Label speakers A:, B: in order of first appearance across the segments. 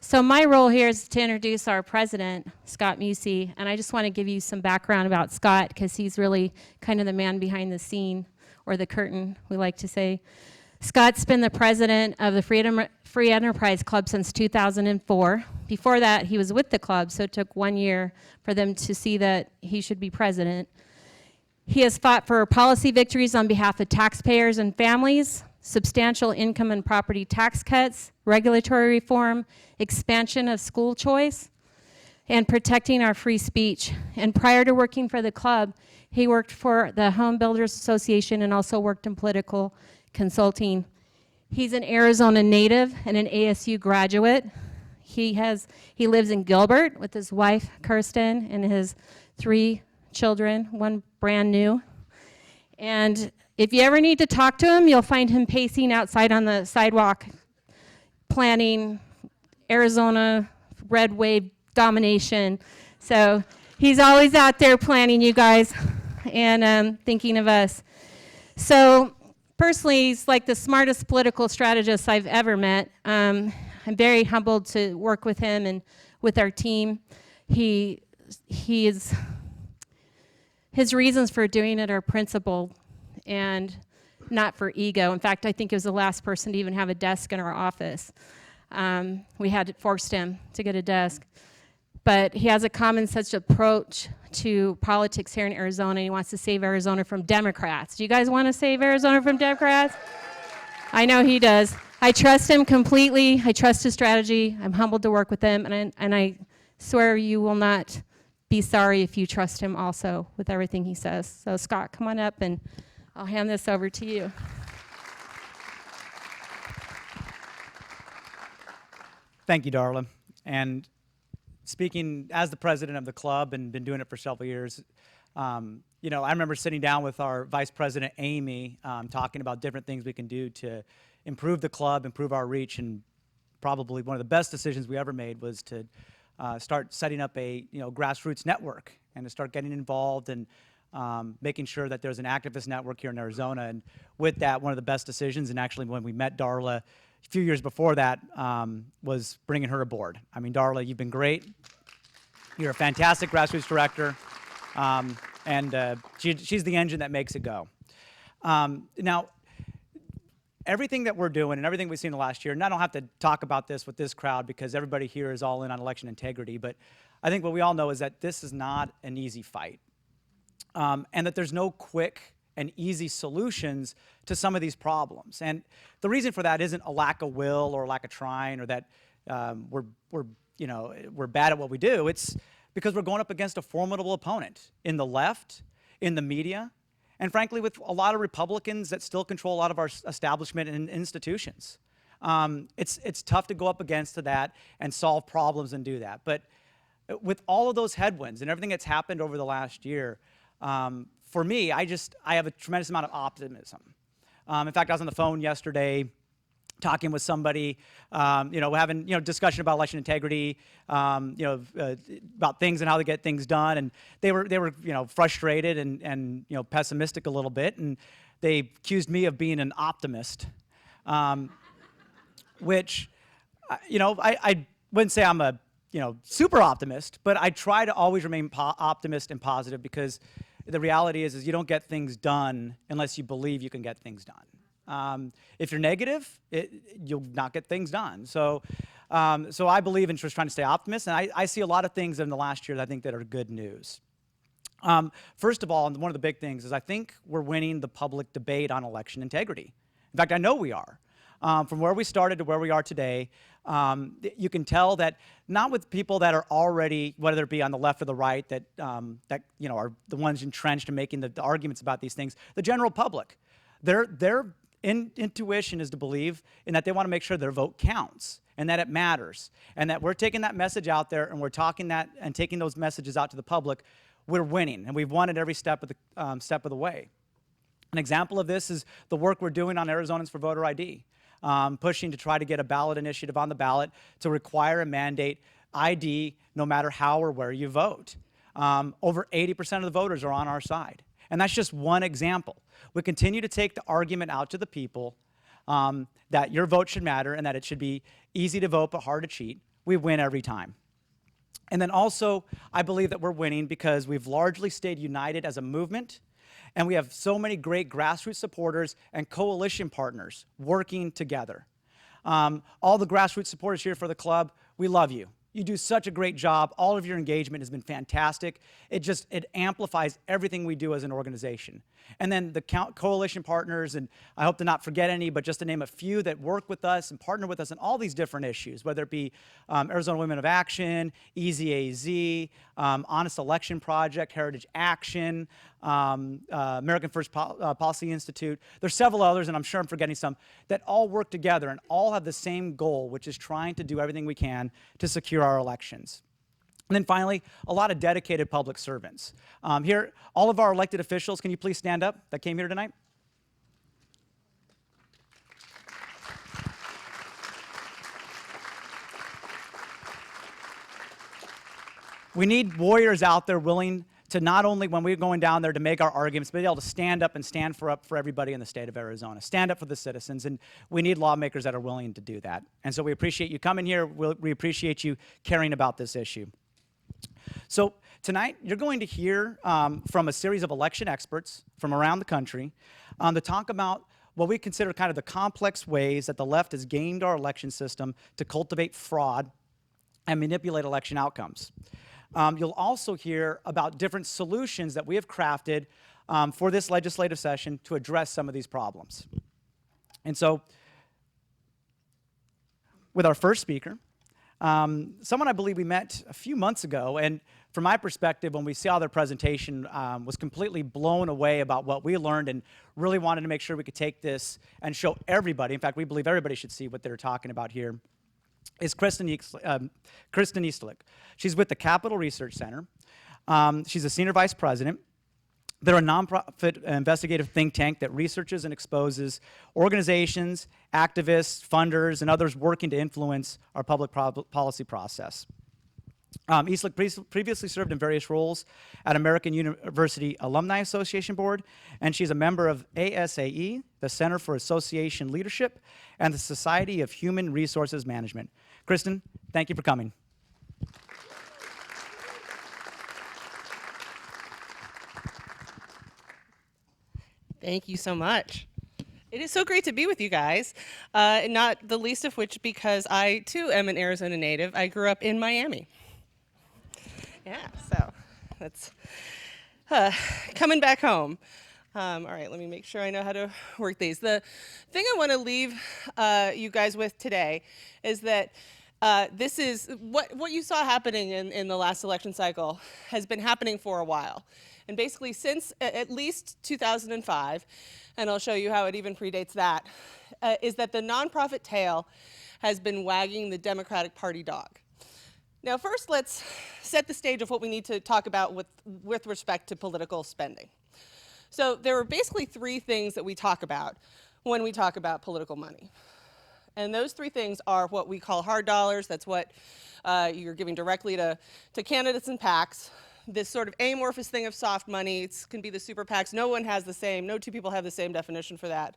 A: So my role here is to introduce our president, Scott Musey, and I just want to give you some background about Scott because he's really kind of the man behind the scene, or the curtain, we like to say. Scott's been the president of the Free Enterprise Club since 2004. Before that, he was with the club, so it took 1 year for them to see that he should be president. He has fought for policy victories on behalf of taxpayers and families, substantial income and property tax cuts, regulatory reform, expansion of school choice, and protecting our free speech. And prior to working for the club, he worked for the Home Builders Association and also worked in political consulting. He's an Arizona native and an ASU graduate. He lives in Gilbert with his wife, Kirsten, and his 3 children, 1 brand new. And if you ever need to talk to him, you'll find him pacing outside on the sidewalk, planning Arizona red wave domination. So he's always out there planning, you guys, and thinking of us. So personally, he's like the smartest political strategist I've ever met. I'm very humbled to work with him and with our team. His reasons for doing it are principled and not for ego. In fact, I think he was the last person to even have a desk in our office. We had forced him to get a desk. But he has a common sense approach to politics here in Arizona. He wants to save Arizona from Democrats. Do you guys want to save Arizona from Democrats? I know he does. I trust him completely. I trust his strategy. I'm humbled to work with him, and I swear you will not be sorry if you trust him also with everything he says. So Scott, come on up, and I'll hand this over to you.
B: Thank you, Darla. And speaking as the president of the club and been doing it for several years, you know, I remember sitting down with our vice president, Amy, talking about different things we can do to improve the club, improve our reach, and probably one of the best decisions we ever made was to start setting up a grassroots network and to start getting involved and making sure that there's an activist network here in Arizona. And with that, one of the best decisions, and actually when we met Darla a few years before that, was bringing her aboard. I mean, Darla, you've been great. You're a fantastic grassroots director, and she's the engine that makes it go. Now, everything that we're doing and everything we've seen the last year, and I don't have to talk about this with this crowd because everybody here is all in on election integrity, but I think what we all know is that this is not an easy fight, and that there's no quick and easy solutions to some of these problems. And the reason for that isn't a lack of will or a lack of trying or that we're bad at what we do. It's because we're going up against a formidable opponent in the left, in the media, and frankly with a lot of Republicans that still control a lot of our establishment and institutions. It's tough to go up against that and solve problems and do that. But with all of those headwinds and everything that's happened over the last year, for me, I have a tremendous amount of optimism. In fact, I was on the phone yesterday talking with somebody, having discussion about election integrity, about things and how to get things done, and they were frustrated and pessimistic a little bit, and they accused me of being an optimist, which I wouldn't say I'm a super optimist, but I try to always remain optimist and positive because the reality is you don't get things done unless you believe you can get things done. If you're negative, you'll not get things done. So I believe in just trying to stay optimist, and I see a lot of things in the last year that I think that are good news. First of all, and one of the big things is I think we're winning the public debate on election integrity. In fact, I know we are. From where we started to where we are today, you can tell that not with people that are already, whether it be on the left or the right, that are the ones entrenched in making the arguments about these things. The general public, their intuition is to believe in that they want to make sure their vote counts and that it matters, and that we're taking that message out there and we're talking that and taking those messages out to the public. We're winning, and we've won at every step of the way. An example of this is the work we're doing on Arizonans for Voter ID. Pushing to try to get a ballot initiative on the ballot to require and mandate ID no matter how or where you vote. Over 80% of the voters are on our side. And that's just one example. We continue to take the argument out to the people that your vote should matter and that it should be easy to vote but hard to cheat. we win every time. And then also, I believe that we're winning because we've largely stayed united as a movement, and we have so many great grassroots supporters and coalition partners working together. All the grassroots supporters here for the club, we love you. You do such a great job. All of your engagement has been fantastic. It amplifies everything we do as an organization. And then the coalition partners, and I hope to not forget any, but just to name a few that work with us and partner with us on all these different issues, whether it be Arizona Women of Action, EZAZ, Honest Election Project, Heritage Action, American First Policy Institute. There's several others, and I'm sure I'm forgetting some, that all work together and all have the same goal, which is trying to do everything we can to secure our elections. And then finally, a lot of dedicated public servants. Here, all of our elected officials, can you please stand up, that came here tonight? We need warriors out there willing to not only, when we're going down there to make our arguments, but be able to stand up and stand up for everybody in the state of Arizona, stand up for the citizens, and we need lawmakers that are willing to do that. And so we appreciate you coming here. We appreciate you caring about this issue. So tonight, you're going to hear from a series of election experts from around the country to talk about what we consider kind of the complex ways that the left has gamed our election system to cultivate fraud and manipulate election outcomes. You'll also hear about different solutions that we have crafted for this legislative session to address some of these problems. And so, with our first speaker, someone I believe we met a few months ago, and from my perspective, when we saw their presentation, was completely blown away about what we learned and really wanted to make sure we could take this and show everybody. In fact, we believe everybody should see what they're talking about here. Is Kristen Eastlick. She's with the Capital Research Center. She's a senior vice president. They're a nonprofit investigative think tank that researches and exposes organizations, activists, funders, and others working to influence our public policy process. Eastlick previously served in various roles at American University Alumni Association Board, and she's a member of ASAE, the Center for Association Leadership, and the Society of Human Resources Management. Kristen, thank you for coming.
C: Thank you so much. It is so great to be with you guys, not the least of which because I, too, am an Arizona native. I grew up in Miami. Yeah, so that's coming back home. All right, let me make sure I know how to work these. The thing I want to leave you guys with today is that this is what you saw happening in the last election cycle has been happening for a while. And basically since at least 2005, and I'll show you how it even predates that, is that the nonprofit tail has been wagging the Democratic Party dog. Now first, let's set the stage of what we need to talk about with respect to political spending. So there are basically three things that we talk about when we talk about political money. And those three things are what we call hard dollars. That's what you're giving directly to candidates and PACs. This sort of amorphous thing of soft money. It can be the super PACs. No one has the same, no two people have the same definition for that.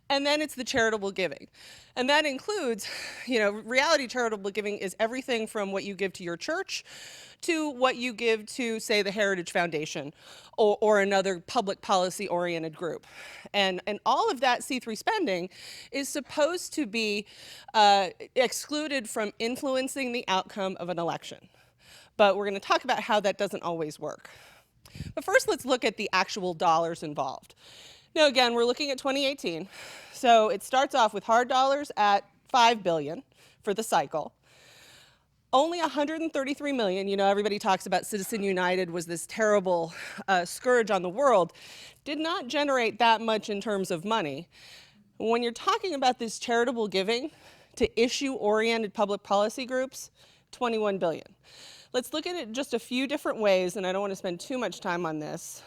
C: And then it's the charitable giving. And that includes, reality charitable giving is everything from what you give to your church to what you give to, say, the Heritage Foundation or another public policy-oriented group. And all of that C3 spending is supposed to be excluded from influencing the outcome of an election. But we're going to talk about how that doesn't always work. But first, let's look at the actual dollars involved. Now, again, we're looking at 2018. So it starts off with hard dollars at $5 billion for the cycle. Only 133 million, everybody talks about Citizen United was this terrible scourge on the world, did not generate that much in terms of money. When you're talking about this charitable giving to issue-oriented public policy groups, 21 billion. Let's look at it just a few different ways, and I don't want to spend too much time on this,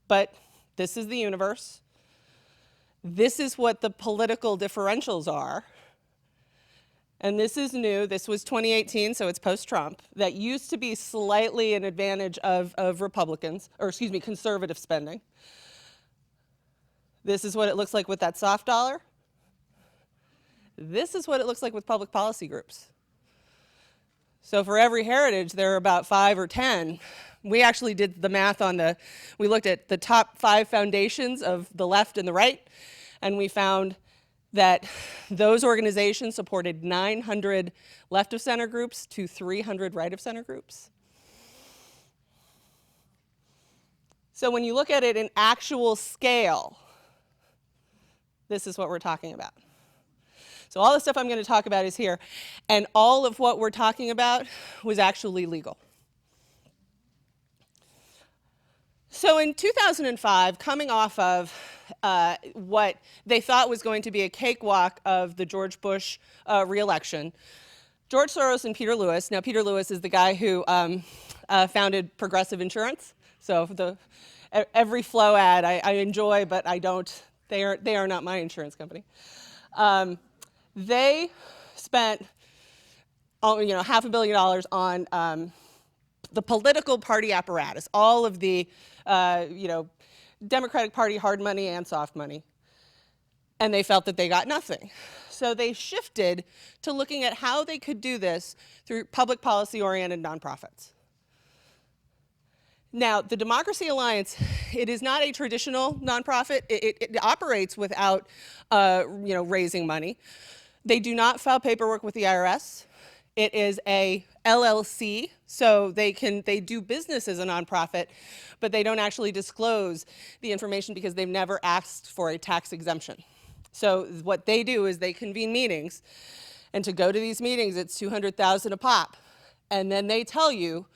C: but this is the universe. This is what the political differentials are. And this is new. This was 2018, so it's post-Trump. That used to be slightly an advantage of Republicans, or excuse me, conservative spending. This is what it looks like with that soft dollar. This is what it looks like with public policy groups. So for every heritage, there are about 5 or 10. We actually did the math we looked at the top 5 foundations of the left and the right, and we found that those organizations supported 900 left of center groups to 300 right of center groups. So when you look at it in actual scale, this is what we're talking about. So all the stuff I'm going to talk about is here, and all of what we're talking about was actually legal. So in 2005, coming off of what they thought was going to be a cakewalk of the George Bush reelection, George Soros and Peter Lewis, now Peter Lewis is the guy who founded Progressive Insurance, so every Flo ad I enjoy, but I don't, they are not my insurance company. They spent $500 million on the political party apparatus, all of the Democratic Party hard money and soft money, and they felt that they got nothing. So they shifted to looking at how they could do this through public policy-oriented nonprofits. Now, the Democracy Alliance, it is not a traditional nonprofit. It operates without raising money. They do not file paperwork with the IRS. It is a LLC, so they do business as a nonprofit, but they don't actually disclose the information because they've never asked for a tax exemption. So what they do is they convene meetings, and to go to these meetings, it's $200,000 a pop, and then they tell you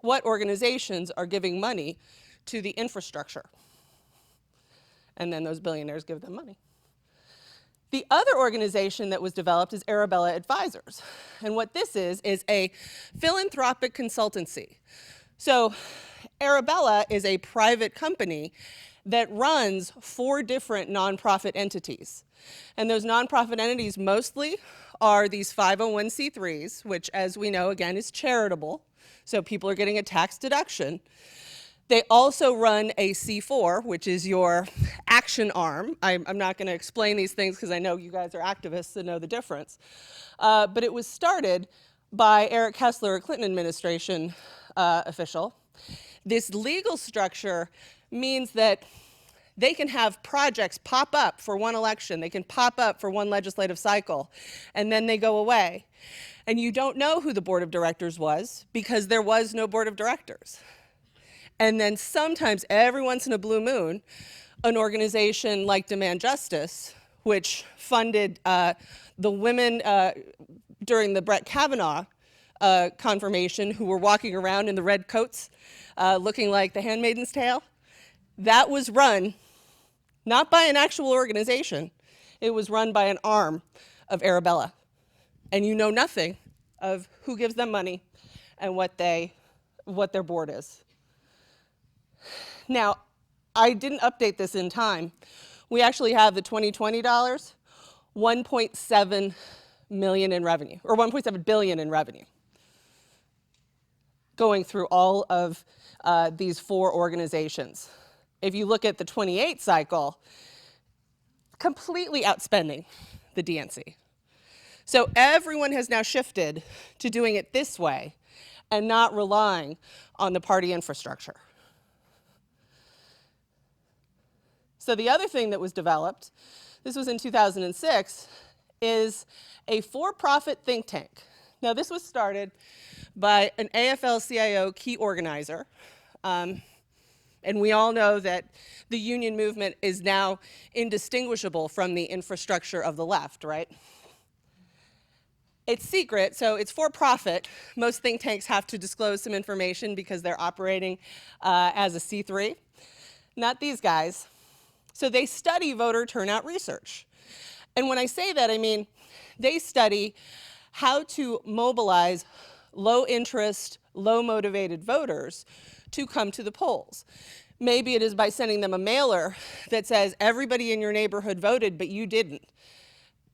C: what organizations are giving money to the infrastructure, and then those billionaires give them money. The other organization that was developed is Arabella Advisors. And what this is a philanthropic consultancy. So Arabella is a private company that runs 4 different nonprofit entities. And those nonprofit entities mostly are these 501c3s, which, as we know, again, is charitable. So people are getting a tax deduction. They also run a C4, which is your action arm. I'm not going to explain these things because I know you guys are activists and know the difference. But it was started by Eric Kessler, a Clinton administration official. This legal structure means that they can have projects pop up for one election. They can pop up for one legislative cycle, and then they go away. And you don't know who the board of directors was because there was no board of directors. And then sometimes, every once in a blue moon, an organization like Demand Justice, which funded the women during the Brett Kavanaugh confirmation who were walking around in the red coats looking like the Handmaid's Tale, that was run not by an actual organization. It was run by an arm of Arabella. And you know nothing of who gives them money and what their board is. Now, I didn't update this in time. We actually have the 2020 dollars, 1.7 million in revenue, or 1.7 billion in revenue, going through all of these 4 organizations. If you look at the 28 cycle, completely outspending the DNC. So everyone has now shifted to doing it this way and not relying on the party infrastructure. So the other thing that was developed, this was in 2006, is a for-profit think tank. Now this was started by an AFL-CIO key organizer, and we all know that the union movement is now indistinguishable from the infrastructure of the left, right? It's secret, so it's for profit. Most think tanks have to disclose some information because they're operating as a C3. Not these guys. So they study voter turnout research. And when I say that, I mean they study how to mobilize low interest, low motivated voters to come to the polls. Maybe it is by sending them a mailer that says everybody in your neighborhood voted, but you didn't.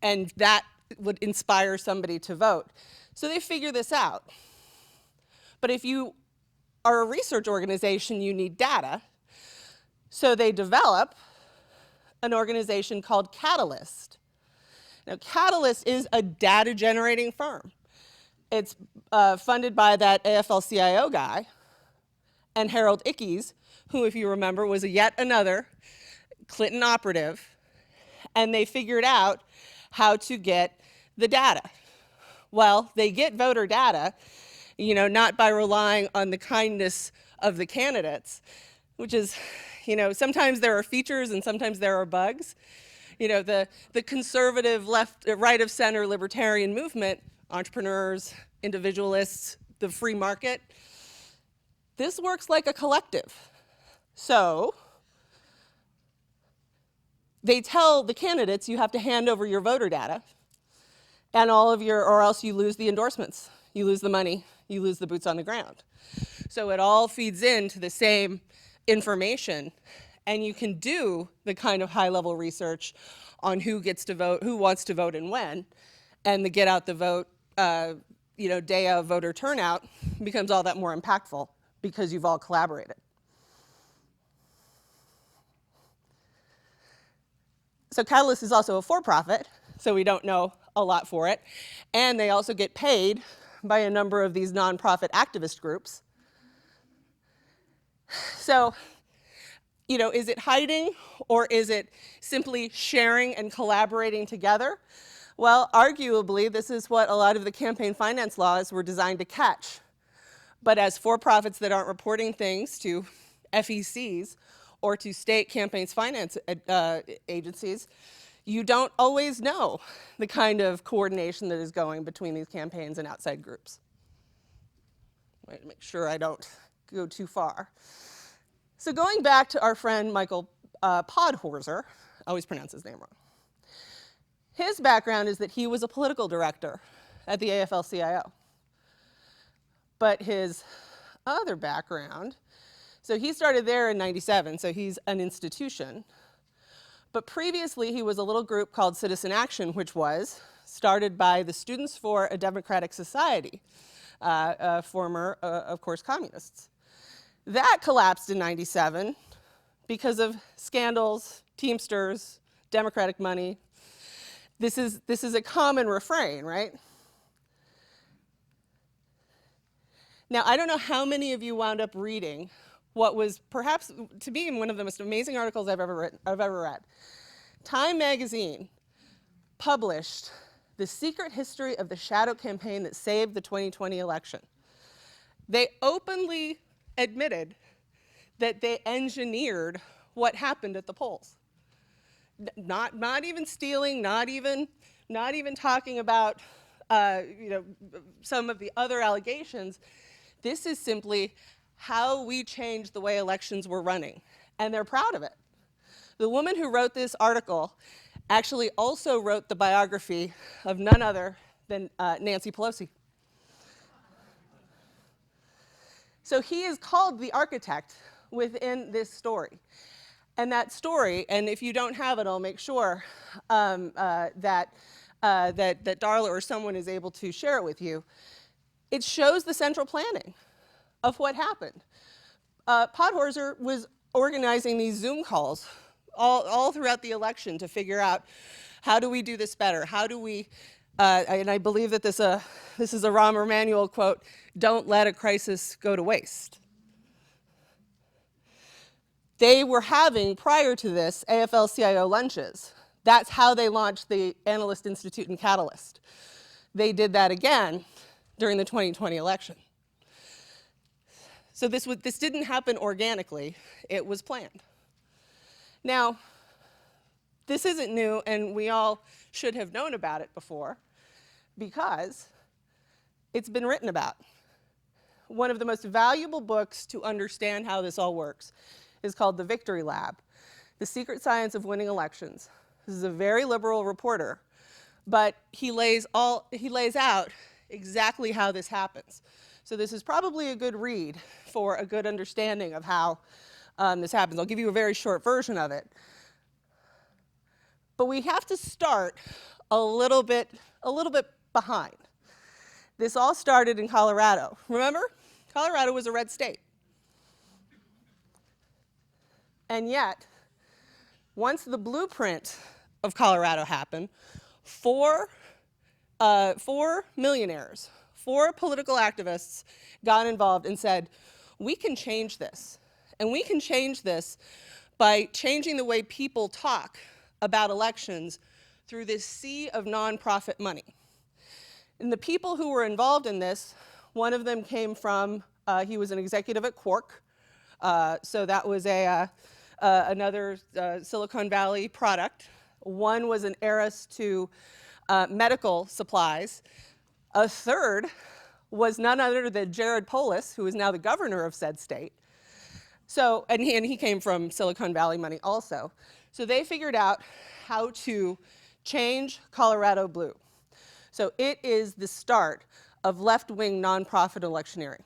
C: And that would inspire somebody to vote. So they figure this out. But if you are a research organization, you need data. So they develop an organization called Catalyst. Now, Catalyst is a data generating firm. It's funded by that AFL-CIO guy and Harold Ickes, who, if you remember, was yet another Clinton operative, and they figured out how to get the data. Well, they get voter data, not by relying on the kindness of the candidates, which is, sometimes there are features and sometimes there are bugs. The conservative right of center libertarian movement, entrepreneurs, individualists, the free market, this works like a collective. So they tell the candidates you have to hand over your voter data and or else you lose the endorsements, you lose the money, you lose the boots on the ground. So it all feeds into the same information, and you can do the kind of high-level research on who gets to vote, who wants to vote and when, and the get out the vote, day of voter turnout becomes all that more impactful because you've all collaborated. So Catalyst is also a for-profit, so we don't know a lot for it, and they also get paid by a number of these nonprofit activist groups. So, is it hiding or is it simply sharing and collaborating together? Well, arguably, this is what a lot of the campaign finance laws were designed to catch. But as for-profits that aren't reporting things to FECs or to state campaigns finance agencies, you don't always know the kind of coordination that is going between these campaigns and outside groups. Wait to make sure I don't go too far. So going back to our friend Michael Podhorzer, I always pronounce his name wrong. His background is that he was a political director at the AFL-CIO. But his other background, so he started there in '97, so he's an institution. But previously, he was a little group called Citizen Action, which was started by the Students for a Democratic Society, former, of course, communists. That collapsed in '97 because of scandals, Teamsters, Democratic money. This is a common refrain, right? Now, I don't know how many of you wound up reading what was perhaps, to me, one of the most amazing articles I've ever read. Time magazine published The Secret History of the Shadow Campaign That Saved the 2020 Election. They openly admitted that they engineered what happened at the polls. Not even stealing, not even talking about some of the other allegations. This is simply how we changed the way elections were running, and they're proud of it. The woman who wrote this article actually also wrote the biography of none other than Nancy Pelosi. So he is called the architect within this story. And that story, and if you don't have it, I'll make sure that Darla or someone is able to share it with you. It shows the central planning of what happened. Podhorzer was organizing these Zoom calls all throughout the election to figure out, how do we do this better? How do we, and I believe that this is a Rahm Emanuel quote, don't let a crisis go to waste. They were having, prior to this, AFL-CIO lunches. That's how they launched the Analyst Institute and Catalyst. They did that again during the 2020 election. So this didn't happen organically, it was planned. Now, this isn't new, and we all should have known about it before, because it's been written about. One of the most valuable books to understand how this all works is called The Victory Lab, The Secret Science of Winning Elections. This is a very liberal reporter, but he lays out exactly how this happens. So this is probably a good read for a good understanding of how this happens. I'll give you a very short version of it. But we have to start a little bit behind. This all started in Colorado. Remember? Colorado was a red state. And yet, once the blueprint of Colorado happened, four millionaires, 4 political activists got involved and said, we can change this. And we can change this by changing the way people talk about elections through this sea of nonprofit money. And the people who were involved in this, one of them came from, he was an executive at Quark. So that was another Silicon Valley product. One was an heiress to medical supplies. A third was none other than Jared Polis, who is now the governor of said state. So, and he came from Silicon Valley money also. So they figured out how to change Colorado blue. So it is the start of left-wing nonprofit electioneering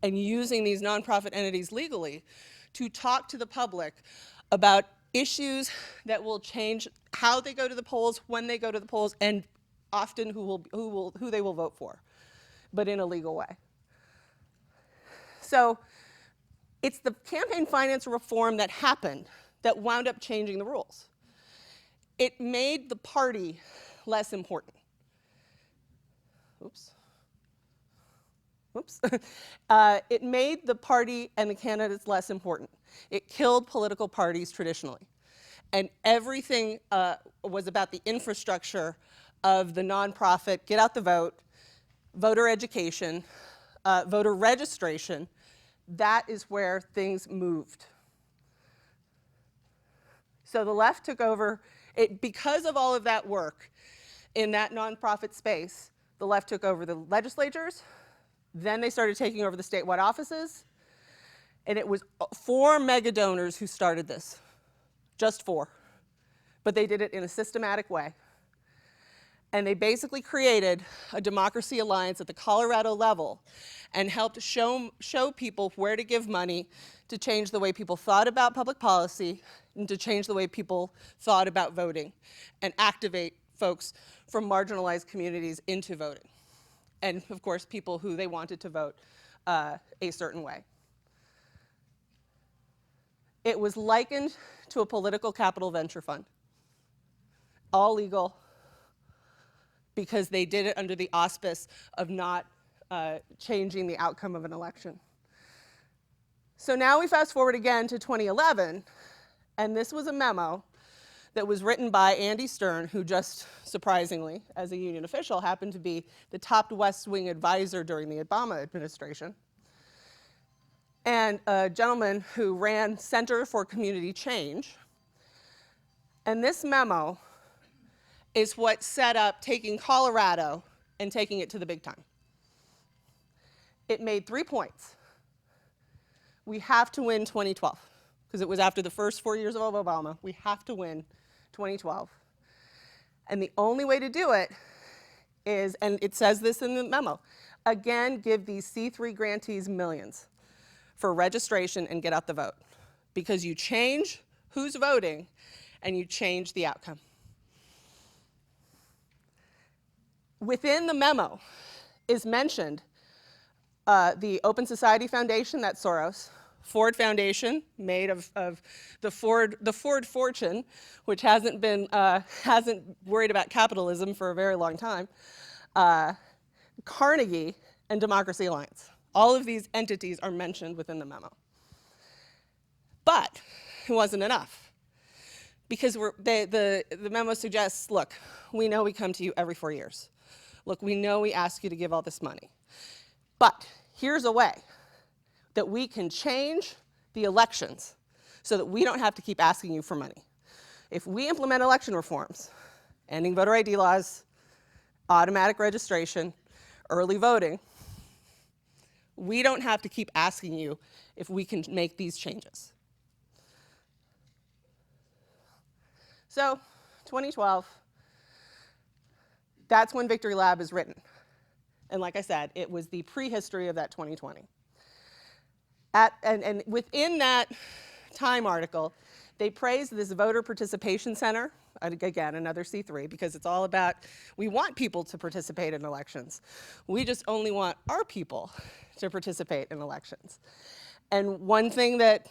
C: and using these nonprofit entities legally to talk to the public about issues that will change how they go to the polls, when they go to the polls, and often who they will vote for, but in a legal way. So it's the campaign finance reform that happened that wound up changing the rules. It made the party less important. Oops. Oops. It made the party and the candidates less important. It killed political parties traditionally. And everything was about the infrastructure of the nonprofit, get out the vote, voter education, voter registration. That is where things moved. So the left took over, because of all of that work in that nonprofit space, the left took over the legislatures, then they started taking over the statewide offices, and it was 4 mega donors who started this, just 4. But they did it in a systematic way. And they basically created a democracy alliance at the Colorado level and helped show people where to give money to change the way people thought about public policy and to change the way people thought about voting and activate folks from marginalized communities into voting. And of course, people who they wanted to vote a certain way. It was likened to a political capital venture fund. All legal, because they did it under the auspice of not changing the outcome of an election. So now we fast forward again to 2011, and this was a memo that was written by Andy Stern, who just surprisingly, as a union official, happened to be the top West Wing advisor during the Obama administration, and a gentleman who ran Center for Community Change. And this memo is what set up taking Colorado and taking it to the big time. It made 3 points. We have to win 2012, because it was after the first 4 years of Obama. We have to win 2012. And the only way to do it is, and it says this in the memo, again, give these C3 grantees millions for registration and get out the vote. Because you change who's voting and you change the outcome. Within the memo is mentioned the Open Society Foundation, that's Soros, Ford Foundation, made of the Ford fortune, which hasn't worried about capitalism for a very long time, Carnegie, and Democracy Alliance. All of these entities are mentioned within the memo. But it wasn't enough, because the memo suggests, look, we know we come to you every 4 years. Look, we know we ask you to give all this money. But here's a way that we can change the elections so that we don't have to keep asking you for money. If we implement election reforms, ending voter ID laws, automatic registration, early voting, we don't have to keep asking you if we can make these changes. So, 2012, that's when Victory Lab is written. And like I said, it was the prehistory of that 2020. And within that Time article, they praised this voter participation center, again, another C3, because it's all about, we want people to participate in elections. We just only want our people to participate in elections. And one thing that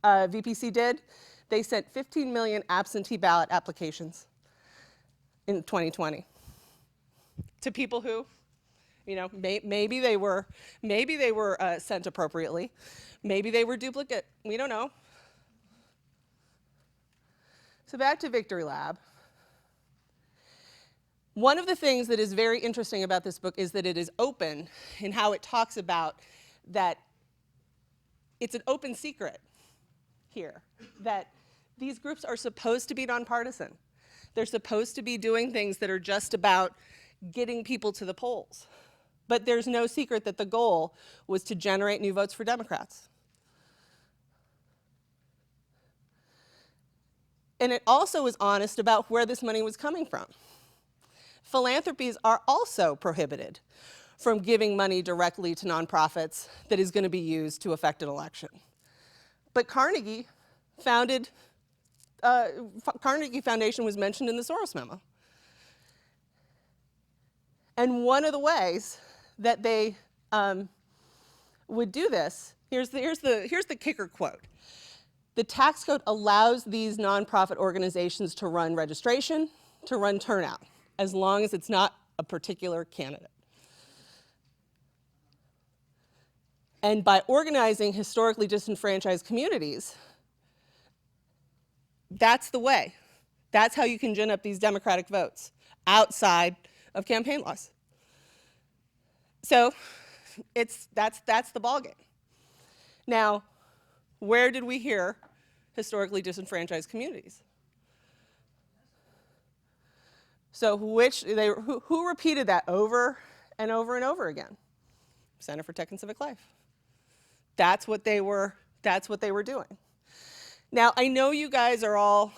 C: VPC did, they sent 15 million absentee ballot applications in 2020 to people who You know, maybe they were sent appropriately. Maybe they were duplicate. We don't know. So back to Victory Lab. One of the things that is very interesting about this book is that it is open in how it talks about that it's an open secret here, that these groups are supposed to be nonpartisan. They're supposed to be doing things that are just about getting people to the polls. But there's no secret that the goal was to generate new votes for Democrats. And it also was honest about where this money was coming from. Philanthropies are also prohibited from giving money directly to nonprofits that is going to be used to affect an election. But Carnegie Foundation was mentioned in the Soros memo. And one of the ways that they would do this, here's the kicker quote. The tax code allows these nonprofit organizations to run registration, to run turnout, as long as it's not a particular candidate. And by organizing historically disenfranchised communities, that's the way. That's how you can gin up these Democratic votes outside of campaign laws. So that's the ballgame. Now, where did we hear historically disenfranchised communities? So who repeated that over and over and over again? Center for Tech and Civic Life. That's what they were doing. Now, I know you guys are all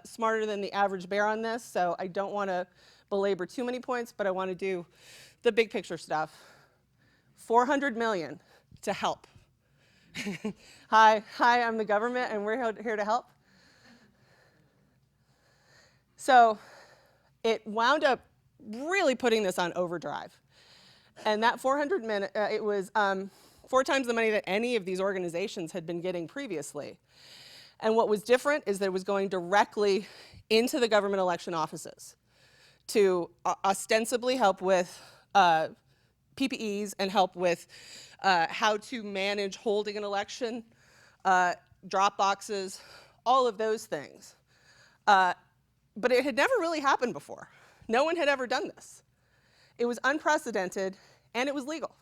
C: smarter than the average bear on this, so I don't want to belabor too many points, but I want to do the big picture stuff. $400 million to help. Hi, I'm the government, and we're here to help. So it wound up really putting this on overdrive. And that 400 million, it was 4 times the money that any of these organizations had been getting previously. And what was different is that it was going directly into the government election offices to ostensibly help with PPEs and help with how to manage holding an election, drop boxes, all of those things. But it had never really happened before. No one had ever done this. It was unprecedented, and it was legal.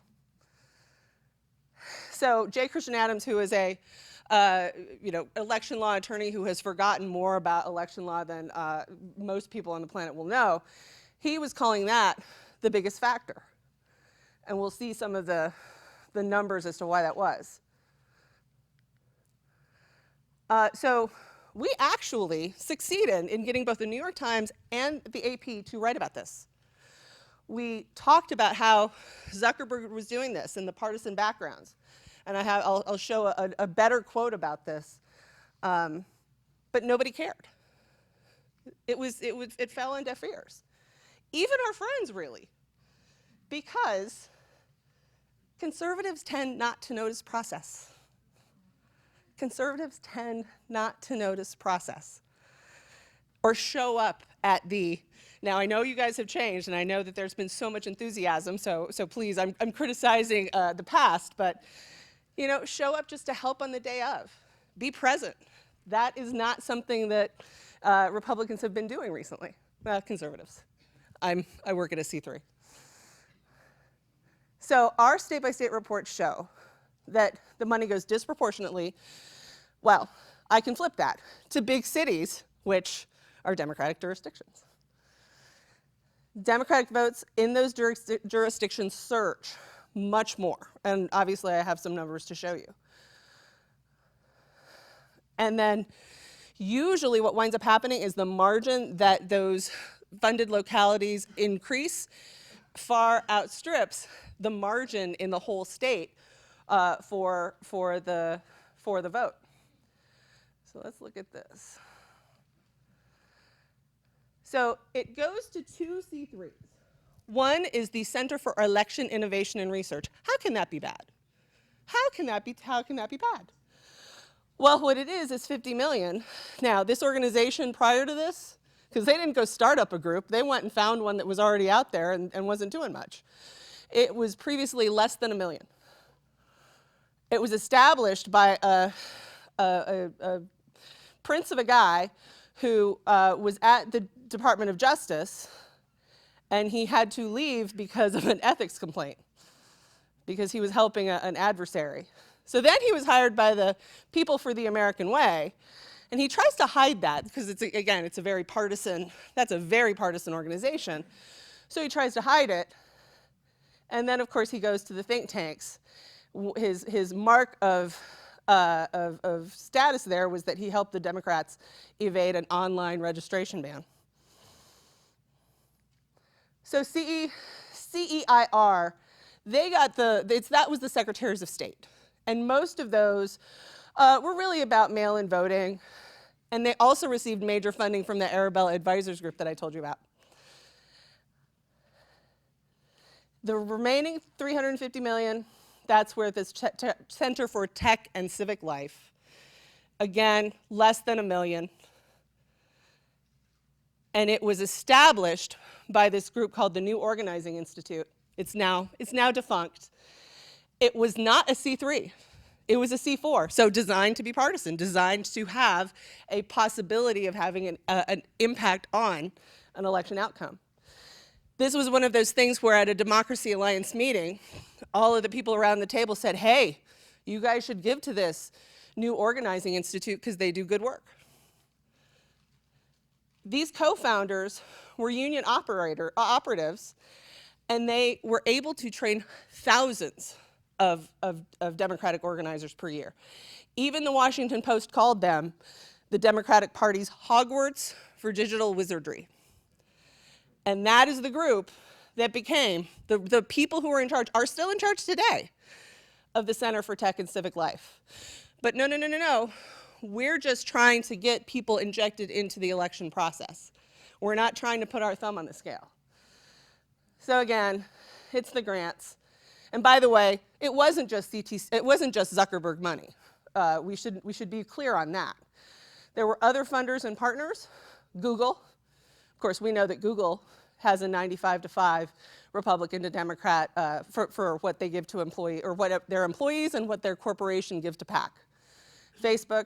C: So J. Christian Adams, who is a election law attorney who has forgotten more about election law than most people on the planet will know, he was calling that the biggest factor. And we'll see some of the numbers as to why that was. So we actually succeeded in getting both the New York Times and the AP to write about this. We talked about how Zuckerberg was doing this and the partisan backgrounds. And I'll show a better quote about this. But nobody cared. It fell on deaf ears. Even our friends, really. Because conservatives tend not to notice process. Conservatives tend not to notice process or show up at the, now I know you guys have changed and I know that there's been so much enthusiasm, so please, I'm criticizing the past, but show up just to help on the day of. Be present. That is not something that Republicans have been doing recently. Conservatives. I work at a C3. So our state-by-state reports show that the money goes disproportionately, well, I can flip that, to big cities, which are Democratic jurisdictions. Democratic votes in those jurisdictions surge much more, and obviously I have some numbers to show you. And then usually what winds up happening is the margin that those funded localities increase far outstrips the margin in the whole state for the vote. So let's look at this. So it goes to 2 C3s. One is the Center for Election Innovation and Research. How can that be bad? How can that be bad? Well, what it is $50 million. Now, this organization prior to this, because they didn't go start up a group. They went and found one that was already out there and wasn't doing much. It was previously less than 1 million. It was established by a prince of a guy who was at the Department of Justice, and he had to leave because of an ethics complaint, because he was helping an adversary. So then he was hired by the People for the American Way, and he tries to hide that because it's a very partisan, that's a very partisan organization. So he tries to hide it, and then of course he goes to the think tanks. His mark of status there was that he helped the Democrats evade an online registration ban. So CEIR, they got that was the Secretaries of State. And most of those were really about mail-in voting. And they also received major funding from the Arabella Advisors Group that I told you about. The remaining $350 million, that's where this Center for Tech and Civic Life, again, less than 1 million. And it was established by this group called the New Organizing Institute. It's now defunct. It was not a C3. It was a C4, so designed to be partisan, designed to have a possibility of having an impact on an election outcome. This was one of those things where at a Democracy Alliance meeting, all of the people around the table said, hey, you guys should give to this New Organizing Institute because they do good work. These co-founders were union operatives, and they were able to train thousands of Democratic organizers per year. Even the Washington Post called them the Democratic Party's Hogwarts for digital wizardry. And that is the group that became, the people who are in charge, are still in charge today of the Center for Tech and Civic Life. But no. We're just trying to get people injected into the election process. We're not trying to put our thumb on the scale. So again, it's the grants. And by the way, it wasn't just Zuckerberg money. We should be clear on that. There were other funders and partners. Google, of course, we know that Google has a 95-5 Republican to Democrat for what they give to employees, or what their employees and what their corporation gives to PAC. Facebook,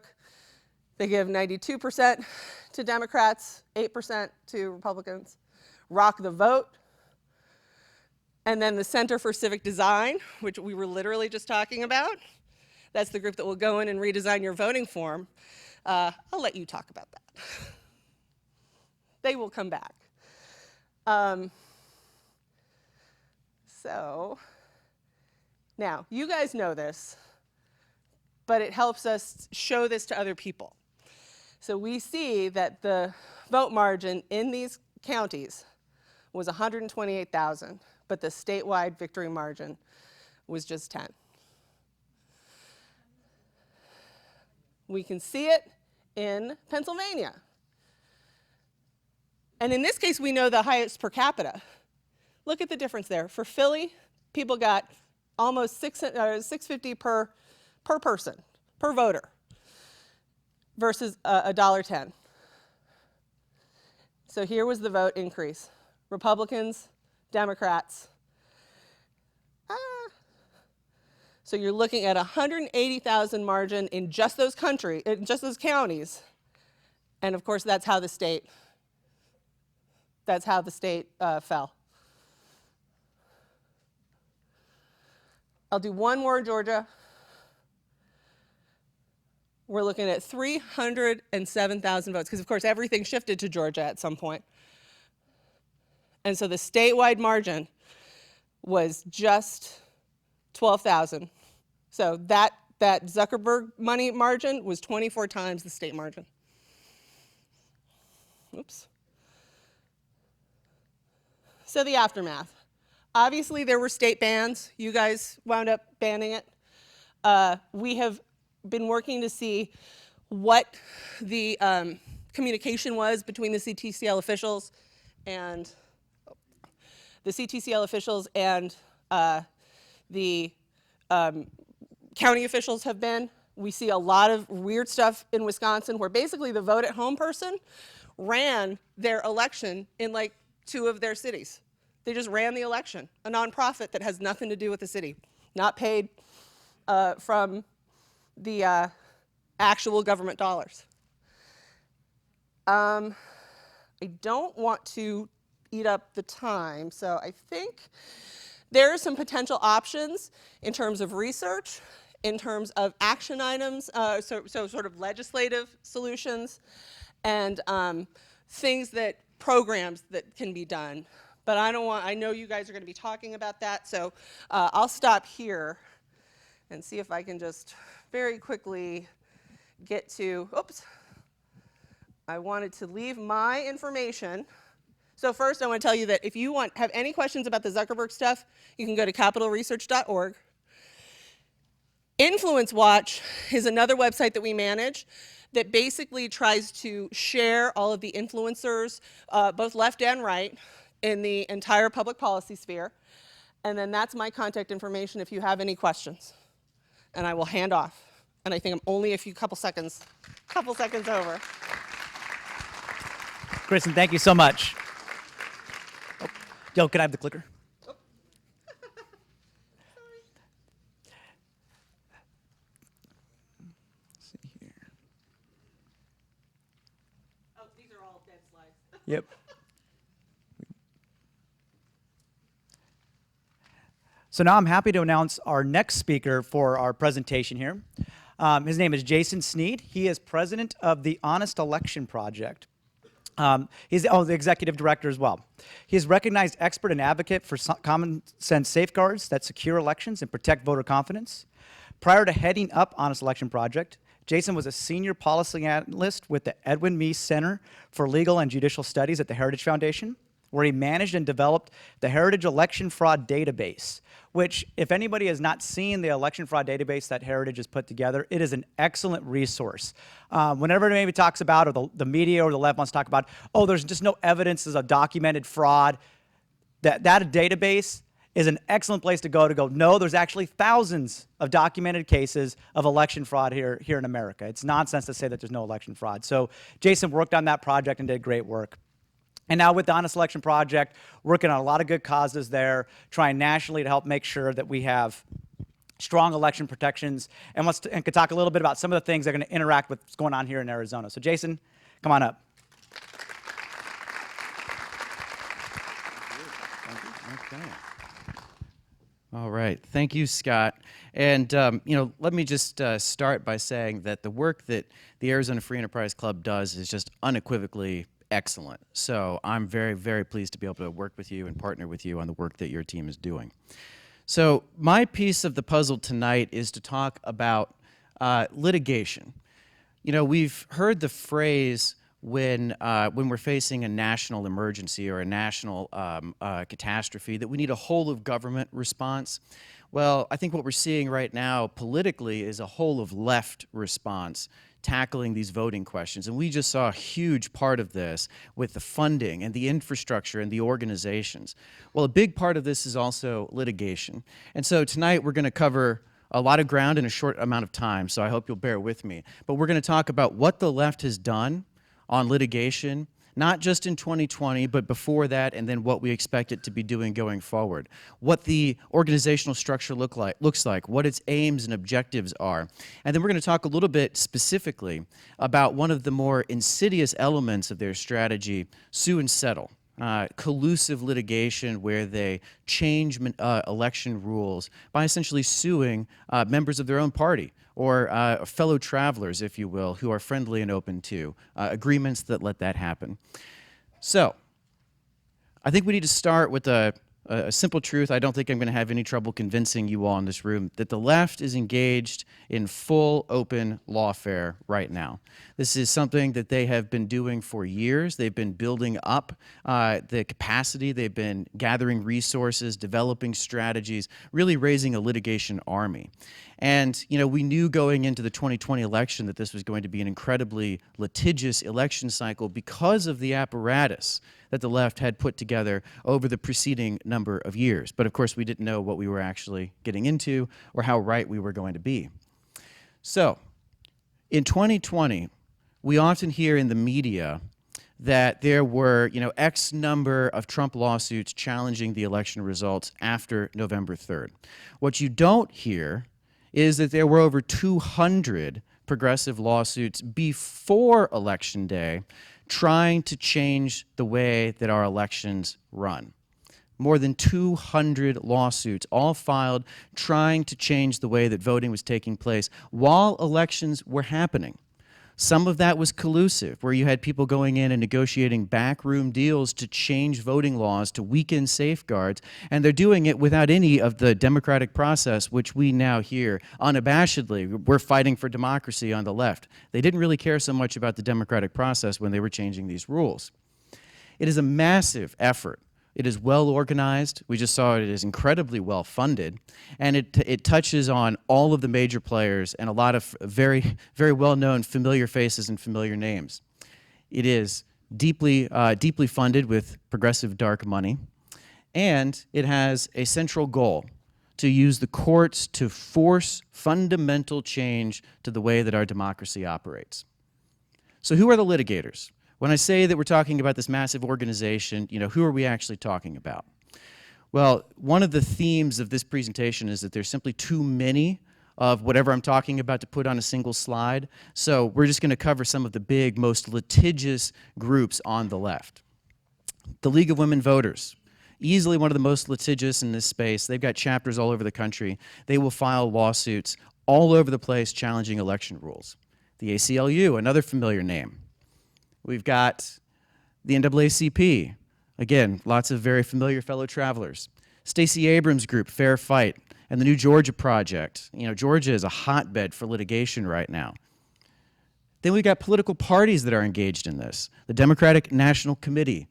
C: they give 92% to Democrats, 8% to Republicans. Rock the Vote. And then the Center for Civic Design, which we were literally just talking about. That's the group that will go in and redesign your voting form. I'll let you talk about that. They will come back. So now, you guys know this, but it helps us show this to other people. So we see that the vote margin in these counties was 128,000, but the statewide victory margin was just 10. We can see it in Pennsylvania. And in this case, we know the highest per capita. Look at the difference there. For Philly, people got almost $6.50 per person, per voter, versus $1.10. So here was the vote increase. Republicans, Democrats. So you're looking at 180,000 margin in just those counties. And of course, that's how the state fell. I'll do one more in Georgia. We're looking at 307,000 votes, because of course everything shifted to Georgia at some point. And so the statewide margin was just 12,000. So that Zuckerberg money margin was 24 times the state margin. Oops. So the aftermath. Obviously there were state bans. You guys wound up banning it. We have been working to see what the communication was between the CTCL officials and the county officials have been. We see a lot of weird stuff in Wisconsin where basically the vote at home person ran their election in like 2 of their cities. They just ran the election, a nonprofit that has nothing to do with the city, not paid from the actual government dollars. I don't want to eat up the time, so I think there are some potential options in terms of research, in terms of action items, so sort of legislative solutions, and programs that can be done. But I know you guys are going to be talking about that, so I'll stop here and see if I can just very quickly get to, oops, I wanted to leave my information. So first I want to tell you that if you have any questions about the Zuckerberg stuff, you can go to capitalresearch.org. Influence Watch is another website that we manage that basically tries to share all of the influencers, both left and right, in the entire public policy sphere. And then that's my contact information if you have any questions. And I will hand off. And I think I'm only a couple seconds over.
B: Kristen, thank you so much. Oh, yo, can I have the clicker?
C: Oh.
B: Let's see here.
C: Oh, these are all dead slides.
B: Yep. So now I'm happy to announce our next speaker for our presentation here. His name is Jason Sneed. He is president of the Honest Election Project. He's the executive director as well. He is recognized expert and advocate for common sense safeguards that secure elections and protect voter confidence. Prior to heading up Honest Election Project, Jason was a senior policy analyst with the Edwin Meese Center for Legal and Judicial Studies at the Heritage Foundation, where he managed and developed the Heritage Election Fraud Database, which, if anybody has not seen the election fraud database that Heritage has put together, it is an excellent resource. Whenever anybody talks about, or the media or the left wants to talk about, oh, there's just no evidence of documented fraud, that database is an excellent place to go, no, there's actually thousands of documented cases of election fraud here in America. It's nonsense to say that there's no election fraud. So Jason worked on that project and did great work. And now with the Honest Election Project, working on a lot of good causes there, trying nationally to help make sure that we have strong election protections, and could talk a little bit about some of the things that are going to interact with what's going on here in Arizona. So Jason, come on up.
D: Okay. All right. Thank you, Scott. And, let me just start by saying that the work that the Arizona Free Enterprise Club does is just unequivocally excellent. So I'm very, very pleased to be able to work with you and partner with you on the work that your team is doing. So my piece of the puzzle tonight is to talk about litigation. We've heard the phrase when we're facing a national emergency or a national catastrophe that we need a whole of government response. Well, I think what we're seeing right now politically is a whole of left response tackling these voting questions. And we just saw a huge part of this with the funding and the infrastructure and the organizations. Well, a big part of this is also litigation. And so tonight we're going to cover a lot of ground in a short amount of time, so I hope you'll bear with me. But we're going to talk about what the left has done on litigation, not just in 2020, but before that, and then what we expect it to be doing going forward. What the organizational structure looks like, what its aims and objectives are. And then we're going to talk a little bit specifically about one of the more insidious elements of their strategy, sue and settle. Collusive litigation where they change election rules by essentially suing members of their own party or fellow travelers, if you will, who are friendly and open to agreements that let that happen. So I think we need to start with a simple truth. I don't think I'm going to have any trouble convincing you all in this room that the left is engaged in full open lawfare right now. This is something that they have been doing for years. They've been building up the capacity. They've been gathering resources, developing strategies, really raising a litigation army. And, we knew going into the 2020 election that this was going to be an incredibly litigious election cycle because of the apparatus that the left had put together over the preceding number of years. But of course, we didn't know what we were actually getting into or how right we were going to be. So, in 2020, we often hear in the media that there were, X number of Trump lawsuits challenging the election results after November 3rd. What you don't hear is that there were over 200 progressive lawsuits before Election Day trying to change the way that our elections run. More than 200 lawsuits, all filed trying to change the way that voting was taking place while elections were happening. Some of that was collusive, where you had people going in and negotiating backroom deals to change voting laws, to weaken safeguards, and they're doing it without any of the democratic process, which we now hear unabashedly. We're fighting for democracy on the left. They didn't really care so much about the democratic process when they were changing these rules. It is a massive effort. It is well organized. We just saw it is incredibly well funded, and it touches on all of the major players and a lot of very, very well-known familiar faces and familiar names. It is deeply funded with progressive dark money, and it has a central goal: to use the courts to force fundamental change to the way that our democracy operates. So who are the litigators? When I say that we're talking about this massive organization, who are we actually talking about? Well, one of the themes of this presentation is that there's simply too many of whatever I'm talking about to put on a single slide. So we're just going to cover some of the big, most litigious groups on the left. The League of Women Voters, easily one of the most litigious in this space. They've got chapters all over the country. They will file lawsuits all over the place challenging election rules. The ACLU, another familiar name. We've got the NAACP, again, lots of very familiar fellow travelers. Stacey Abrams' group, Fair Fight, and the New Georgia Project. Georgia is a hotbed for litigation right now. Then we've got political parties that are engaged in this. The Democratic National Committee,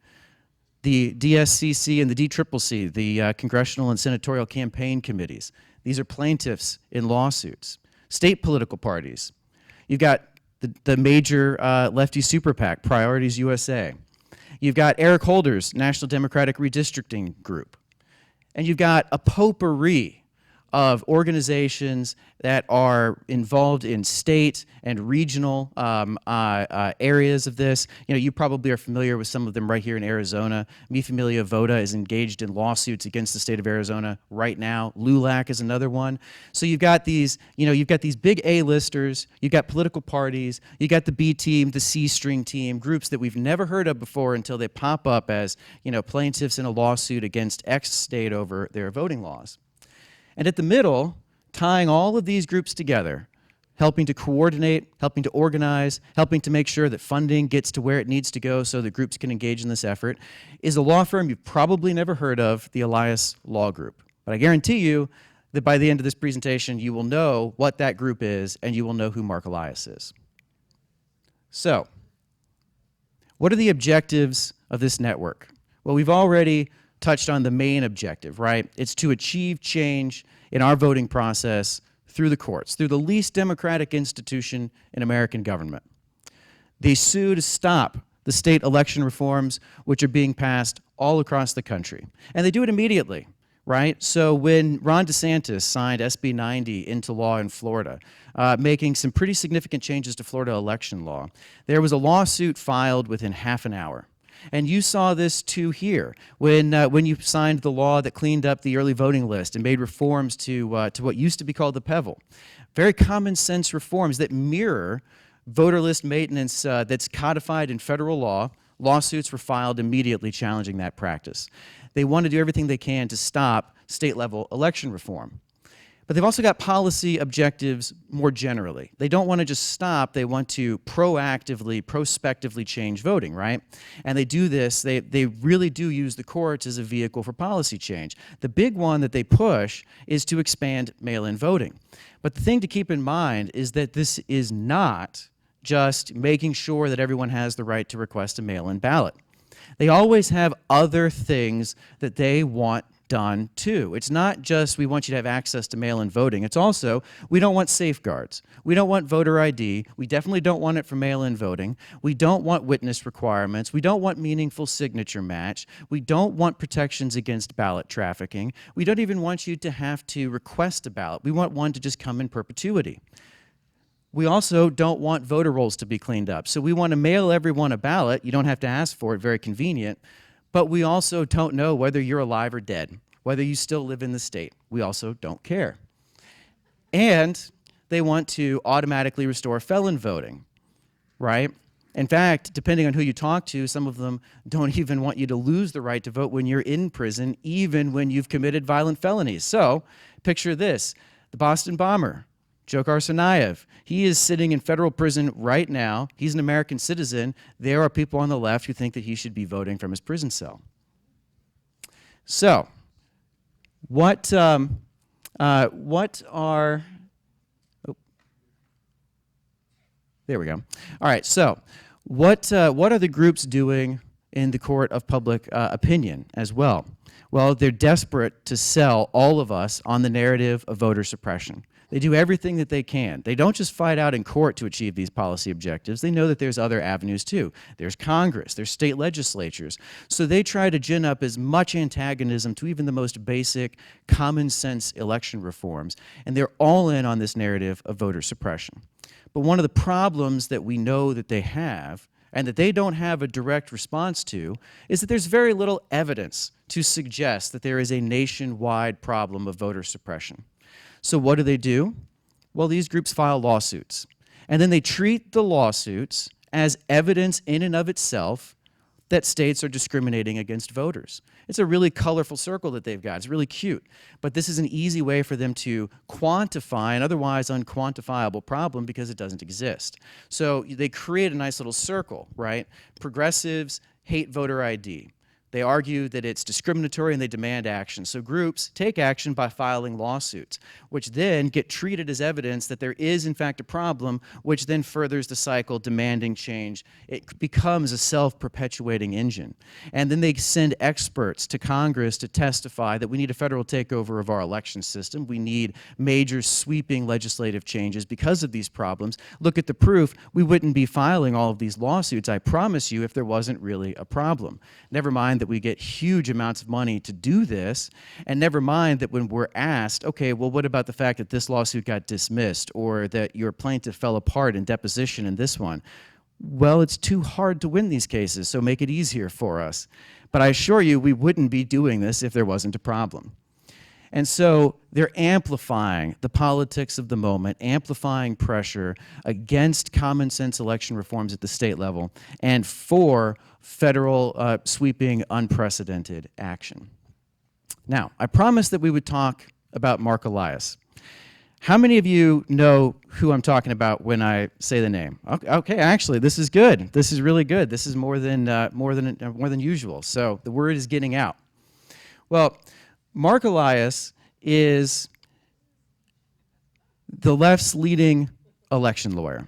D: the DSCC and the DCCC, the Congressional and Senatorial Campaign Committees. These are plaintiffs in lawsuits. State political parties. You've got the major lefty super PAC, Priorities USA. You've got Eric Holder's National Democratic Redistricting Group. And you've got a potpourri of organizations that are involved in state and regional areas of this. You probably are familiar with some of them right here in Arizona. Mi Familia Vota is engaged in lawsuits against the state of Arizona right now. LULAC is another one. So you've got these, you've got these big A-listers, you've got political parties, you got the B team, the C string team, groups that we've never heard of before until they pop up as, plaintiffs in a lawsuit against X state over their voting laws. And at the middle, tying all of these groups together, helping to coordinate, helping to organize, helping to make sure that funding gets to where it needs to go so that groups can engage in this effort, is a law firm you've probably never heard of, the Elias Law Group. But I guarantee you that by the end of this presentation, you will know what that group is, and you will know who Mark Elias is. So, what are the objectives of this network? Well, we've already touched on the main objective, right? It's to achieve change in our voting process through the courts, through the least democratic institution in American government. They sue to stop the state election reforms which are being passed all across the country. And they do it immediately, right? So when Ron DeSantis signed SB 90 into law in Florida, making some pretty significant changes to Florida election law, there was a lawsuit filed within half an hour. And you saw this too here when you signed the law that cleaned up the early voting list and made reforms to what used to be called the PEVL. Very common sense reforms that mirror voter list maintenance that's codified in federal law. Lawsuits were filed immediately challenging that practice. They want to do everything they can to stop state-level election reform. But they've also got policy objectives more generally. They don't want to just stop, they want to proactively, prospectively change voting, right? And they do this, they really do use the courts as a vehicle for policy change. The big one that they push is to expand mail-in voting. But the thing to keep in mind is that this is not just making sure that everyone has the right to request a mail-in ballot. They always have other things that they want done too. It's not just we want you to have access to mail-in voting. It's also we don't want safeguards. We don't want voter ID. We definitely don't want it for mail-in voting. We don't want witness requirements. We don't want meaningful signature match. We don't want protections against ballot trafficking. We don't even want you to have to request a ballot. We want one to just come in perpetuity. We also don't want voter rolls to be cleaned up. So we want to mail everyone a ballot. You don't have to ask for it, very convenient. But we also don't know whether you're alive or dead, whether you still live in the state. We also don't care. And they want to automatically restore felon voting, right? In fact, depending on who you talk to, some of them don't even want you to lose the right to vote when you're in prison, even when you've committed violent felonies. So picture this, the Boston bomber, Dzhokhar Tsarnaev. He is sitting in federal prison right now. He's an American citizen. There are people on the left who think that he should be voting from his prison cell. So, what are... There we go. All right, so what are the groups doing in the court of public opinion as well? Well, they're desperate to sell all of us on the narrative of voter suppression. They do everything that they can. They don't just fight out in court to achieve these policy objectives. They know that there's other avenues too. There's Congress, there's state legislatures. So they try to gin up as much antagonism to even the most basic common sense election reforms. And they're all in on this narrative of voter suppression. But one of the problems that we know that they have and that they don't have a direct response to is that there's very little evidence to suggest that there is a nationwide problem of voter suppression. So what do? Well, these groups file lawsuits. And then they treat the lawsuits as evidence in and of itself that states are discriminating against voters. It's a really colorful circle that they've got. It's really cute. But this is an easy way for them to quantify an otherwise unquantifiable problem because it doesn't exist. So they create a nice little circle, right? Progressives hate voter ID. They argue that it's discriminatory and they demand action. So groups take action by filing lawsuits, which then get treated as evidence that there is in fact a problem, which then furthers the cycle demanding change. It becomes a self-perpetuating engine. And then they send experts to Congress to testify that we need a federal takeover of our election system. We need major sweeping legislative changes because of these problems. Look at the proof. We wouldn't be filing all of these lawsuits, I promise you, if there wasn't really a problem. Never mind that we get huge amounts of money to do this, and never mind that when we're asked, okay, well, what about the fact that this lawsuit got dismissed or that your plaintiff fell apart in deposition in this one? Well, it's too hard to win these cases, so make it easier for us. But I assure you, we wouldn't be doing this if there wasn't a problem. And so they're amplifying the politics of the moment, amplifying pressure against common sense election reforms at the state level and for federal sweeping unprecedented action. Now, I promised that we would talk about Mark Elias. How many of you know who I'm talking about when I say the name? Okay, actually, this is good. This is really good. This is more than usual. So the word is getting out. Well, Mark Elias is the left's leading election lawyer.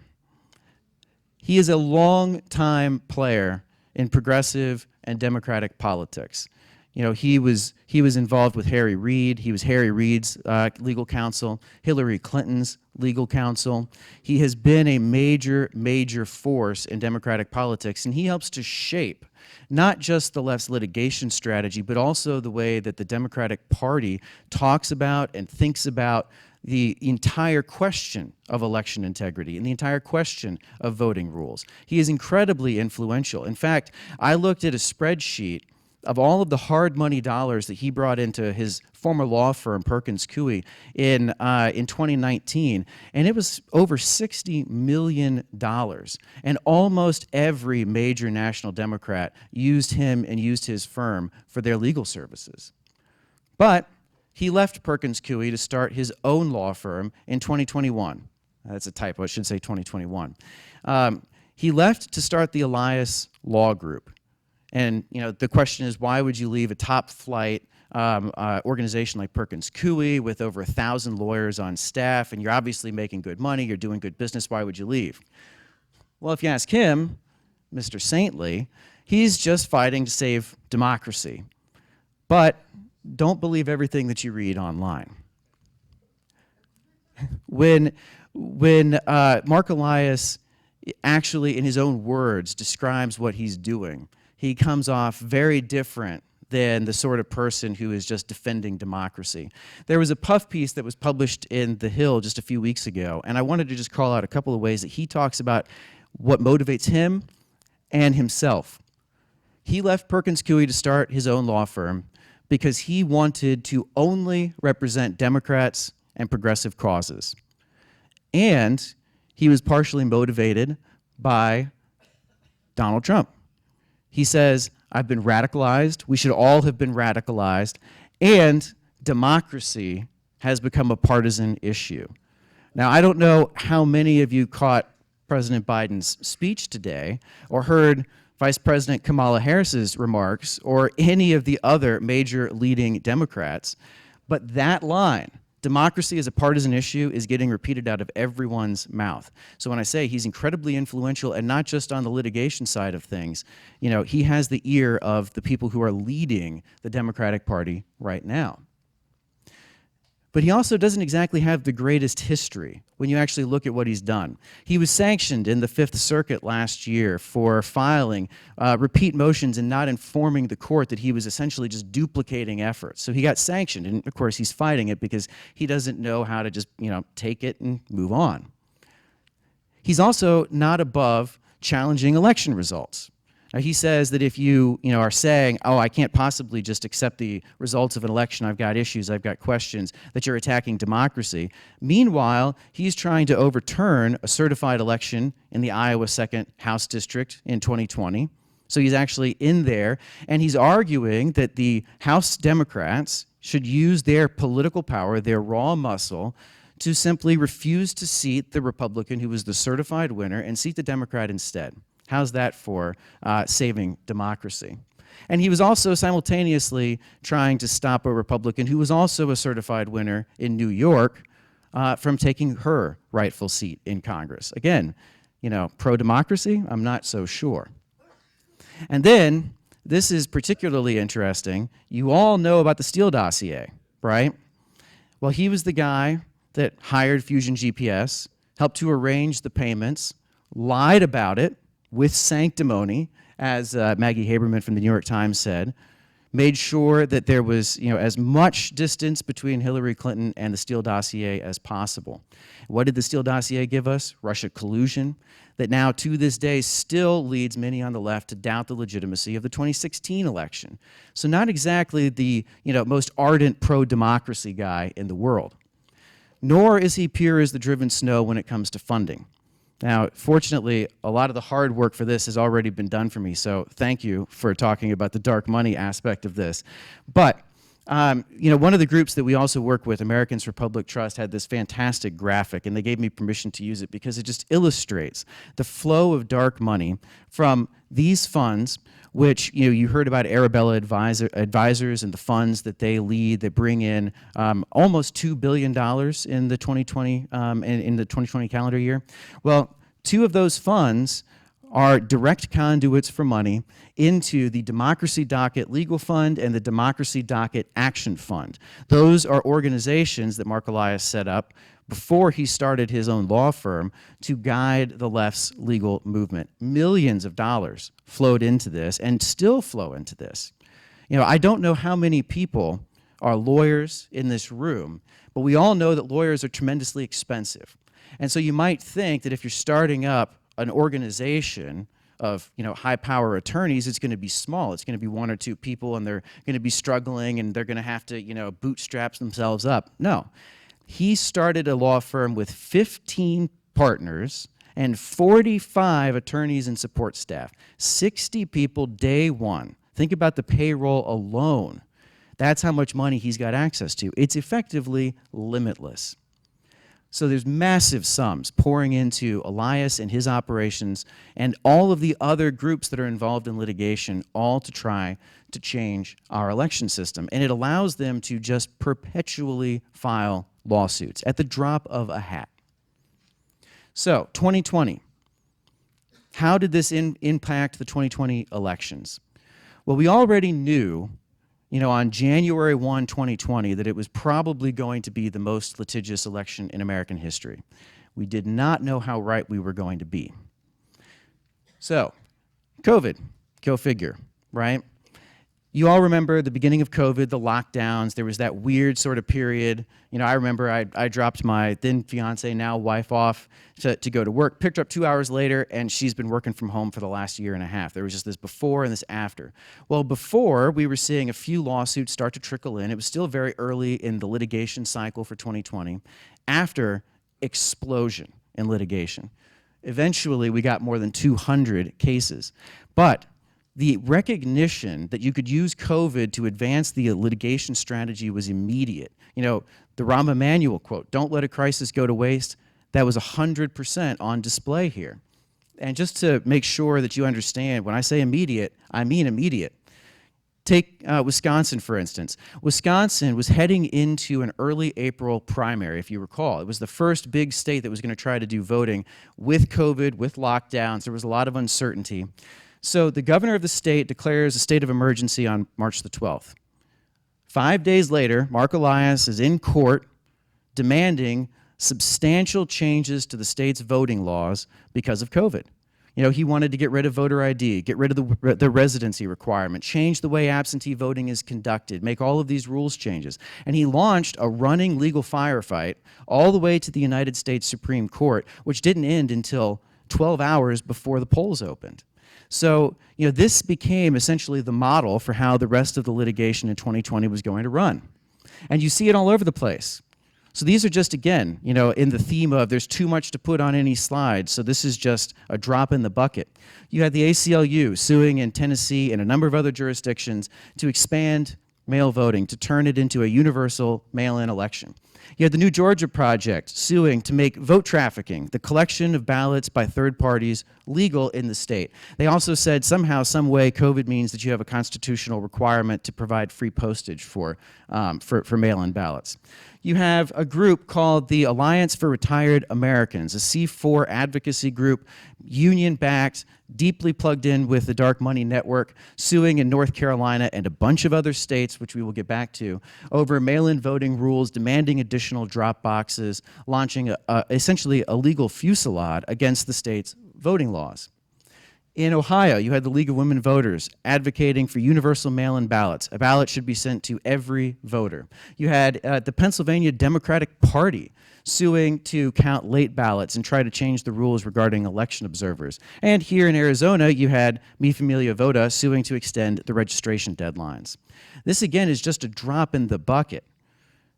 D: He is a long-time player in progressive and democratic politics. You know, he was involved with Harry Reid. He was Harry Reid's legal counsel, Hillary Clinton's legal counsel. He has been a major force in democratic politics, and he helps to shape not just the left's litigation strategy, but also the way that the Democratic Party talks about and thinks about the entire question of election integrity and the entire question of voting rules. He is incredibly influential. In fact, I looked at a spreadsheet of all of the hard money dollars that he brought into his former law firm, Perkins Coie, in 2019, and it was over $60 million. And almost every major national Democrat used him and used his firm for their legal services. But he left Perkins Coie to start his own law firm in 2021. That's a typo, I should say 2021. He left to start the Elias Law Group. And you know, the question is, why would you leave a top-flight organization like Perkins Coie with over 1,000 lawyers on staff, and you're obviously making good money, you're doing good business, why would you leave? Well, if you ask him, Mr. Saintly, he's just fighting to save democracy. But don't believe everything that you read online. When Mark Elias actually, in his own words, describes what he's doing, he comes off very different than the sort of person who is just defending democracy. There was a puff piece that was published in The Hill just a few weeks ago, and I wanted to just call out a couple of ways that he talks about what motivates him and himself. He left Perkins Coie to start his own law firm because he wanted to only represent Democrats and progressive causes. And he was partially motivated by Donald Trump. He says, I've been radicalized, we should all have been radicalized, and democracy has become a partisan issue. Now, I don't know how many of you caught President Biden's speech today or heard Vice President Kamala Harris's remarks or any of the other major leading Democrats, but that line, democracy as a partisan issue, is getting repeated out of everyone's mouth. So when I say he's incredibly influential, and not just on the litigation side of things, you know, he has the ear of the people who are leading the Democratic Party right now. But he also doesn't exactly have the greatest history when you actually look at what he's done. He was sanctioned in the Fifth Circuit last year for filing repeat motions and not informing the court that he was essentially just duplicating efforts. So he got sanctioned, and of course he's fighting it because he doesn't know how to just, you know, take it and move on. He's also not above challenging election results. Now, he says that if you are saying, oh, I can't possibly just accept the results of an election, I've got issues, I've got questions, that you're attacking democracy. Meanwhile, he's trying to overturn a certified election in the Iowa 2nd House District in 2020. So he's actually in there, and he's arguing that the House Democrats should use their political power, their raw muscle, to simply refuse to seat the Republican who was the certified winner and seat the Democrat instead. How's that for saving democracy? And he was also simultaneously trying to stop a Republican who was also a certified winner in New York from taking her rightful seat in Congress. Again, you know, pro-democracy? I'm not so sure. And then, this is particularly interesting, you all know about the Steele dossier, right? Well, he was the guy that hired Fusion GPS, helped to arrange the payments, lied about it, with sanctimony, as Maggie Haberman from the New York Times said, made sure that there was as much distance between Hillary Clinton and the Steele dossier as possible. What did the Steele dossier give us? Russia collusion, that now to this day still leads many on the left to doubt the legitimacy of the 2016 election. So not exactly the most ardent pro-democracy guy in the world. Nor is he pure as the driven snow when it comes to funding. Now, fortunately, a lot of the hard work for this has already been done for me, so thank you for talking about the dark money aspect of this. But, one of the groups that we also work with, Americans for Public Trust, had this fantastic graphic, and they gave me permission to use it because it just illustrates the flow of dark money from these funds, which you heard about Arabella Advisors and the funds that they lead that bring in almost $2 billion in the 2020 in the 2020 calendar year. Well, two of those funds are direct conduits for money into the Democracy Docket Legal Fund and the Democracy Docket Action Fund. Those are organizations that Mark Elias set up before he started his own law firm to guide the left's legal movement. Millions of dollars flowed into this and still flow into this. I don't know how many people are lawyers in this room, but we all know that lawyers are tremendously expensive. And so you might think that if you're starting up an organization of high power attorneys, it's going to be small. It's going to be one or two people, and they're going to be struggling, and they're going to have to bootstrap themselves up. No. He started a law firm with 15 partners and 45 attorneys and support staff. 60 people day one. Think about the payroll alone. That's how much money he's got access to. It's effectively limitless. So there's massive sums pouring into Elias and his operations and all of the other groups that are involved in litigation, all to try to change our election system. And it allows them to just perpetually file lawsuits at the drop of a hat. So 2020, how did this impact the 2020 elections? Well, we already knew on January 1, 2020, that it was probably going to be the most litigious election in American history. We did not know how right we were going to be. So, COVID, go figure, right? You all remember the beginning of COVID, the lockdowns. There was that weird sort of period. You know, I remember I dropped my then fiance, now wife, off to go to work, picked her up 2 hours later, and she's been working from home for the last year and a half. There was just this before and this after. Well, before, we were seeing a few lawsuits start to trickle in. It was still very early in the litigation cycle for 2020. After, explosion in litigation. Eventually, we got more than 200 cases. But the recognition that you could use COVID to advance the litigation strategy was immediate. You know, the Rahm Emanuel quote, "Don't let a crisis go to waste," that was 100% on display here. And just to make sure that you understand, when I say immediate, I mean immediate. Take Wisconsin, for instance. Wisconsin was heading into an early April primary, if you recall. It was the first big state that was going to try to do voting with COVID, with lockdowns. There was a lot of uncertainty. So the governor of the state declares a state of emergency on March the 12th. 5 days later, Mark Elias is in court demanding substantial changes to the state's voting laws because of COVID. You know, he wanted to get rid of voter ID, get rid of the residency requirement, change the way absentee voting is conducted, make all of these rules changes. And he launched a running legal firefight all the way to the United States Supreme Court, which didn't end until 12 hours before the polls opened. So, you know, this became essentially the model for how the rest of the litigation in 2020 was going to run. And you see it all over the place. So these are just, again, you know, in the theme of there's too much to put on any slide, so this is just a drop in the bucket. You had the ACLU suing in Tennessee and a number of other jurisdictions to expand mail voting, to turn it into a universal mail-in election. You had the New Georgia Project suing to make vote trafficking, the collection of ballots by third parties, legal in the state. They also said somehow, some way, COVID means that you have a constitutional requirement to provide free postage for mail-in ballots. You have a group called the Alliance for Retired Americans, a C4 advocacy group, union-backed, deeply plugged in with the dark money network, suing in North Carolina and a bunch of other states, which we will get back to, over mail-in voting rules, demanding additional drop boxes, launching essentially a legal fusillade against the state's voting laws. In Ohio, you had the League of Women Voters advocating for universal mail-in ballots. A ballot should be sent to every voter. You had the Pennsylvania Democratic Party suing to count late ballots and try to change the rules regarding election observers. And here in Arizona, you had Mi Familia Vota suing to extend the registration deadlines. This, again, is just a drop in the bucket.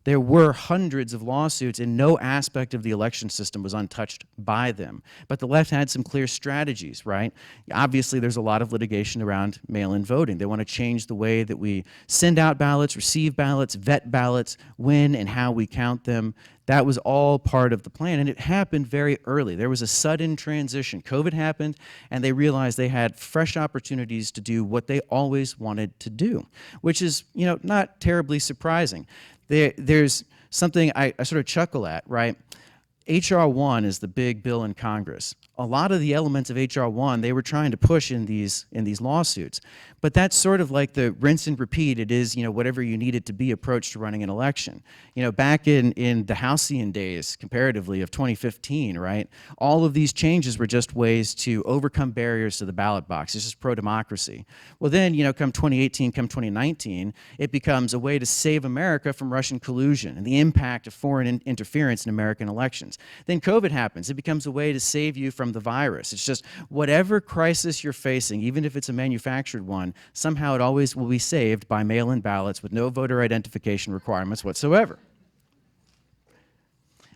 D: There were hundreds of lawsuits, and no aspect of the election system was untouched by them. But the left had some clear strategies, right? Obviously, there's a lot of litigation around mail-in voting. They want to change the way that we send out ballots, receive ballots, vet ballots, when and how we count them. That was all part of the plan, and it happened very early. There was a sudden transition. COVID happened, and they realized they had fresh opportunities to do what they always wanted to do, which is, you know, not terribly surprising. There's something I sort of chuckle at, right? H.R. 1 is the big bill in Congress. A lot of the elements of H.R. 1 they were trying to push in these lawsuits. But that's sort of like the rinse and repeat. It is, you know, whatever you need it to be approach to running an election. You know, back in the halcyon days, comparatively, of 2015, right, all of these changes were just ways to overcome barriers to the ballot box. It's just pro-democracy. Well, then, you know, come 2018, come 2019, it becomes a way to save America from Russian collusion and the impact of foreign interference in American elections. Then COVID happens. It becomes a way to save you from the virus. It's just whatever crisis you're facing, even if it's a manufactured one, somehow it always will be saved by mail-in ballots with no voter identification requirements whatsoever.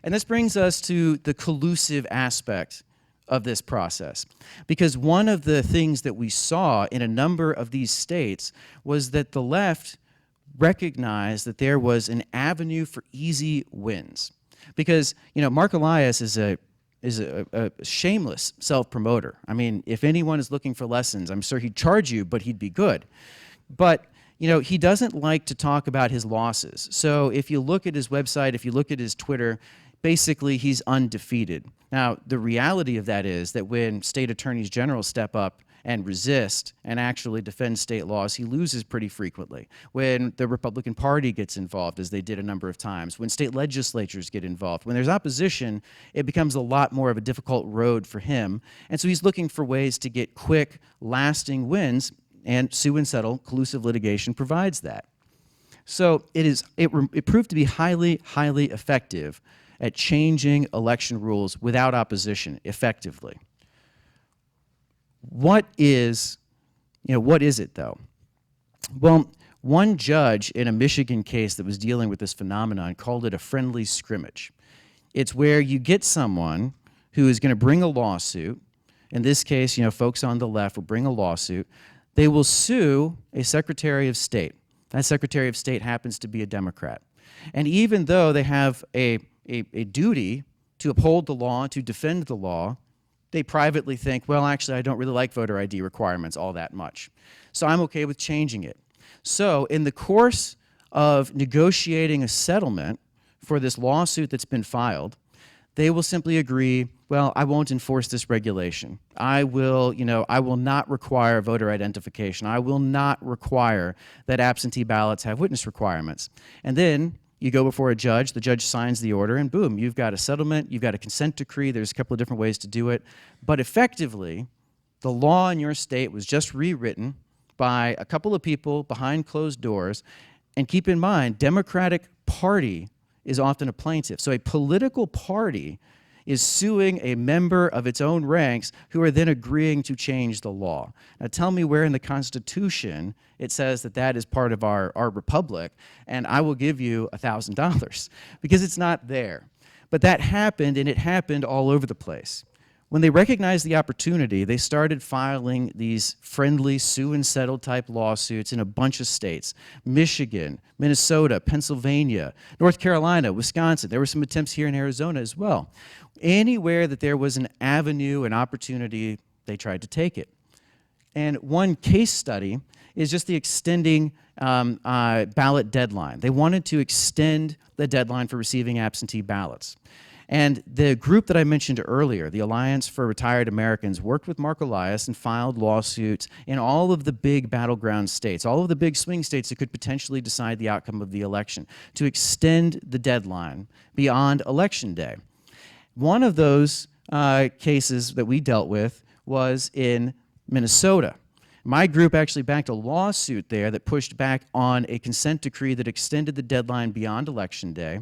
D: And this brings us to the collusive aspect of this process. Because one of the things that we saw in a number of these states was that the left recognized that there was an avenue for easy wins. Because, you know, Mark Elias is a shameless self-promoter. I mean, if anyone is looking for lessons, I'm sure he'd charge you, but he'd be good. But, you know, he doesn't like to talk about his losses. So if you look at his website, if you look at his Twitter, basically he's undefeated. Now, the reality of that is that when state attorneys general step up and resist and actually defend state laws, he loses pretty frequently. When the Republican Party gets involved, as they did a number of times, when state legislatures get involved, when there's opposition, it becomes a lot more of a difficult road for him. And so he's looking for ways to get quick, lasting wins, and sue and settle collusive litigation provides that. So it proved to be highly, highly effective at changing election rules without opposition effectively. What is it though? Well, one judge in a Michigan case that was dealing with this phenomenon called it a friendly scrimmage. It's where you get someone who is going to bring a lawsuit. In this case, folks on the left will bring a lawsuit. They will sue a Secretary of State. That Secretary of State happens to be a Democrat. And even though they have a duty to uphold the law, to defend the law, they privately think, well, actually, I don't really like voter ID requirements all that much. So I'm okay with changing it. So in the course of negotiating a settlement for this lawsuit that's been filed, they will simply agree, well, I won't enforce this regulation. I will not require voter identification. I will not require that absentee ballots have witness requirements. And then you go before a judge, the judge signs the order, and boom, you've got a settlement, you've got a consent decree, there's a couple of different ways to do it. But effectively, the law in your state was just rewritten by a couple of people behind closed doors. And keep in mind, Democratic Party is often a plaintiff. So a political party is suing a member of its own ranks who are then agreeing to change the law. Now tell me where in the Constitution it says that that is part of our republic, and I will give you $1,000, because it's not there. But that happened, and it happened all over the place. When they recognized the opportunity, they started filing these friendly sue and settle type lawsuits in a bunch of states: Michigan, Minnesota, Pennsylvania, North Carolina, Wisconsin. There were some attempts here in Arizona as well. Anywhere that there was an avenue, an opportunity, they tried to take it. And one case study is just the extending ballot deadline. They wanted to extend the deadline for receiving absentee ballots. And the group that I mentioned earlier, the Alliance for Retired Americans, worked with Mark Elias and filed lawsuits in all of the big battleground states, all of the big swing states that could potentially decide the outcome of the election, to extend the deadline beyond Election Day. One of those cases that we dealt with was in Minnesota. My group actually backed a lawsuit there that pushed back on a consent decree that extended the deadline beyond Election Day.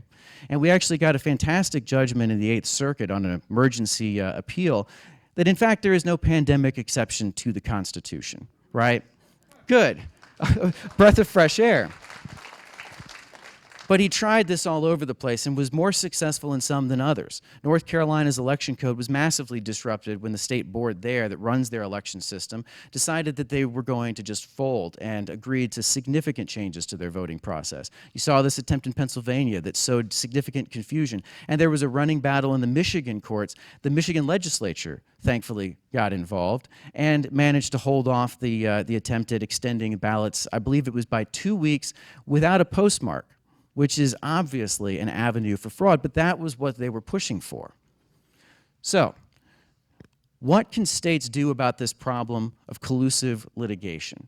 D: And we actually got a fantastic judgment in the Eighth Circuit on an emergency appeal that, in fact, there is no pandemic exception to the Constitution, right? Good. Breath of fresh air. But he tried this all over the place and was more successful in some than others. North Carolina's election code was massively disrupted when the state board there that runs their election system decided that they were going to just fold and agreed to significant changes to their voting process. You saw this attempt in Pennsylvania that sowed significant confusion. And there was a running battle in the Michigan courts. The Michigan legislature, thankfully, got involved and managed to hold off the attempt at extending ballots. I believe it was by 2 weeks without a postmark, which is obviously an avenue for fraud, but that was what they were pushing for. So, what can states do about this problem of collusive litigation?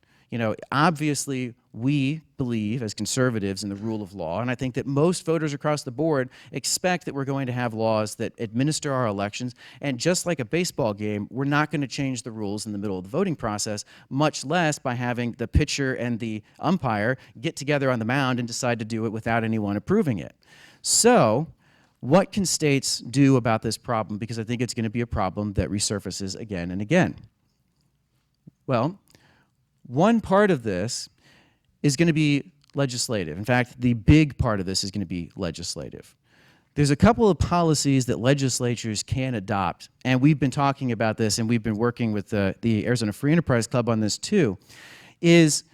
D: Obviously, we believe as conservatives in the rule of law, and I think that most voters across the board expect that we're going to have laws that administer our elections, and just like a baseball game, we're not going to change the rules in the middle of the voting process, much less by having the pitcher and the umpire get together on the mound and decide to do it without anyone approving it. So, what can states do about this problem? Because I think it's going to be a problem that resurfaces again and again. Well, one part of this is going to be legislative. In fact, the big part of this is going to be legislative. There's a couple of policies that legislatures can adopt, and we've been talking about this, and we've been working with the Arizona Free Enterprise Club on this too, is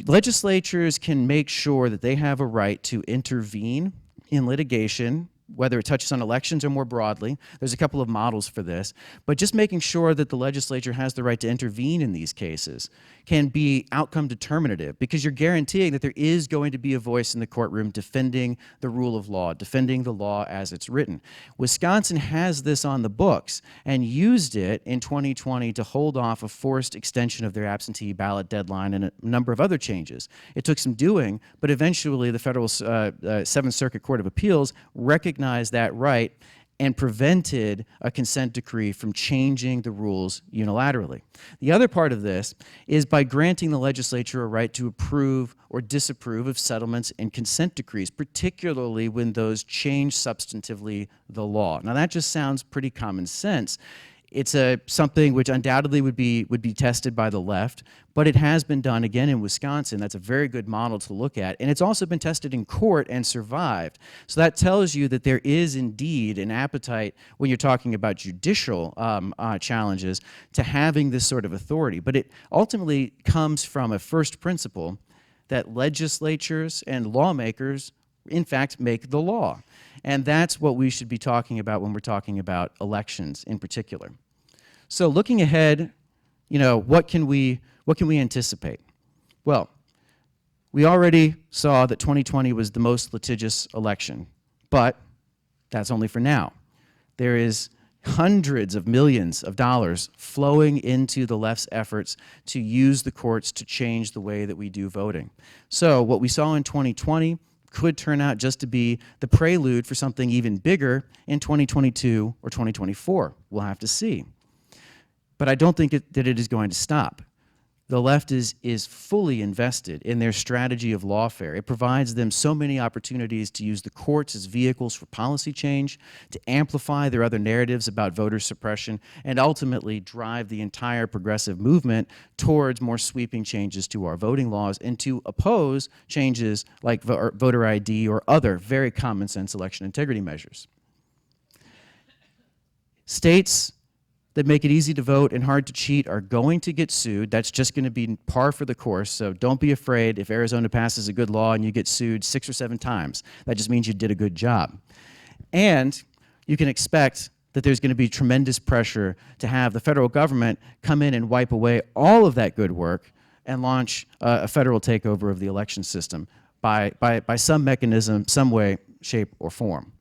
D: legislatures can make sure that they have a right to intervene in litigation, whether it touches on elections or more broadly. There's a couple of models for this, but just making sure that the legislature has the right to intervene in these cases can be outcome determinative, because you're guaranteeing that there is going to be a voice in the courtroom defending the rule of law, defending the law as it's written. Wisconsin has this on the books and used it in 2020 to hold off a forced extension of their absentee ballot deadline and a number of other changes. It took some doing, but eventually the federal Seventh Circuit Court of Appeals recognized that right and prevented a consent decree from changing the rules unilaterally. The other part of this is by granting the legislature a right to approve or disapprove of settlements and consent decrees, particularly when those change substantively the law. Now that just sounds pretty common sense. It's something which undoubtedly would be tested by the left, but it has been done again in Wisconsin. That's a very good model to look at, and it's also been tested in court and survived. So that tells you that there is indeed an appetite when you're talking about judicial challenges to having this sort of authority. But it ultimately comes from a first principle that legislatures and lawmakers, in fact, make the law. And that's what we should be talking about when we're talking about elections in particular. So looking ahead, what can we anticipate? Well, we already saw that 2020 was the most litigious election, but that's only for now. There is hundreds of millions of dollars flowing into the left's efforts to use the courts to change the way that we do voting. So what we saw in 2020 could turn out just to be the prelude for something even bigger in 2022 or 2024. We'll have to see. But I don't think that it is going to stop. The left is fully invested in their strategy of lawfare. It provides them so many opportunities to use the courts as vehicles for policy change, to amplify their other narratives about voter suppression, and ultimately drive the entire progressive movement towards more sweeping changes to our voting laws and to oppose changes like voter ID or other very common sense election integrity measures. States that make it easy to vote and hard to cheat are going to get sued. That's just going to be par for the course, so don't be afraid if Arizona passes a good law and you get sued 6 or 7 times. That just means you did a good job. And you can expect that there's going to be tremendous pressure to have the federal government come in and wipe away all of that good work and launch a federal takeover of the election system by some mechanism, some way, shape, or form.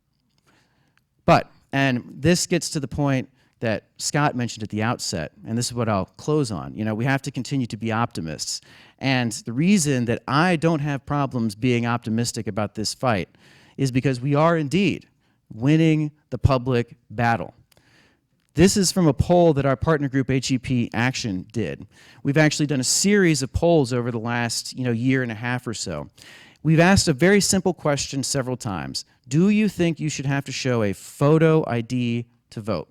D: But, and this gets to the point that Scott mentioned at the outset, and this is what I'll close on. We have to continue to be optimists. And the reason that I don't have problems being optimistic about this fight is because we are indeed winning the public battle. This is from a poll that our partner group HEP Action did. We've actually done a series of polls over the last year and a half or so. We've asked a very simple question several times. Do you think you should have to show a photo ID to vote?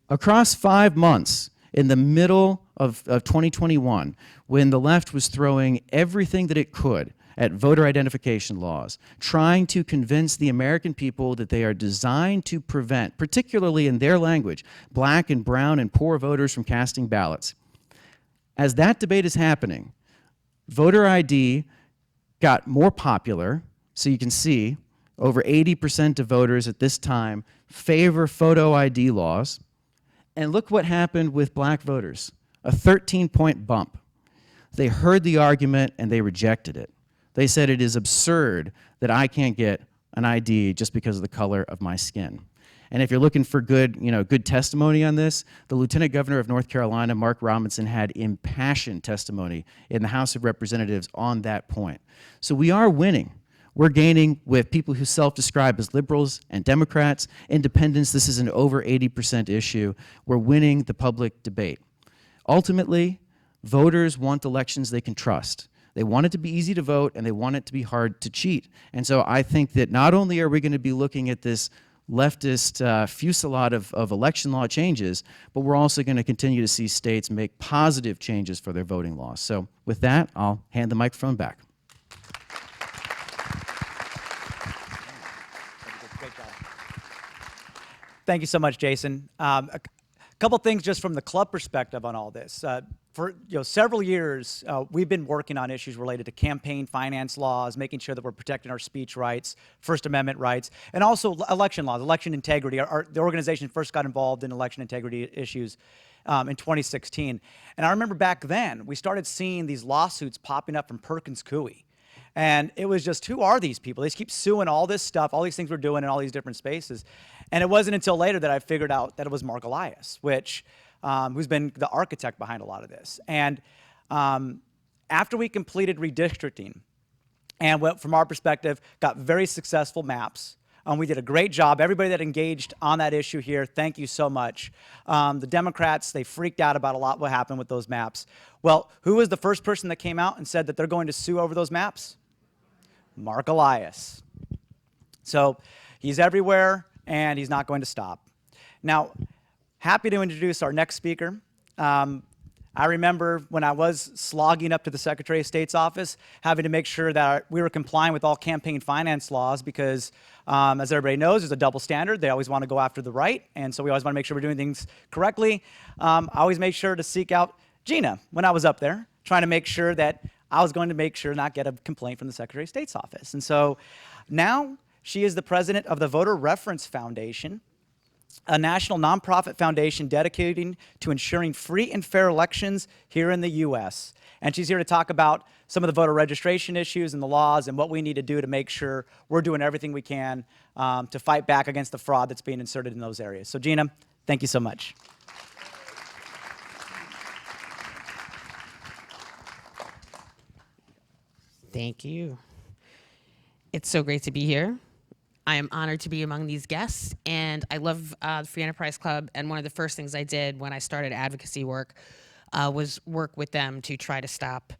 D: Across 5 months, in the middle of 2021, when the left was throwing everything that it could at voter identification laws, trying to convince the American people that they are designed to prevent, particularly in their language, black and brown and poor voters from casting ballots. As that debate is happening, voter ID got more popular, so you can see over 80% of voters at this time favor photo ID laws. And look what happened with black voters, a 13-point bump. They heard the argument and they rejected it. They said it is absurd that I can't get an ID just because of the color of my skin. And if you're looking for good testimony on this, the Lieutenant Governor of North Carolina, Mark Robinson, had impassioned testimony in the House of Representatives on that point. So we are winning. We're gaining with people who self-describe as liberals and Democrats. Independents, this is an over 80% issue. We're winning the public debate. Ultimately, voters want elections they can trust. They want it to be easy to vote, and they want it to be hard to cheat. And so I think that not only are we going to be looking at this leftist fusillade of election law changes, but we're also going to continue to see states make positive changes for their voting laws. So with that, I'll hand the microphone back.
B: Thank you so much, Jason. A couple things just from the club perspective on all this. For several years, we've been working on issues related to campaign finance laws, making sure that we're protecting our speech rights, First Amendment rights, and also election laws, election integrity. The organization first got involved in election integrity issues in 2016. And I remember back then, we started seeing these lawsuits popping up from Perkins Coie. And it was just, who are these people? They just keep suing all this stuff, all these things we're doing in all these different spaces. And it wasn't until later that I figured out that it was Mark Elias, who's been the architect behind a lot of this. And after we completed redistricting, and from our perspective, got very successful maps, We did a great job. Everybody that engaged on that issue here, thank you so much. The Democrats, they freaked out about a lot what happened with those maps. Well, who was the first person that came out and said that they're going to sue over those maps? Mark Elias. So he's everywhere, and he's not going to stop. Now, happy to introduce our next speaker. I remember when I was slogging up to the Secretary of State's office, having to make sure that we were complying with all campaign finance laws because, as everybody knows, there's a double standard. They always want to go after the right, and so we always want to make sure we're doing things correctly. I always made sure to seek out Gina when I was up there, trying to make sure that I was going to make sure not get a complaint from the Secretary of State's office. And so now she is the president of the Voter Reference Foundation, a national nonprofit foundation dedicating to ensuring free and fair elections here in the U.S. And she's here to talk about some of the voter registration issues and the laws and what we need to do to make sure we're doing everything we can to fight back against the fraud that's being inserted in those areas. So Gina, thank you so much.
E: Thank you. It's so great to be here. I am honored to be among these guests, and I love the Free Enterprise Club, and one of the first things I did when I started advocacy work was work with them to try to stop,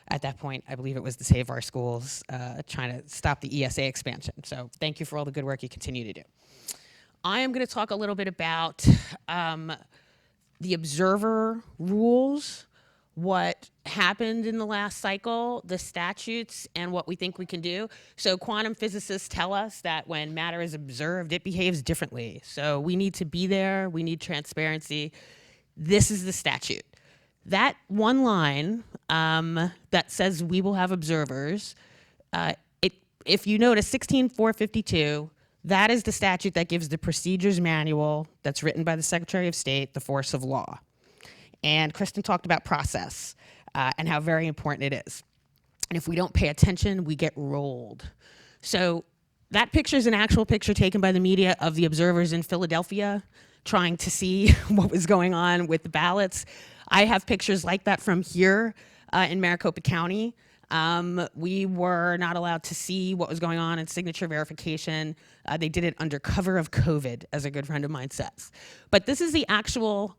E: at that point, I believe it was the Save Our Schools, trying to stop the ESA expansion. So thank you for all the good work you continue to do. I am going to talk a little bit about the observer rules, what happened in the last cycle, the statutes, and what we think we can do. So quantum physicists tell us that when matter is observed, it behaves differently. So we need to be there. We need transparency. This is the statute. That one line that says we will have observers, if you notice 16452, that is the statute that gives the procedures manual that's written by the Secretary of State the force of law. And Kristen talked about process and how very important it is. And if we don't pay attention, we get rolled. So that picture is an actual picture taken by the media of the observers in Philadelphia trying to see what was going on with the ballots. I have pictures like that from here in Maricopa County. We were not allowed to see what was going on in signature verification. They did it under cover of COVID, as a good friend of mine says. But this is the actual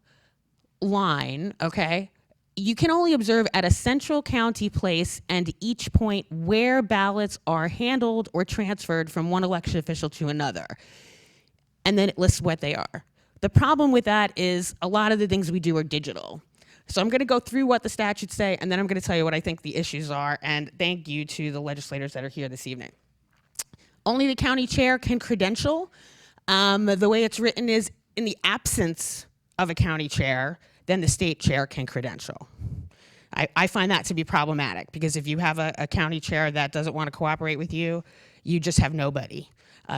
E: line, okay? You can only observe at a central county place and each point where ballots are handled or transferred from one election official to another. And then it lists what they are. The problem with that is a lot of the things we do are digital. So I'm going to go through what the statutes say, and then I'm going to tell you what I think the issues are, and thank you to the legislators that are here this evening. Only the county chair can credential. The way it's written is in the absence of a county chair, then the state chair can credential. I find that to be problematic because if you have a county chair that doesn't want to cooperate with you, you just have nobody.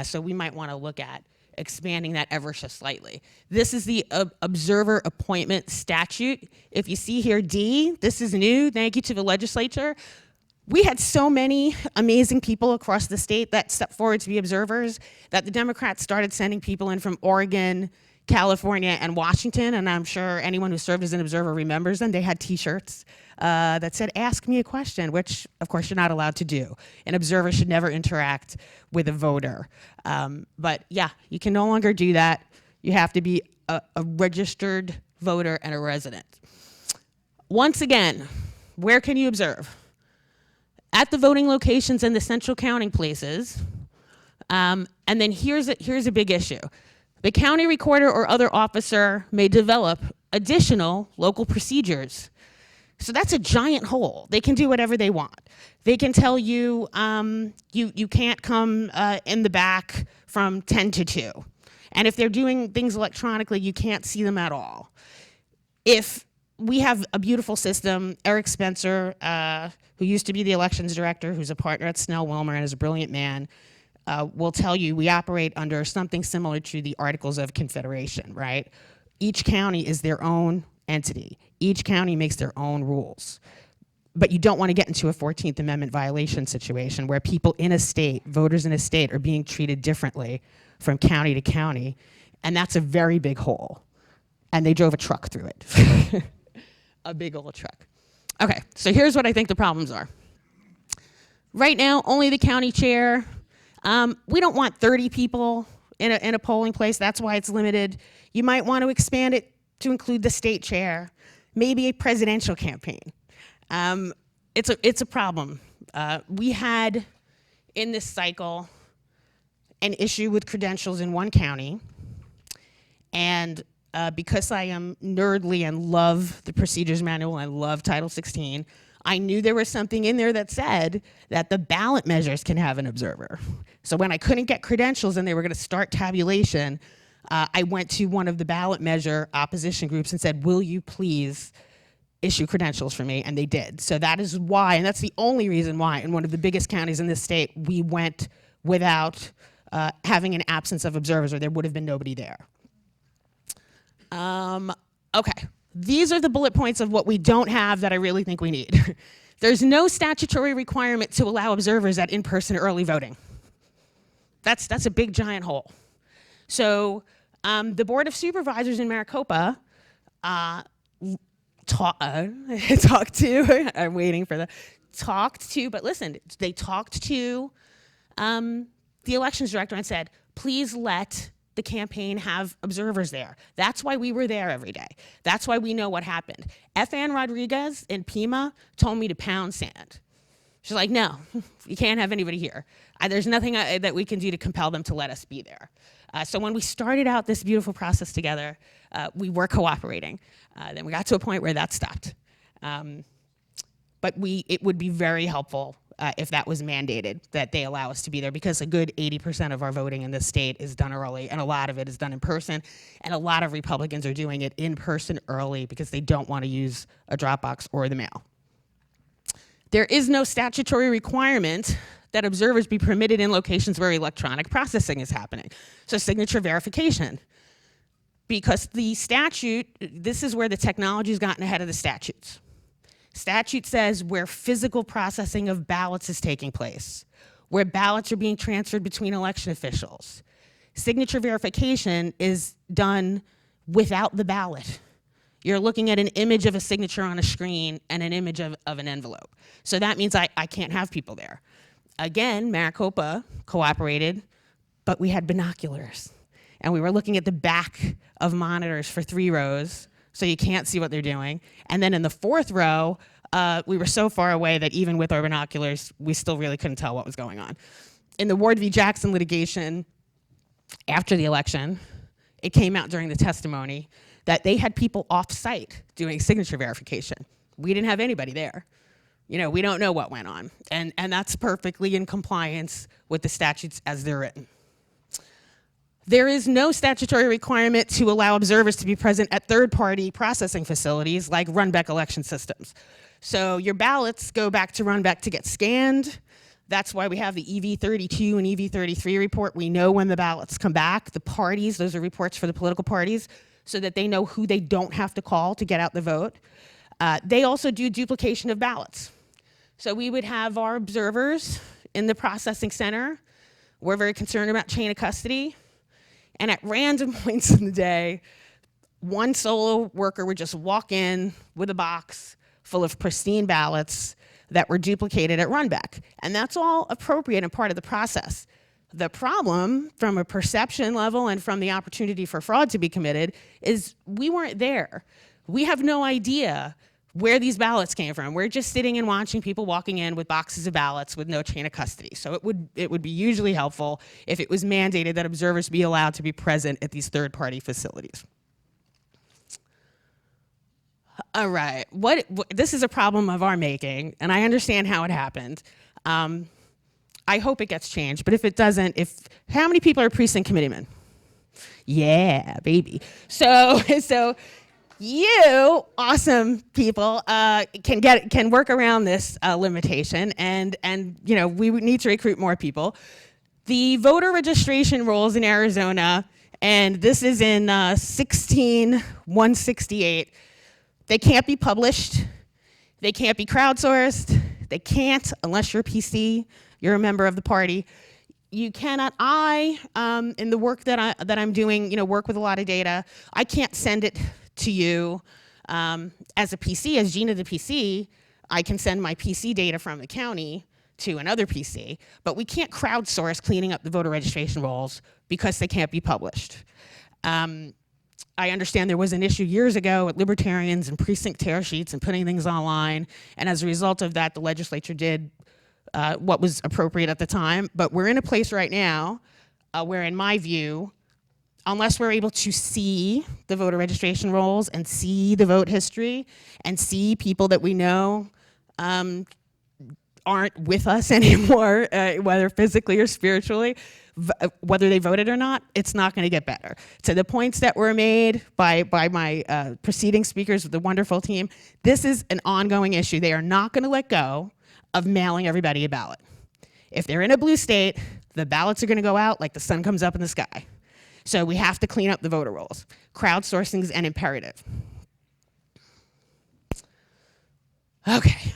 E: So we might want to look at expanding that ever so slightly. This is the observer appointment statute. If you see here D, this is new. Thank you to the legislature. We had so many amazing people across the state that stepped forward to be observers that the Democrats started sending people in from Oregon, California, and Washington, and I'm sure anyone who served as an observer remembers them. They had T-shirts that said, "Ask me a question," which, of course, you're not allowed to do. An observer should never interact with a voter. But yeah, you can no longer do that. You have to be a registered voter and a resident. Once again, where can you observe? At the voting locations and the central counting places. And then here's a big issue. The county recorder or other officer may develop additional local procedures. So that's a giant hole. They can do whatever they want. They can tell you you can't come in the back from 10 to 2. And if they're doing things electronically, you can't see them at all. If we have a beautiful system, Eric Spencer, who used to be the elections director, who's a partner at Snell Wilmer and is a brilliant man, will tell you we operate under something similar to the Articles of Confederation, right? Each county is their own entity. Each county makes their own rules. But you don't want to get into a 14th Amendment violation situation where people in a state, voters in a state, are being treated differently from county to county, and that's a very big hole. And they drove a truck through it. A big old truck. Okay, so here's what I think the problems are. Right now, only the county chair We don't want 30 people in a polling place. That's why it's limited. You might want to expand it to include the state chair, maybe a presidential campaign. It's a problem. We had in this cycle an issue with credentials in one county, and because I am nerdly and love the procedures manual and love Title 16, I knew there was something in there that said that the ballot measures can have an observer. So when I couldn't get credentials and they were going to start tabulation, I went to one of the ballot measure opposition groups and said, will you please issue credentials for me? And they did. So that is why, and that's the only reason why, in one of the biggest counties in this state, we went without having an absence of observers, or there would have been nobody there. Okay, these are the bullet points of what we don't have that I really think we need. There's no statutory requirement to allow observers at in-person early voting. That's a big giant hole. So the Board of Supervisors in Maricopa talked to, I'm waiting for but listen, they talked to the elections director and said, please let the campaign have observers there. That's why we were there every day. That's why we know what happened. F.Ann Rodriguez in Pima told me to pound sand. She's like, no, you can't have anybody here. There's nothing that we can do to compel them to let us be there. So when we started out this beautiful process together, we were cooperating. Then we got to a point where that stopped. But it would be very helpful if that was mandated, that they allow us to be there, because a good 80% of our voting in this state is done early, and a lot of it is done in person, and a lot of Republicans are doing it in person early because they don't want to use a drop box or the mail. There is no statutory requirement that observers be permitted in locations where electronic processing is happening. So signature verification. Because the statute, this is where the technology's gotten ahead of the statutes. Statute says where physical processing of ballots is taking place, where ballots are being transferred between election officials. Signature verification is done without the ballot. You're looking at an image of a signature on a screen and an image of an envelope. So that means I can't have people there. Again, Maricopa cooperated, but we had binoculars. And we were looking at the back of monitors for 3 rows, so you can't see what they're doing. And then in the 4th row, we were so far away that even with our binoculars, we still really couldn't tell what was going on. In the Ward v. Jackson litigation, after the election, it came out during the testimony that they had people off-site doing signature verification. We didn't have anybody there. You know, we don't know what went on. And that's perfectly in compliance with the statutes as they're written. There is no statutory requirement to allow observers to be present at third-party processing facilities like Runbeck election systems. So your ballots go back to Runbeck to get scanned. That's why we have the EV32 and EV33 report. We know when the ballots come back. The parties, those are reports for the political parties, so that they know who they don't have to call to get out the vote. They also do duplication of ballots. So we would have our observers in the processing center. We're very concerned about chain of custody. And at random points in the day, one solo worker would just walk in with a box full of pristine ballots that were duplicated at Runbeck. And that's all appropriate and part of the process. The problem, from a perception level and from the opportunity for fraud to be committed, is we weren't there. We have no idea where these ballots came from. We're just sitting and watching people walking in with boxes of ballots with no chain of custody. So it would be hugely helpful if it was mandated that observers be allowed to be present at these third-party facilities. All right, this is a problem of our making, and I understand how it happened. I hope it gets changed, but if it doesn't, how many people are precinct committeemen? Yeah, baby. So you awesome people can work around this limitation, and you know, we would need to recruit more people. The voter registration rules in Arizona, and this is in 16168. They can't be published. They can't be crowdsourced. They can't, unless you're a PC, you're a member of the party. You cannot, in the work that I'm doing, you know, work with a lot of data. I can't send it to you as a PC, as Gina the PC. I can send my PC data from the county to another PC, but we can't crowdsource cleaning up the voter registration rolls because they can't be published. I understand there was an issue years ago with libertarians and precinct tear sheets and putting things online, and as a result of that, the legislature did what was appropriate at the time. But we're in a place right now where, in my view, unless we're able to see the voter registration rolls and see the vote history and see people that we know aren't with us anymore, whether physically or spiritually, whether they voted or not, it's not going to get better. So the points that were made by my preceding speakers with the wonderful team, this is an ongoing issue. They are not going to let go of mailing everybody a ballot. If they're in a blue state, the ballots are going to go out like the sun comes up in the sky. So we have to clean up the voter rolls. Crowdsourcing is an imperative. Okay.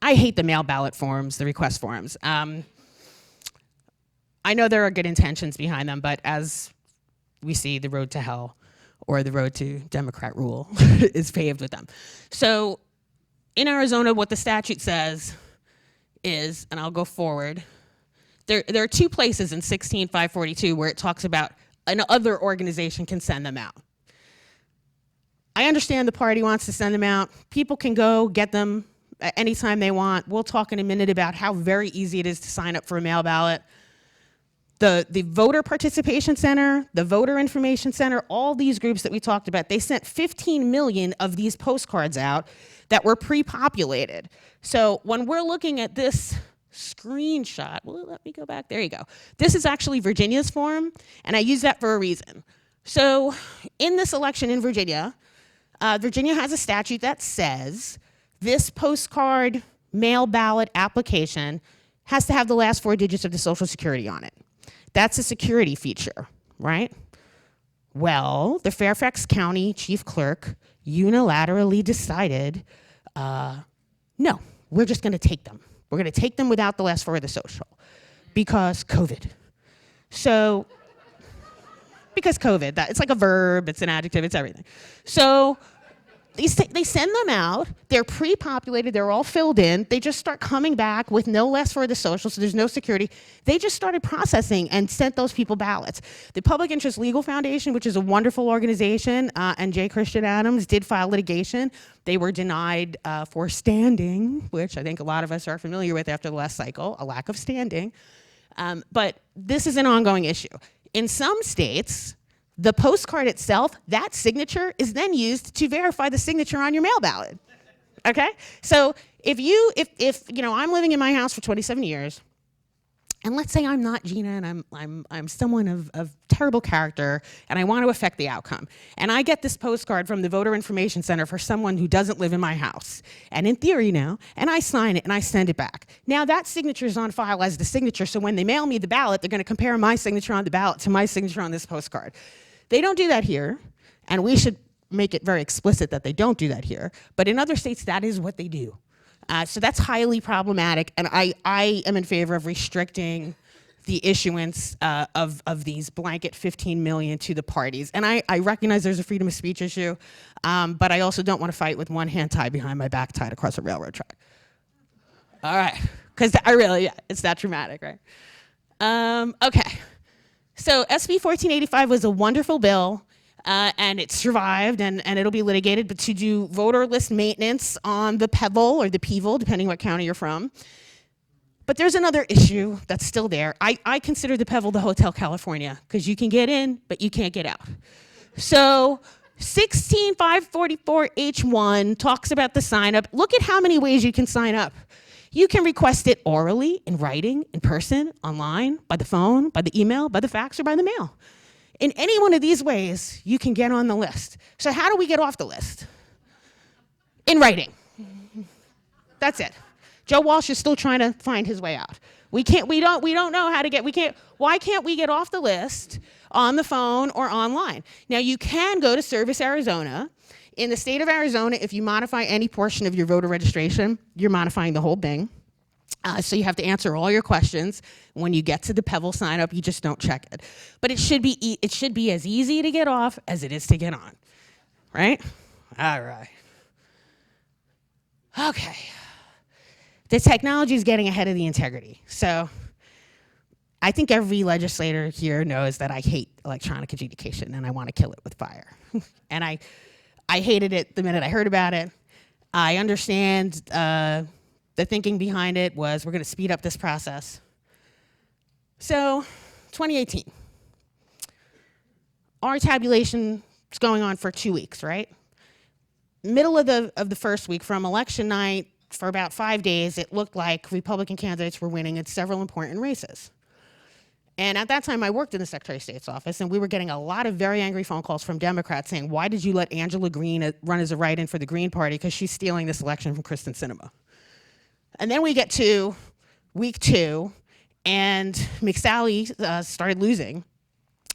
E: I hate the mail ballot forms, the request forms. I know there are good intentions behind them, but as we see, the road to hell or the road to Democrat rule is paved with them. So in Arizona, what the statute says is, and I'll go forward, there are two places in 16542 where it talks about another organization can send them out. I understand the party wants to send them out. People can go get them anytime they want. We'll talk in a minute about how very easy it is to sign up for a mail ballot. The Voter Participation Center, the Voter Information Center, all these groups that we talked about, they sent 15 million of these postcards out that were pre-populated. So when we're looking at this screenshot, well, let me go back, there you go. This is actually Virginia's form, and I use that for a reason. So in this election in Virginia, Virginia has a statute that says this postcard mail ballot application has to have the last 4 digits of the Social Security on it. That's a security feature, right? Well, the Fairfax County chief clerk unilaterally decided, no, we're just gonna take them. We're gonna take them without the last 4 of the social because COVID. So, because COVID, it's like a verb, it's an adjective, it's everything. So, they send them out, they're pre-populated, they're all filled in, they just start coming back with no less for the social, so there's no security. They just started processing and sent those people ballots. The Public Interest Legal Foundation, which is a wonderful organization, and J. Christian Adams did file litigation. They were denied for standing, which I think a lot of us are familiar with after the last cycle, a lack of standing. But this is an ongoing issue. In some states, the postcard itself, that signature is then used to verify the signature on your mail ballot. Okay? So if I'm living in my house for 27 years, and let's say I'm not Gina and I'm someone of terrible character and I want to affect the outcome. And I get this postcard from the Voter Information Center for someone who doesn't live in my house. And in theory now, and I sign it and I send it back. Now that signature is on file as the signature, so when they mail me the ballot, they're going to compare my signature on the ballot to my signature on this postcard. They don't do that here, and we should make it very explicit that they don't do that here. But in other states, that is what they do. So that's highly problematic, and I am in favor of restricting the issuance of these blanket 15 million to the parties. And I recognize there's a freedom of speech issue, but I also don't want to fight with one hand tied behind my back tied across a railroad track. All right, because it's that traumatic, right? Okay. So SB 1485 was a wonderful bill, and it survived, and it'll be litigated, but to do voter list maintenance on the Pebble or the Peeville, depending what county you're from. But there's another issue that's still there. I consider the Pebble the Hotel California, because you can get in, but you can't get out. So 16544H1 talks about the sign up. Look at how many ways you can sign up. You can request it orally, in writing, in person, online, by the phone, by the email, by the fax, or by the mail. In any one of these ways, you can get on the list. So how do we get off the list? In writing. That's it. Joe Walsh is still trying to find his way out. We don't know how to get, why can't we get off the list on the phone or online? Now you can go to Service Arizona. In the state of Arizona, if you modify any portion of your voter registration, you're modifying the whole thing. So you have to answer all your questions. When you get to the Pebble sign up, you just don't check it. But it should be as easy to get off as it is to get on, right? All right. Okay. the technology is getting ahead of the integrity. So I think every legislator here knows that I hate electronic adjudication and I want to kill it with fire. And I hated it the minute I heard about it. I understand the thinking behind it was we're going to speed up this process. So 2018, our tabulation is going on for 2 weeks, right? Middle of the first week, from election night, for about 5 days, it looked like Republican candidates were winning in several important races. And at that time, I worked in the Secretary of State's office, and we were getting a lot of very angry phone calls from Democrats saying, why did you let Angela Green run as a write-in for the Green Party, because she's stealing this election from Kristen Sinema. And then we get to week 2, and McSally started losing,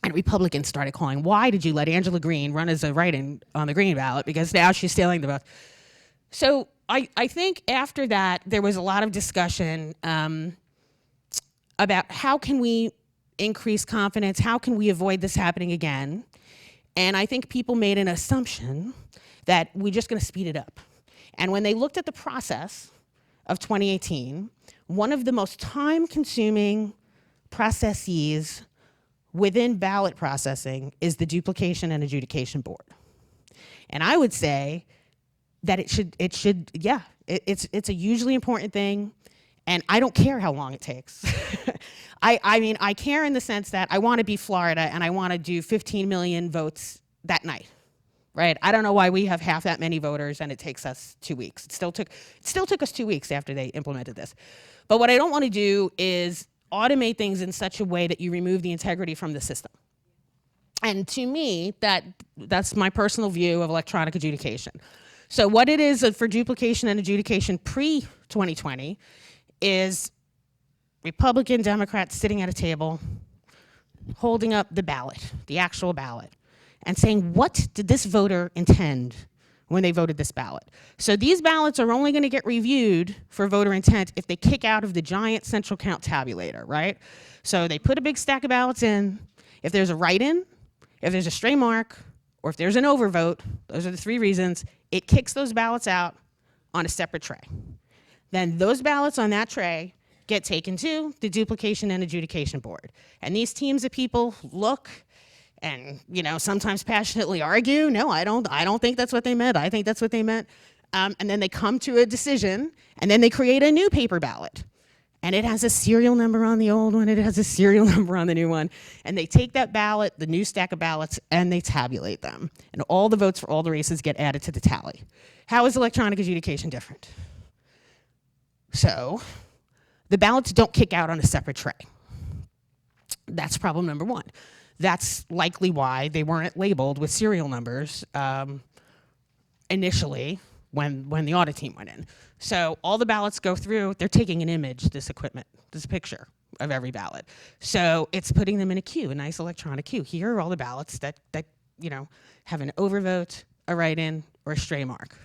E: and Republicans started calling, why did you let Angela Green run as a write-in on the Green ballot, because now she's stealing the vote. So I think after that, there was a lot of discussion about how can we increase confidence, how can we avoid this happening again? And I think people made an assumption that we're just gonna speed it up. And when they looked at the process of 2018, one of the most time-consuming processes within ballot processing is the duplication and adjudication board. And I would say that it's a hugely important thing, and I don't care how long it takes. I mean, I care in the sense that I want to be Florida and I want to do 15 million votes that night, right? I don't know why we have half that many voters and it takes us 2 weeks. It still took us 2 weeks after they implemented this. But what I don't want to do is automate things in such a way that you remove the integrity from the system. And to me, that's my personal view of electronic adjudication. So what it is for duplication and adjudication pre-2020 is Republican, Democrats sitting at a table, holding up the ballot, the actual ballot, and saying, what did this voter intend when they voted this ballot? So these ballots are only gonna get reviewed for voter intent if they kick out of the giant central count tabulator, right? So they put a big stack of ballots in. If there's a write-in, if there's a stray mark, or if there's an overvote, those are the 3 reasons, it kicks those ballots out on a separate tray. Then those ballots on that tray get taken to the duplication and adjudication board. And these teams of people look and, you know, sometimes passionately argue, no, I don't think that's what they meant, I think that's what they meant. And then they come to a decision, and then they create a new paper ballot. And it has a serial number on the old one, it has a serial number on the new one. And they take that ballot, the new stack of ballots, and they tabulate them. And all the votes for all the races get added to the tally. How is electronic adjudication different? So, the ballots don't kick out on a separate tray. That's problem number 1. That's likely why they weren't labeled with serial numbers initially when the audit team went in. So all the ballots go through, they're taking an image, this equipment, this picture of every ballot. So it's putting them in a queue, a nice electronic queue. Here are all the ballots that you know, have an overvote, a write-in, or a stray mark.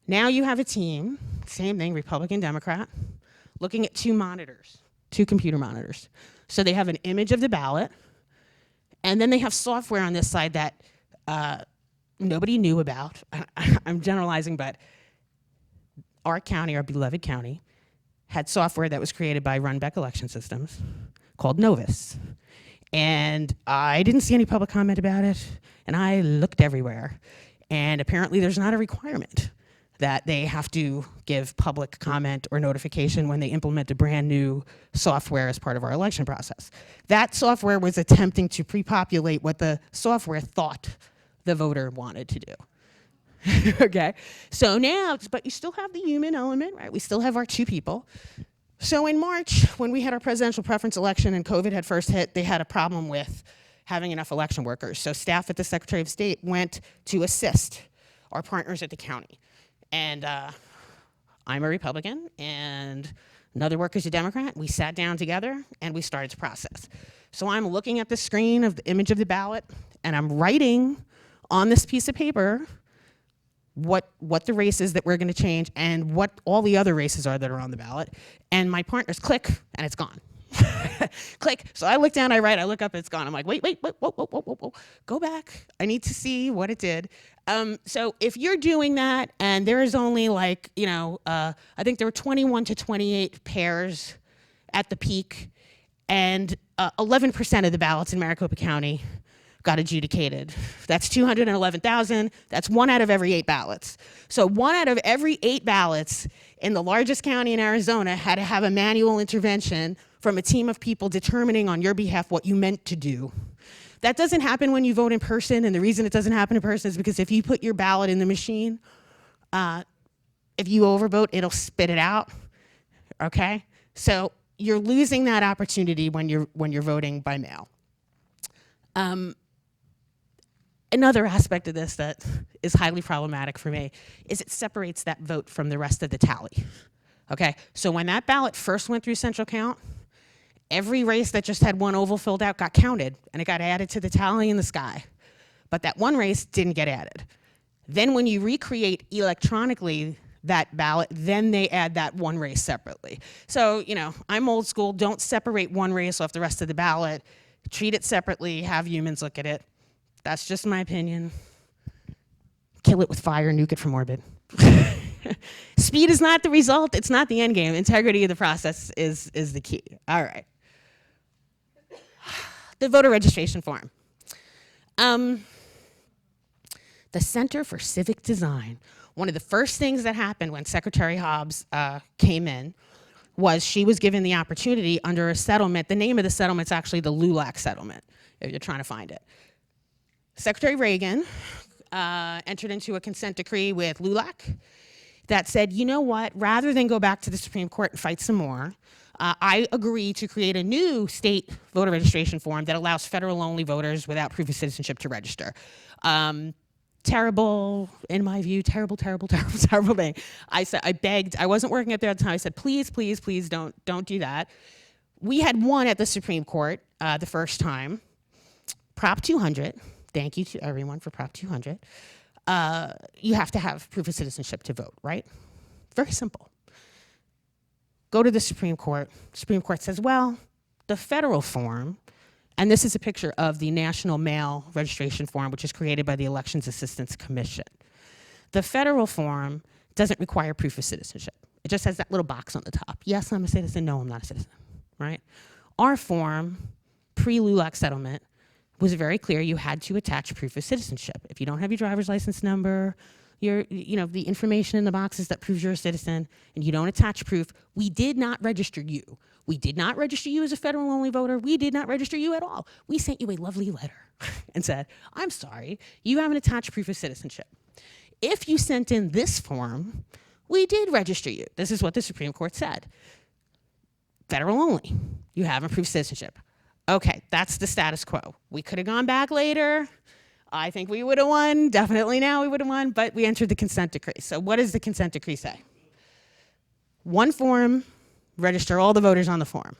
E: Now you have a team, same thing, Republican, Democrat, looking at 2 monitors, 2 computer monitors. So they have an image of the ballot, and then they have software on this side that nobody knew about. I'm generalizing, but our county, our beloved county, had software that was created by Runbeck Election Systems called Novus. And I didn't see any public comment about it, and I looked everywhere. And apparently there's not a requirement that they have to give public comment or notification when they implement a brand new software as part of our election process. That software was attempting to pre-populate what the software thought the voter wanted to do. Okay, so now, but you still have the human element, right? We still have our 2 people. So in March, when we had our presidential preference election and COVID had first hit, they had a problem with having enough election workers. So staff at the Secretary of State went to assist our partners at the county. And I'm a Republican, and another worker's a Democrat. We sat down together, and we started to process. So I'm looking at the screen of the image of the ballot, and I'm writing on this piece of paper what the races that we're going to change and what all the other races are that are on the ballot. And my partners click, and it's gone. Click. So I look down, I write, I look up, it's gone. I'm like, wait, whoa, whoa, whoa, whoa, whoa. Go back. I need to see what it did. So if you're doing that and there is only like, I think there were 21 to 28 pairs at the peak, and 11% of the ballots in Maricopa County got adjudicated. That's 211,000. That's 1 out of every 8 ballots. So 1 out of every 8 ballots in the largest county in Arizona had to have a manual intervention from a team of people determining on your behalf what you meant to do. That doesn't happen when you vote in person, and the reason it doesn't happen in person is because if you put your ballot in the machine, if you overvote, it'll spit it out, okay? So you're losing that opportunity when you're voting by mail. Another aspect of this that is highly problematic for me is it separates that vote from the rest of the tally, okay? So when that ballot first went through central count, every race that just had one oval filled out got counted, and it got added to the tally in the sky. But that one race didn't get added. Then when you recreate electronically that ballot, then they add that one race separately. So, I'm old school. Don't separate one race off the rest of the ballot. Treat it separately. Have humans look at it. That's just my opinion. Kill it with fire, nuke it from orbit. Speed is not the result. It's not the end game. Integrity of the process is the key. All right. The voter registration form. The Center for Civic Design. One of the first things that happened when Secretary Hobbs came in was she was given the opportunity under a settlement. The name of the settlement's actually the LULAC settlement, if you're trying to find it. Secretary Reagan entered into a consent decree with LULAC that said, you know what, rather than go back to the Supreme Court and fight some more, I agree to create a new state voter registration form that allows federal-only voters without proof of citizenship to register. Terrible, in my view, terrible thing. I begged, I wasn't working up there at the time, I said, please, please, please don't do that. We had won at the Supreme Court the first time. Prop 200, thank you to everyone for Prop 200. You have to have proof of citizenship to vote, right? Very simple. Go to the Supreme Court. Supreme Court says, well, the federal form, and this is a picture of the National Mail Registration Form, which is created by the Elections Assistance Commission. The federal form doesn't require proof of citizenship. It just has that little box on the top. Yes, I'm a citizen. No, I'm not a citizen, right? Our form, pre-LULAC settlement, was very clear. You had to attach proof of citizenship. If you don't have your driver's license number, the information in the boxes that proves you're a citizen, and you don't attach proof, we did not register you. We did not register you as a federal-only voter. We did not register you at all. We sent you a lovely letter and said, I'm sorry, you haven't attached proof of citizenship. If you sent in this form, we did register you. This is what the Supreme Court said. Federal only. You haven't proved citizenship. Okay, that's the status quo. We could have gone back later. I think we would have won. Definitely now we would have won, but we entered the consent decree. So what does the consent decree say? One form, register all the voters on the form.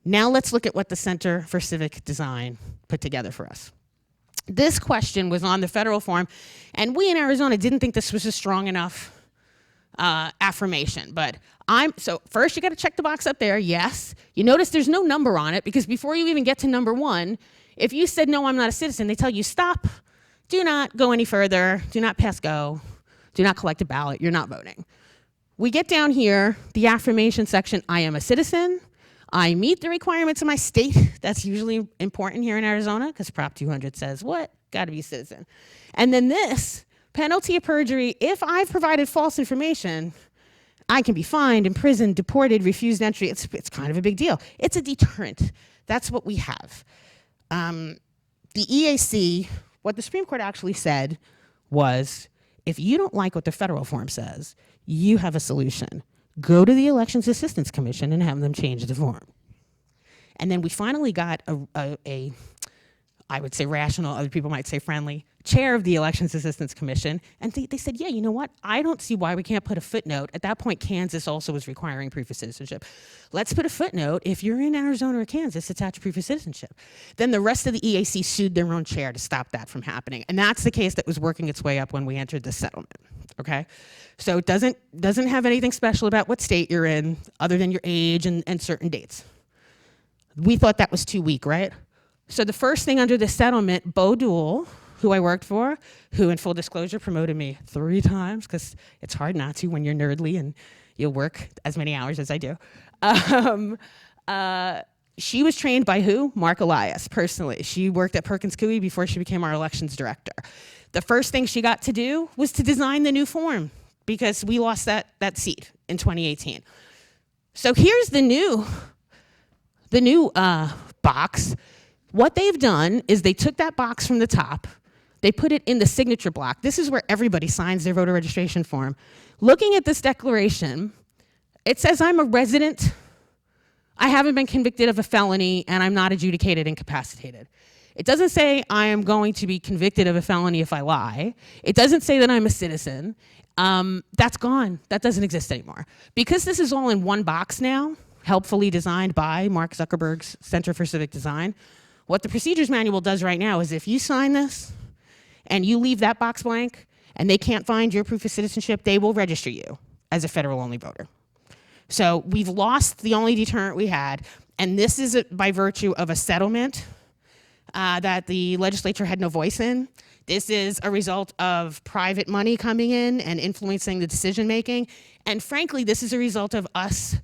E: Now let's look at what the Center for Civic Design put together for us. This question was on the federal form, and we in Arizona didn't think this was a strong enough affirmation, but so first you got to check the box up there, yes. You notice there's no number on it, because before you even get to number 1, if you said, no, I'm not a citizen, they tell you, stop, do not go any further, do not pass go, do not collect a ballot, you're not voting. We get down here, the affirmation section, I am a citizen, I meet the requirements of my state. That's usually important here in Arizona, because Prop 200 says, what? Gotta be a citizen. And then this, penalty of perjury, if I've provided false information, I can be fined, imprisoned, deported, refused entry. It's kind of a big deal. It's a deterrent. That's what we have. The EAC, what the Supreme Court actually said was, if you don't like what the federal form says, you have a solution. Go to the Elections Assistance Commission and have them change the form. And then we finally got a I would say rational, other people might say friendly, chair of the Elections Assistance Commission, and they said, yeah, you know what? I don't see why we can't put a footnote. At that point, Kansas also was requiring proof of citizenship. Let's put a footnote. If you're in Arizona or Kansas, attach proof of citizenship. Then the rest of the EAC sued their own chair to stop that from happening. And that's the case that was working its way up when we entered the settlement, okay? So it doesn't have anything special about what state you're in other than your age and certain dates, We thought that was too weak, right? So the first thing under the settlement, Bo Duell, who I worked for, who in full disclosure promoted me 3 times, because it's hard not to when you're nerdly and you'll work as many hours as I do. She was trained by who? Mark Elias, personally. She worked at Perkins Coie before she became our elections director. The first thing she got to do was to design the new form, because we lost that seat in 2018. So here's the new box. What they've done is they took that box from the top, they put it in the signature block. This is where everybody signs their voter registration form. Looking at this declaration, it says I'm a resident, I haven't been convicted of a felony, and I'm not adjudicated incapacitated. It doesn't say I am going to be convicted of a felony if I lie. It doesn't say that I'm a citizen. That's gone. That doesn't exist anymore. Because this is all in one box now, helpfully designed by Mark Zuckerberg's Center for Civic Design, what the procedures manual does right now is if you sign this and you leave that box blank and they can't find your proof of citizenship, they will register you as a federal-only voter. So we've lost the only deterrent we had, and this is by virtue of a settlement that the legislature had no voice in. This is a result of private money coming in and influencing the decision making. And frankly, this is a result of us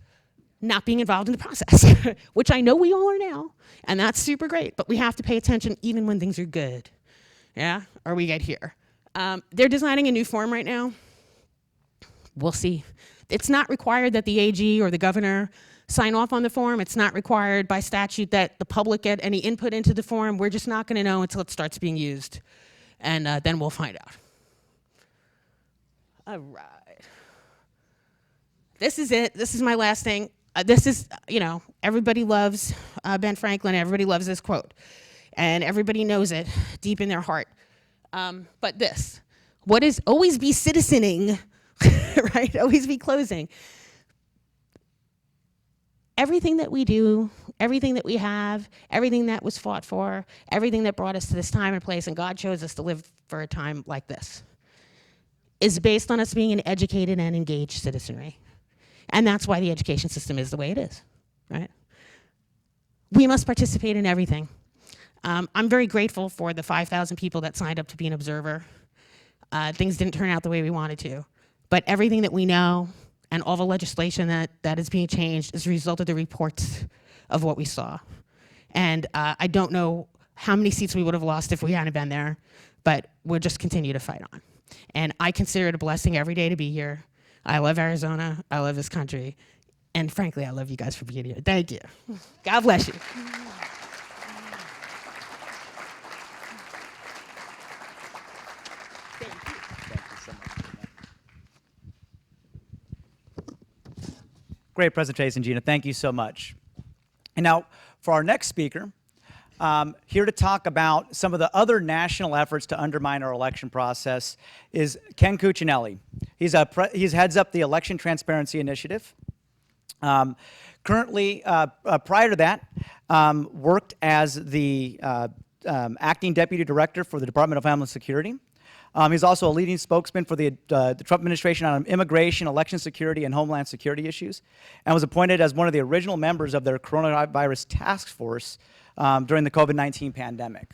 E: not being involved in the process, which I know we all are now, and that's super great, but we have to pay attention even when things are good, yeah, or we get here. They're designing a new form right now. We'll see. It's not required that the AG or the governor sign off on the form. It's not required by statute that the public get any input into the form. We're just not gonna know until it starts being used, and then we'll find out. All right. This is it. This is my last thing. This is, everybody loves Ben Franklin. Everybody loves this quote. And everybody knows it deep in their heart. But this, what is always be citizening, right? Always be closing. Everything that we do, everything that we have, everything that was fought for, everything that brought us to this time and place, and God chose us to live for a time like this, is based on us being an educated and engaged citizenry. And that's why the education system is the way it is, right? We must participate in everything. I'm very grateful for the 5,000 people that signed up to be an observer. Things didn't turn out the way we wanted to, but everything that we know and all the legislation that is being changed is a result of the reports of what we saw. And I don't know how many seats we would have lost if we hadn't been there, but we'll just continue to fight on. And I consider it a blessing every day to be here. I love Arizona, I love this country, and frankly, I love you guys for being here. Thank you. God bless you.
B: Great presentation, Gina. Thank you so much. And now, for our next speaker, here to talk about some of the other national efforts to undermine our election process is Ken Cuccinelli. He heads up the Election Transparency Initiative. Currently, prior to that, worked as the acting deputy director for the Department of Homeland Security. He's also a leading spokesman for the Trump administration on immigration, election security, and homeland security issues, and was appointed as one of the original members of their coronavirus task force during the COVID-19 pandemic.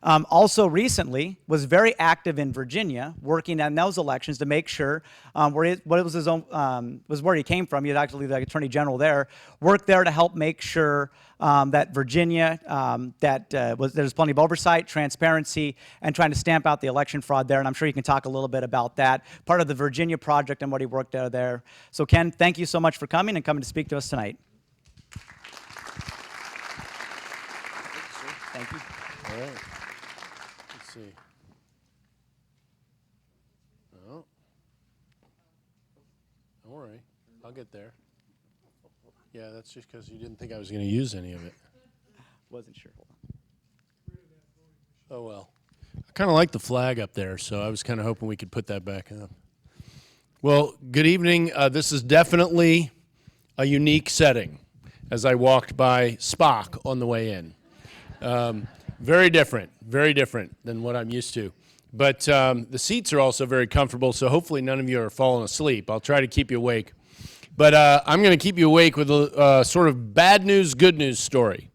B: Also recently was very active in Virginia, working on those elections to make sure was where he came from. He was actually the attorney general there. Worked there to help make sure that Virginia there's plenty of oversight, transparency, and trying to stamp out the election fraud there. And I'm sure you can talk a little bit about that, part of the Virginia project and what he worked out there. So Ken, thank you so much for coming and coming to speak to us tonight. Thank you.
F: All right. Let's see. Oh. Don't worry. I'll get there. Yeah, that's just because you didn't think I was going to use any of it.
B: Wasn't sure. Hold on.
F: Oh, well. I kind of like the flag up there, so I was kind of hoping we could put that back up. Well, good evening. This is definitely a unique setting as I walked by Spock on the way in. Very different than what I'm used to. But the seats are also very comfortable, so hopefully none of you are falling asleep. I'll try to keep you awake. But I'm going to keep you awake with a sort of bad news, good news story.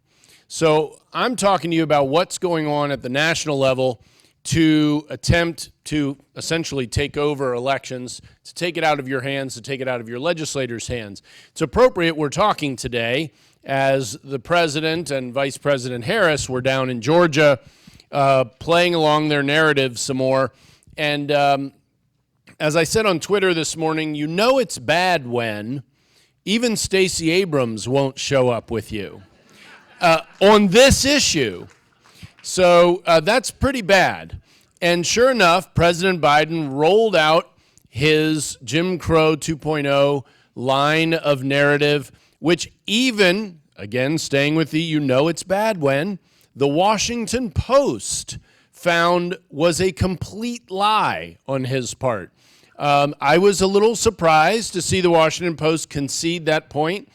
F: So I'm talking to you about what's going on at the national level to attempt to essentially take over elections, to take it out of your hands, to take it out of your legislators' hands. It's appropriate we're talking today as the president and Vice President Harris were down in Georgia playing along their narrative some more. And as I said on Twitter this morning, you know it's bad when even Stacey Abrams won't show up with you on this issue. So that's pretty bad. And sure enough, President Biden rolled out his Jim Crow 2.0 line of narrative, which even, again, staying with the you know it's bad when, the Washington Post found was a complete lie on his part. I was a little surprised to see the Washington Post concede that point,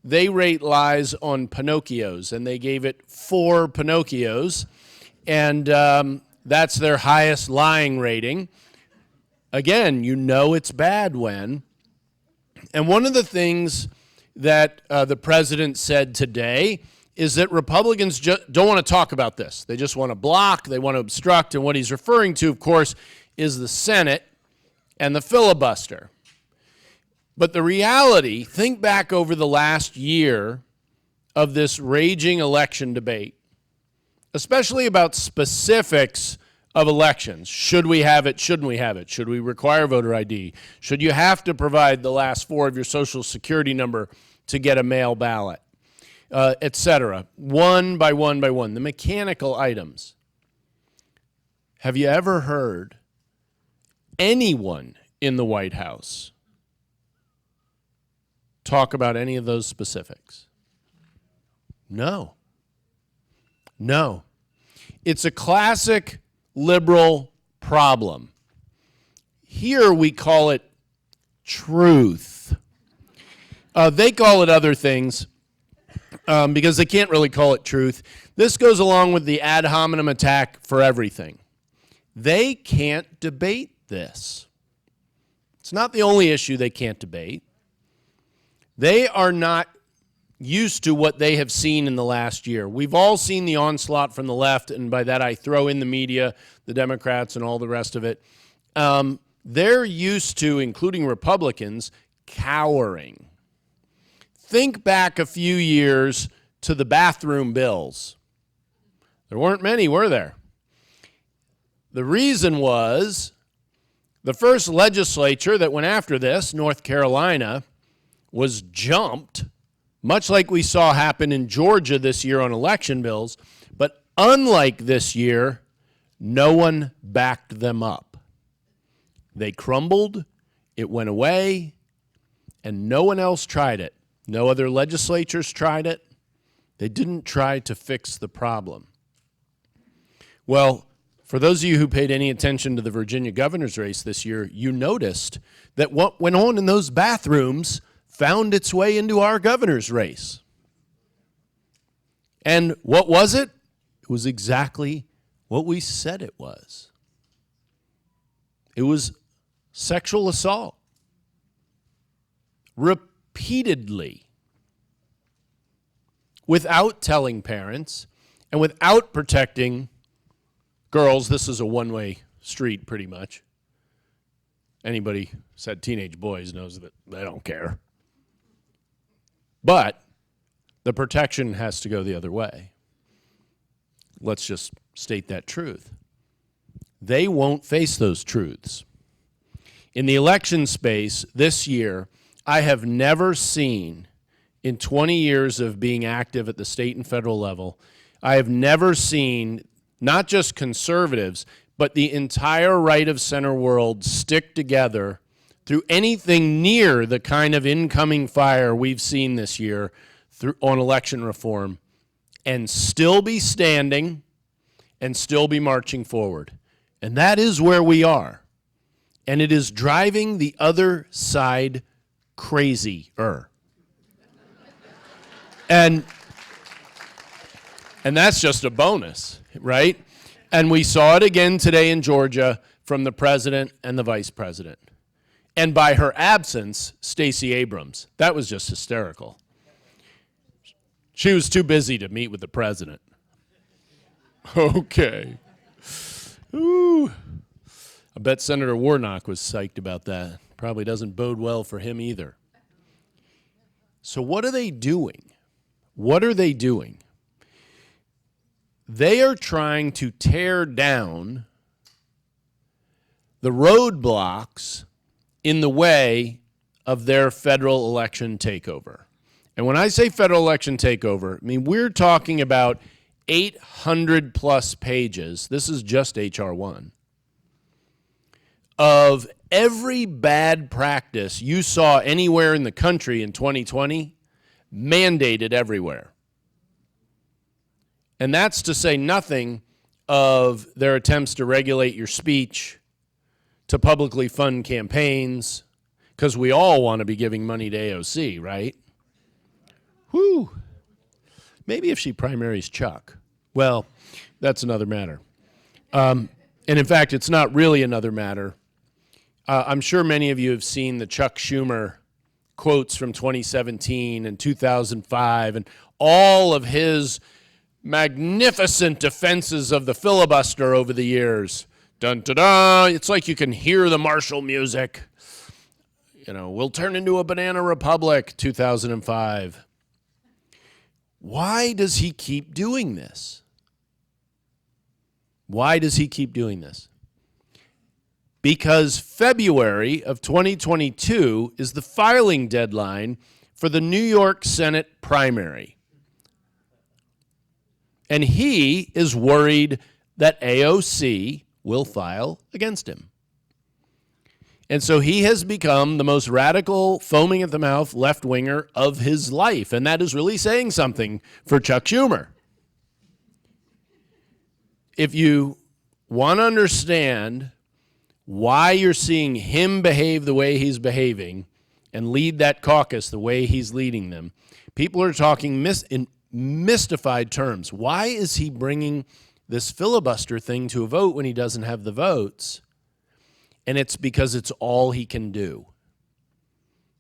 F: they rate lies on Pinocchios, and they gave it 4 Pinocchios, and that's their highest lying rating. Again, you know it's bad when. And one of the things that the president said today is that Republicans don't want to talk about this. They just want to block, they want to obstruct, and what he's referring to, of course, is the Senate and the filibuster. But the reality, think back over the last year of this raging election debate, especially about specifics of elections. Should we have it? Shouldn't we have it? Should we require voter ID? Should you have to provide the last 4 of your social security number to get a mail ballot, et cetera, one by one by one, the mechanical items. Have you ever heard anyone in the White House talk about any of those specifics? No. No. It's a classic liberal problem. Here we call it truth. They call it other things because they can't really call it truth. This goes along with the ad hominem attack for everything. They can't debate this. It's not the only issue they can't debate. They are not used to what they have seen in the last year. We've all seen the onslaught from the left, and by that I throw in the media, the Democrats, and all the rest of it. They're used to, including Republicans, cowering. Think back a few years to the bathroom bills. There weren't many, were there? The reason was the first legislature that went after this, North Carolina, was jumped, much like we saw happen in Georgia this year on election bills. But unlike this year, no one backed them up. They crumbled, it went away, and no one else tried it. No other legislatures tried it. They didn't try to fix the problem. Well, for those of you who paid any attention to the Virginia governor's race this year, you noticed that what went on in those bathrooms found its way into our governor's race. And what was it? It was exactly what we said it was. It was sexual assault. Repeatedly. Without telling parents and without protecting girls. This is a one-way street pretty much. Anybody who said teenage boys knows that they don't care. But the protection has to go the other way. Let's just state that truth. They won't face those truths. In the election space this year, I have never seen, in 20 years of being active at the state and federal level, I have never seen not just conservatives, but the entire right of center world stick together through anything near the kind of incoming fire we've seen this year on election reform and still be standing and still be marching forward. And that is where we are. And it is driving the other side crazier. And that's just a bonus, right? And we saw it again today in Georgia from the president and the vice president. And by her absence, Stacey Abrams. That was just hysterical. She was too busy to meet with the president. Okay. Ooh. I bet Senator Warnock was psyched about that. Probably doesn't bode well for him either. So what are they doing? What are they doing? They are trying to tear down the roadblocks in the way of their federal election takeover. And when I say federal election takeover, I mean we're talking about 800 plus pages, this is just H.R. 1, of every bad practice you saw anywhere in the country in 2020, mandated everywhere. And that's to say nothing of their attempts to regulate your speech, to publicly fund campaigns, because we all want to be giving money to AOC, right? Whew. Maybe if she primaries Chuck. Well, that's another matter. And in fact, it's not really another matter. I'm sure many of you have seen the Chuck Schumer quotes from 2017 and 2005 and all of his magnificent defenses of the filibuster over the years. Dun, da, da. It's like you can hear the martial music. You know, we'll turn into a banana republic, 2005. Why does he keep doing this? Why does he keep doing this? Because February of 2022 is the filing deadline for the New York Senate primary. And he is worried that AOC will file against him. And so he has become the most radical, foaming at the mouth left-winger of his life. And that is really saying something for Chuck Schumer. If you want to understand why you're seeing him behave the way he's behaving and lead that caucus the way he's leading them, people are talking in mystified terms. Why is he bringing this filibuster thing to a vote when he doesn't have the votes? And it's because it's all he can do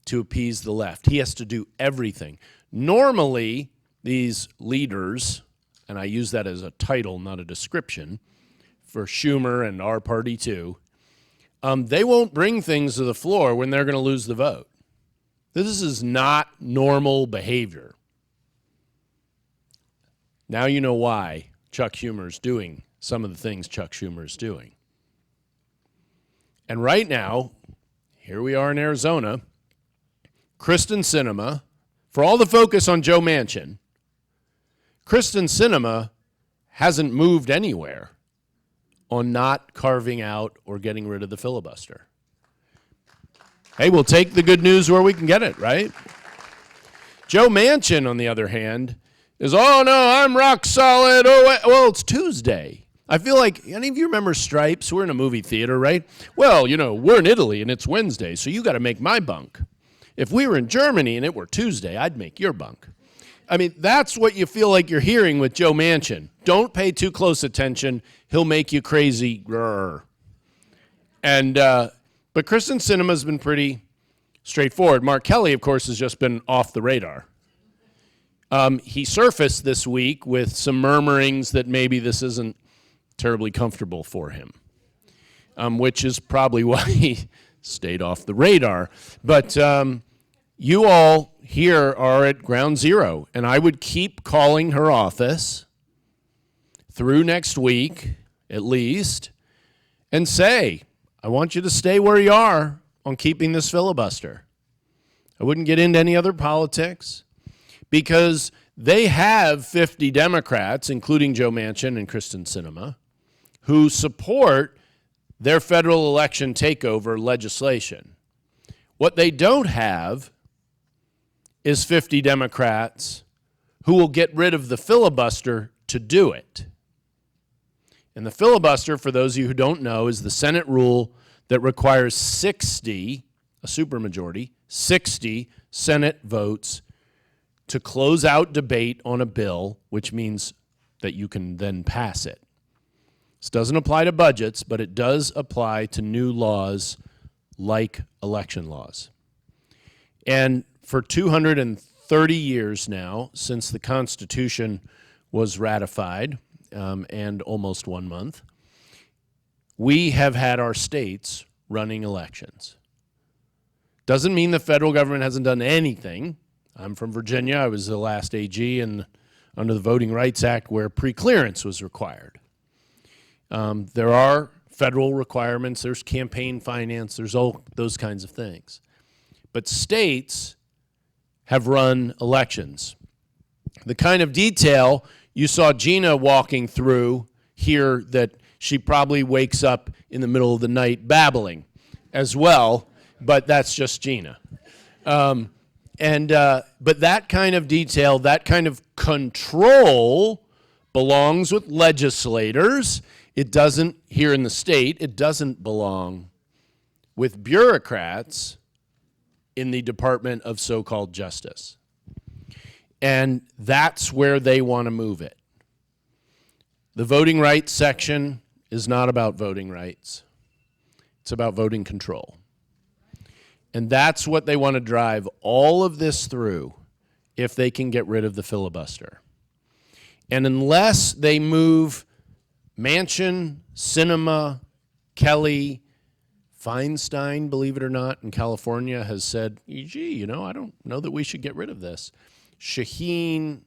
F: to appease the left. He has to do everything. Normally, these leaders, and I use that as a title, not a description, for Schumer and our party too, they won't bring things to the floor when they're going to lose the vote. This is not normal behavior. Now you know why Chuck Schumer's doing some of the things Chuck Schumer's doing. And right now, here we are in Arizona, Kristen Sinema, for all the focus on Joe Manchin, Kristen Sinema hasn't moved anywhere on not carving out or getting rid of the filibuster. Hey, we'll take the good news where we can get it, right? Joe Manchin, on the other hand, is, oh, no, I'm rock solid. Oh, well, it's Tuesday. I feel like, any of you remember Stripes? We're in a movie theater, right? Well, you know, we're in Italy and it's Wednesday, so you got to make my bunk. If we were in Germany and it were Tuesday, I'd make your bunk. I mean, that's what you feel like you're hearing with Joe Manchin. Don't pay too close attention. He'll make you crazy. Grrr. And, but Kristen Sinema's been pretty straightforward. Mark Kelly, of course, has just been off the radar. He surfaced this week with some murmurings that maybe this isn't terribly comfortable for him, which is probably why he stayed off the radar. But you all here are at ground zero, and I would keep calling her office through next week, at least, and say, I want you to stay where you are on keeping this filibuster. I wouldn't get into any other politics, because they have 50 Democrats, including Joe Manchin and Kristen Sinema, who support their federal election takeover legislation. What they don't have is 50 Democrats who will get rid of the filibuster to do it. And the filibuster, for those of you who don't know, is the Senate rule that requires 60, a supermajority, 60 Senate votes to close out debate on a bill, which means that you can then pass it. This doesn't apply to budgets, but it does apply to new laws like election laws. And for 230 years now, since the Constitution was ratified, and almost 1 month, we have had our states running elections. Doesn't mean the federal government hasn't done anything. I'm from Virginia. I was the last AG under the Voting Rights Act where pre-clearance was required. There are federal requirements. There's campaign finance. There's all those kinds of things. But states have run elections. The kind of detail you saw Gina walking through here, that she probably wakes up in the middle of the night babbling as well, but that's just Gina. But that kind of detail, that kind of control belongs with legislators. It doesn't, here in the state, it doesn't belong with bureaucrats in the Department of so-called Justice. And that's where they want to move it. The voting rights section is not about voting rights. It's about voting control. And that's what they want to drive all of this through if they can get rid of the filibuster. And unless they move Manchin, Sinema, Kelly, Feinstein, believe it or not, in California has said, gee, I don't know that we should get rid of this. Shaheen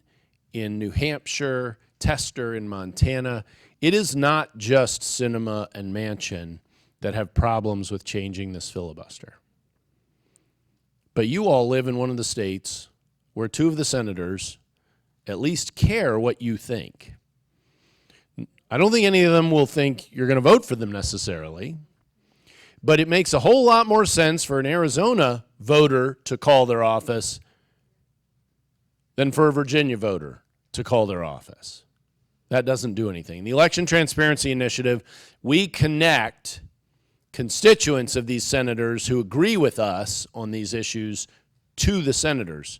F: in New Hampshire, Tester in Montana. It is not just Sinema and Manchin that have problems with changing this filibuster. But you all live in one of the states where two of the senators at least care what you think. I don't think any of them will think you're going to vote for them necessarily, but it makes a whole lot more sense for an Arizona voter to call their office than for a Virginia voter to call their office. That doesn't do anything. The Election Transparency Initiative, we connect constituents of these senators who agree with us on these issues to the senators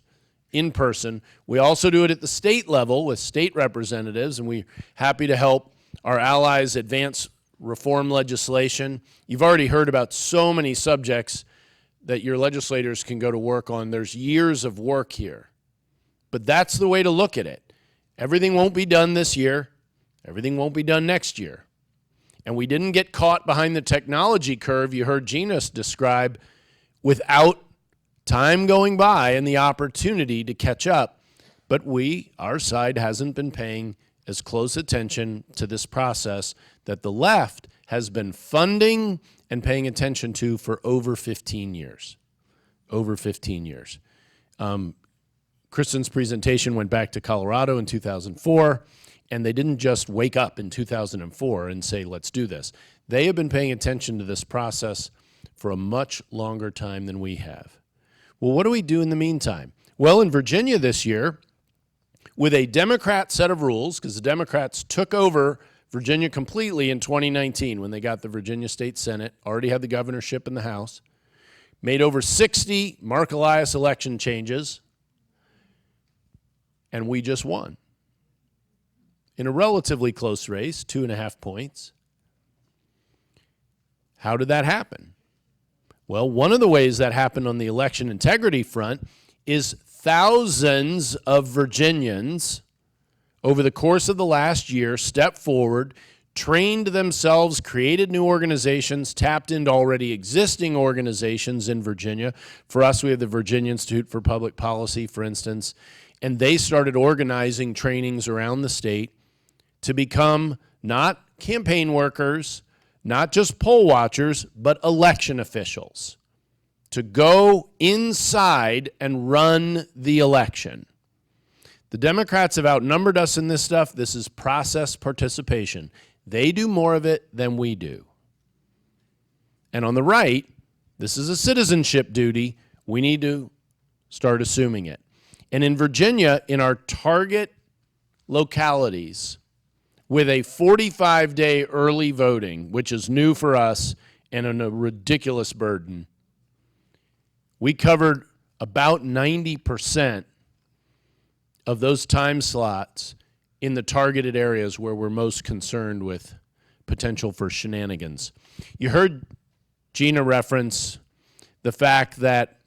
F: in person. We also do it at the state level with state representatives, and we're happy to help our allies advance reform legislation. You've already heard about so many subjects that your legislators can go to work on. There's years of work here. But that's the way to look at it. Everything won't be done this year. Everything won't be done next year. And we didn't get caught behind the technology curve you heard Gina describe without time going by and the opportunity to catch up. But our side hasn't been paying as close attention to this process that the left has been funding and paying attention to for over 15 years. Over 15 years. Kristen's presentation went back to Colorado in 2004, and they didn't just wake up in 2004 and say, let's do this. They have been paying attention to this process for a much longer time than we have. Well, what do we do in the meantime? Well, in Virginia this year, with a Democrat set of rules, because the Democrats took over Virginia completely in 2019 when they got the Virginia State Senate, already had the governorship in the House, made over 60 Mark Elias election changes, and we just won. In a relatively close race, 2.5 points. How did that happen? Well, one of the ways that happened on the election integrity front is thousands of Virginians over the course of the last year stepped forward, trained themselves, created new organizations, tapped into already existing organizations in Virginia. For us, we have the Virginia Institute for Public Policy, for instance, and they started organizing trainings around the state to become not campaign workers, not just poll watchers, but election officials, to go inside and run the election. The Democrats have outnumbered us in this stuff. This is process participation. They do more of it than we do. And on the right, this is a citizenship duty. We need to start assuming it. And in Virginia, in our target localities, with a 45-day early voting, which is new for us and a ridiculous burden, we covered about 90% of those time slots in the targeted areas where we're most concerned with potential for shenanigans. You heard Gina reference the fact that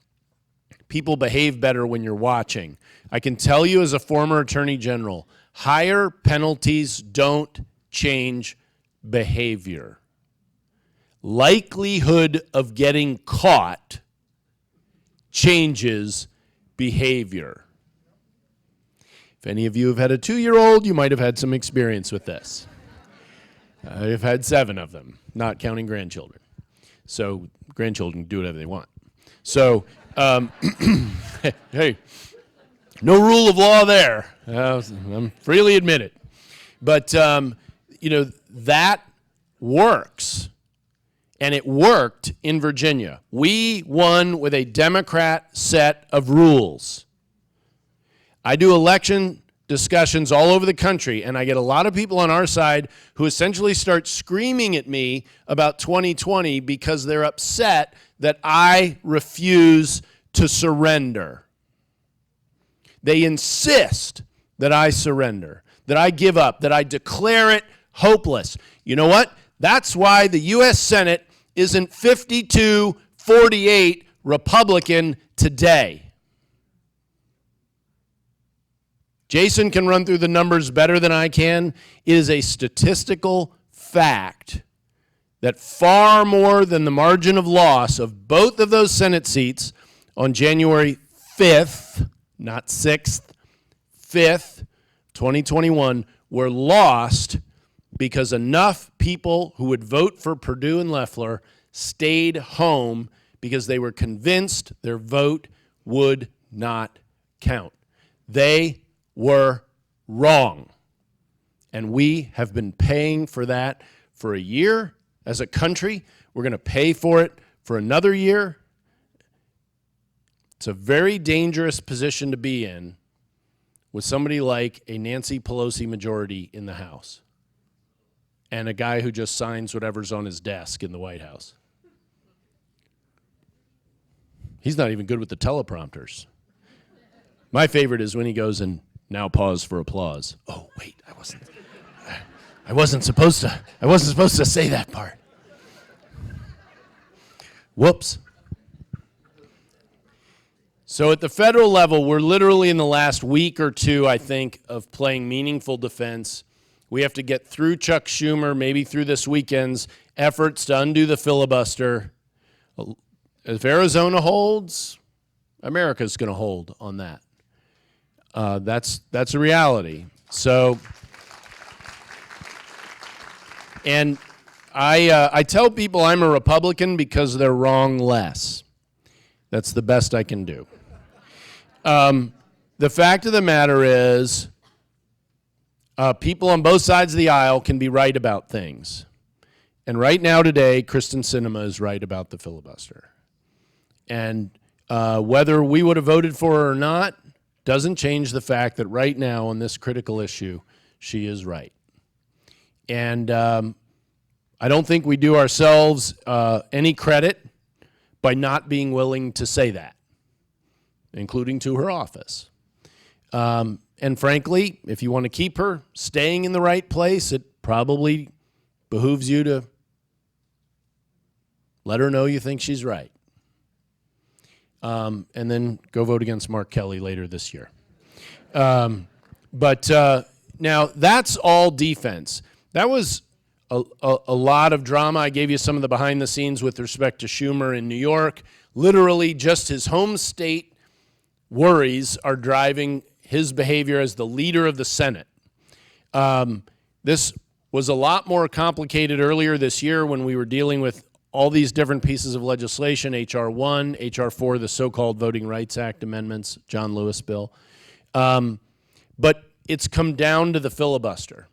F: people behave better when you're watching. I can tell you as a former attorney general, higher penalties don't change behavior. Likelihood of getting caught changes behavior. If any of you have had a 2-year-old, you might have had some experience with this. I've had 7 of them, not counting grandchildren. So grandchildren do whatever they want. So, hey, no rule of law there. I'm freely admit it. But, that works. And it worked in Virginia. We won with a Democrat set of rules. I do election discussions all over the country, and I get a lot of people on our side who essentially start screaming at me about 2020 because they're upset that I refuse to surrender. They insist that I surrender, that I give up, that I declare it hopeless. You know what? That's why the U.S. Senate isn't 52-48 Republican today. Jason can run through the numbers better than I can. It is a statistical fact that far more than the margin of loss of both of those Senate seats on January 5th, not 6th, 5th, 2021, were lost because enough people who would vote for Perdue and Loeffler stayed home because they were convinced their vote would not count. They were wrong. And we have been paying for that for a year as a country. We're going to pay for it for another year. It's a very dangerous position to be in with somebody like a Nancy Pelosi majority in the House and a guy who just signs whatever's on his desk in the White House. He's not even good with the teleprompters. My favorite is when he goes and now pause for applause. Oh, wait, I wasn't supposed to say that part. Whoops. So at the federal level, we're literally in the last week or two, I think, of playing meaningful defense. We have to get through Chuck Schumer, maybe through this weekend's efforts to undo the filibuster. If Arizona holds, America's going to hold on that. That's a reality. So, and I tell people I'm a Republican because they're wrong less. That's the best I can do. The fact of the matter is, people on both sides of the aisle can be right about things. And right now today, Kristen Sinema is right about the filibuster. And whether we would have voted for her or not doesn't change the fact that right now on this critical issue, she is right. And I don't think we do ourselves any credit by not being willing to say that, including to her office. And frankly, if you want to keep her staying in the right place, it probably behooves you to let her know you think she's right. And then go vote against Mark Kelly later this year. But now that's all defense. That was a lot of drama. I gave you some of the behind the scenes with respect to Schumer in New York. Literally just his home state worries are driving his behavior as the leader of the Senate. This was a lot more complicated earlier this year when we were dealing with all these different pieces of legislation, H.R. 1, H.R. 4, the so-called Voting Rights Act amendments, John Lewis bill. But it's come down to the filibuster.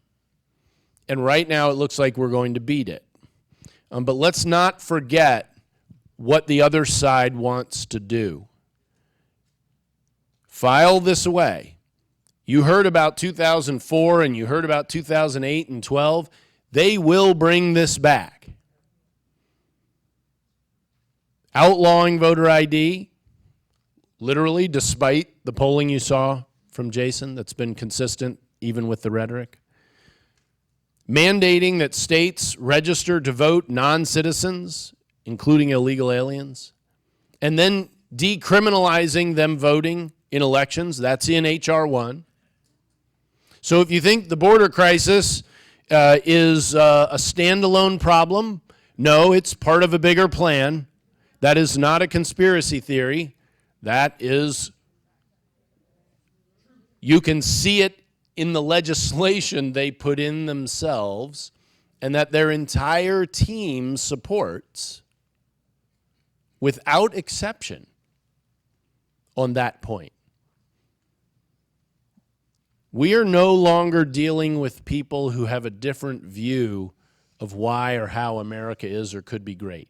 F: And right now it looks like we're going to beat it. But let's not forget what the other side wants to do. File this away. You heard about 2004 and you heard about 2008 and 12. They will bring this back. Outlawing voter ID, literally, despite the polling you saw from Jason that's been consistent even with the rhetoric. Mandating that states register to vote non-citizens including illegal aliens, and then decriminalizing them voting in elections. That's in H.R. 1. So if you think the border crisis is a standalone problem, no, it's part of a bigger plan. That is not a conspiracy theory. That is, you can see it in the legislation they put in themselves and that their entire team supports without exception on that point. We are no longer dealing with people who have a different view of why or how America is or could be great.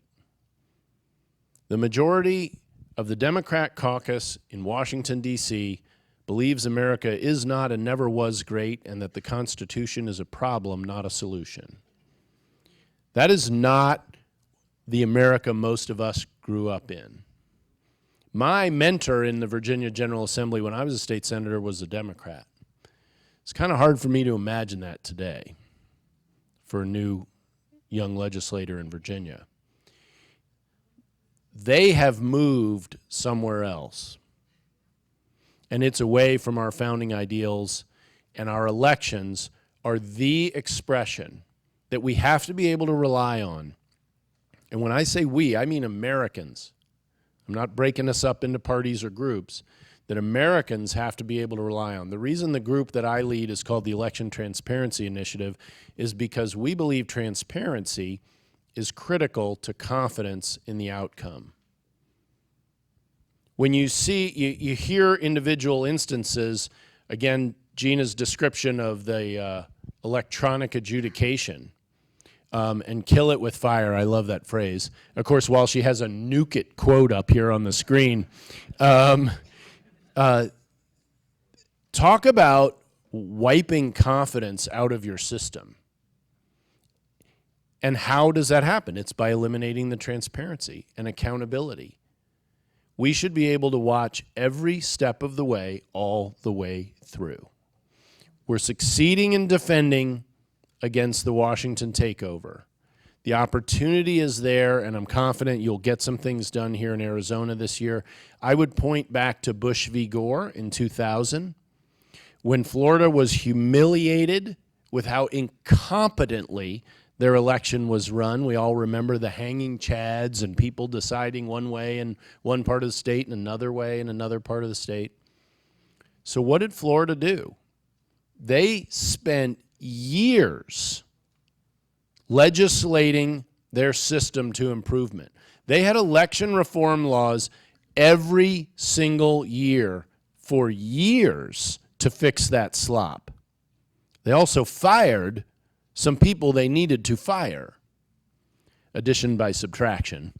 F: The majority of the Democrat caucus in Washington, D.C. believes America is not and never was great, and that the Constitution is a problem, not a solution. That is not the America most of us grew up in. My mentor in the Virginia General Assembly when I was a state senator was a Democrat. It's kind of hard for me to imagine that today for a new young legislator in Virginia. They have moved somewhere else. And it's away from our founding ideals, and our elections are the expression that we have to be able to rely on. And when I say we, I mean Americans. I'm not breaking us up into parties or groups. That Americans have to be able to rely on. The reason the group that I lead is called the Election Transparency Initiative is because we believe transparency is critical to confidence in the outcome. When you hear individual instances, again, Gina's description of the electronic adjudication, and kill it with fire, I love that phrase. Of course, while she has a nuke it quote up here on the screen, talk about wiping confidence out of your system. And how does that happen? It's by eliminating the transparency and accountability. We should be able to watch every step of the way, all the way through. We're succeeding in defending against the Washington takeover. The opportunity is there, and I'm confident you'll get some things done here in Arizona this year. I would point back to Bush v. Gore in 2000, when Florida was humiliated with how incompetently their election was run. We all remember the hanging chads and people deciding one way in one part of the state and another way in another part of the state. So what did Florida do? They spent years legislating their system to improvement. They had election reform laws every single year for years to fix that slop. They also fired some people they needed to fire. Addition by subtraction.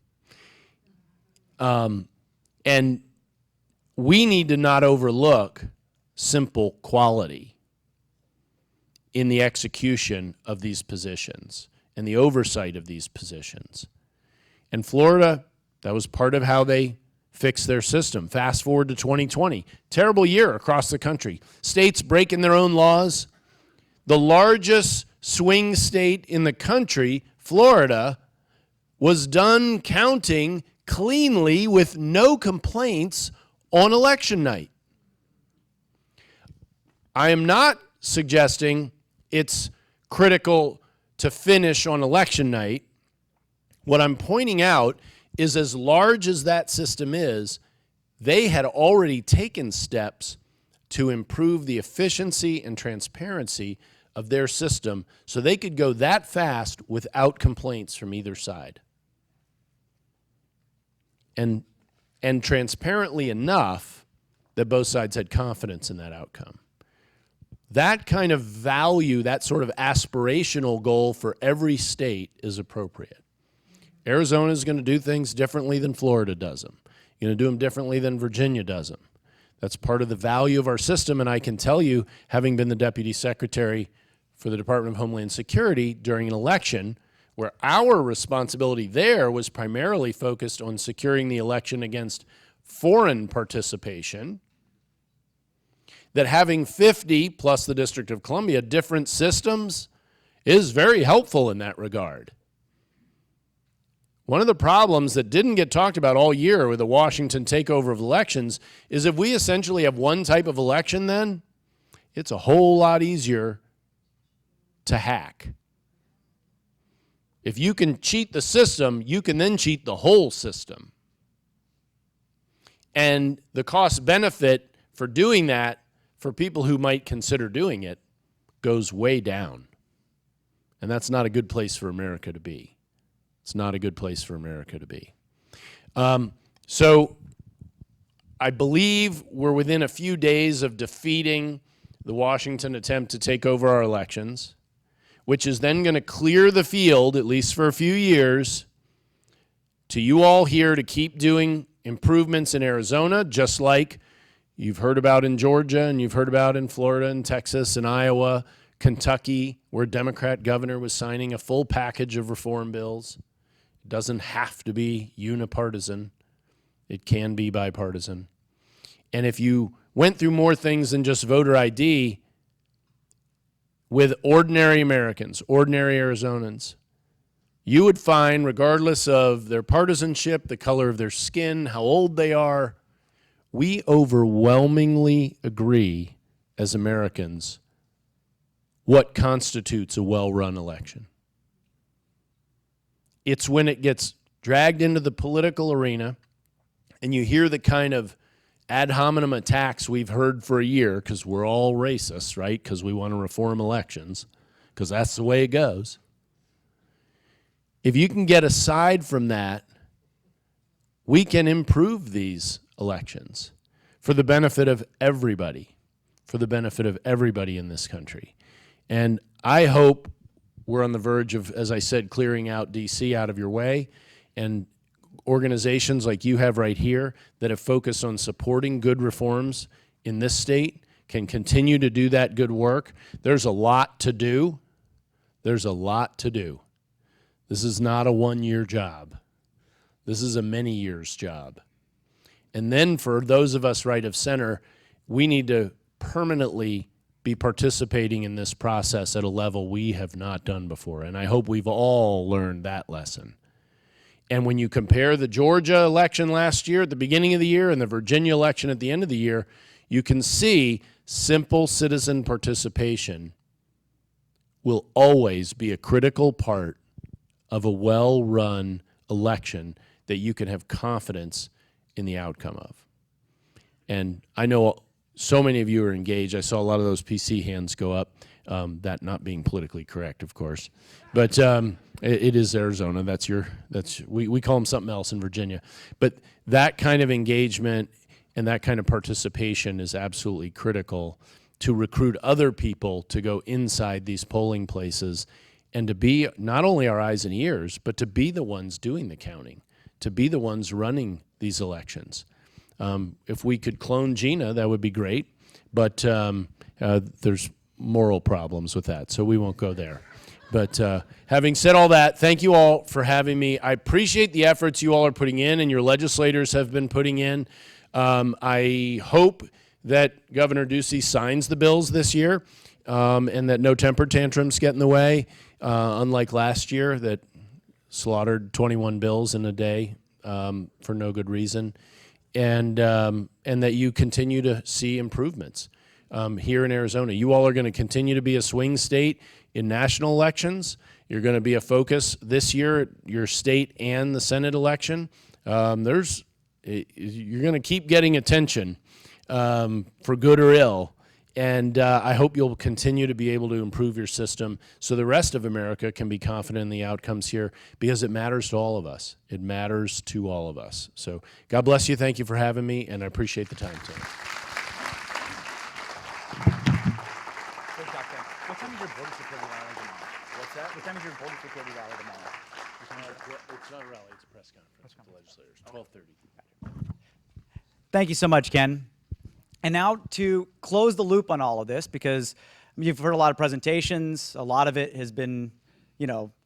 F: And we need to not overlook simple quality in the execution of these positions and the oversight of these positions. And Florida, that was part of how they fixed their system. Fast forward to 2020. Terrible year across the country. States breaking their own laws. The largest swing state in the country, Florida, was done counting cleanly with no complaints on election night. I am not suggesting it's critical to finish on election night. What I'm pointing out is, as large as that system is, they had already taken steps to improve the efficiency and transparency of their system so they could go that fast without complaints from either side. And transparently enough that both sides had confidence in that outcome. That kind of value, that sort of aspirational goal for every state is appropriate. Arizona is going to do things differently than Florida does them. You're going to do them differently than Virginia does them. That's part of the value of our system, and I can tell you, having been the Deputy Secretary for the Department of Homeland Security during an election, where our responsibility there was primarily focused on securing the election against foreign participation, that having 50, plus the District of Columbia, different systems is very helpful in that regard. One of the problems that didn't get talked about all year with the Washington takeover of elections is if we essentially have one type of election, then it's a whole lot easier to hack. If you can cheat the system, you can then cheat the whole system. And the cost benefit for doing that for people who might consider doing it goes way down. And that's not a good place for America to be. It's not a good place for America to be. So I believe we're within a few days of defeating the Washington attempt to take over our elections, which is then going to clear the field, at least for a few years, to you all here to keep doing improvements in Arizona, just like you've heard about in Georgia and you've heard about in Florida and Texas and Iowa, Kentucky, where a Democrat governor was signing a full package of reform bills. It doesn't have to be unipartisan. It can be bipartisan. And if you went through more things than just voter ID with ordinary Americans, ordinary Arizonans, you would find, regardless of their partisanship, the color of their skin, how old they are, we overwhelmingly agree as Americans what constitutes a well-run election. It's when it gets dragged into the political arena and you hear the kind of ad hominem attacks we've heard for a year, because we're all racists, right? Because we want to reform elections, because that's the way it goes. If you can get aside from that, we can improve these elections for the benefit of everybody, for the benefit of everybody in this country. And I hope we're on the verge of, as I said, clearing out D.C. out of your way, and organizations like you have right here that have focused on supporting good reforms in this state can continue to do that good work. There's a lot to do. There's a lot to do. This is not a one-year job. This is a many years job. And then for those of us right of center, we need to permanently be participating in this process at a level we have not done before. And I hope we've all learned that lesson. And when you compare the Georgia election last year at the beginning of the year and the Virginia election at the end of the year, you can see simple citizen participation will always be a critical part of a well-run election that you can have confidence in the outcome of. And I know so many of you are engaged. I saw a lot of those PC hands go up, that not being politically correct, of course. But it is Arizona. We call them something else in Virginia. But that kind of engagement and that kind of participation is absolutely critical to recruit other people to go inside these polling places and to be not only our eyes and ears, but to be the ones doing the counting, to be the ones running these elections. If we could clone Gina, that would be great, but there's moral problems with that, so we won't go there. But having said all that, thank you all for having me. I appreciate the efforts you all are putting in and your legislators have been putting in. I hope that Governor Ducey signs the bills this year and that no temper tantrums get in the way, unlike last year that slaughtered 21 bills in a day for no good reason, and that you continue to see improvements here in Arizona. You all are going to continue to be a swing state in national elections. You're going to be a focus this year at your state and the Senate election. You're going to keep getting attention for good or ill. And I hope you'll continue to be able to improve your system so the rest of America can be confident in the outcomes here, because it matters to all of us. It matters to all of us. So God bless you. Thank you for having me, and I appreciate the time today.
B: What time is your border security rally tomorrow? What's that? What time is your border security rally tomorrow?
F: It's not a rally. It's a press conference with the legislators. 12:30.
B: Thank you so much, Ken. And now to close the loop on all of this, because you've heard a lot of presentations. A lot of it has been,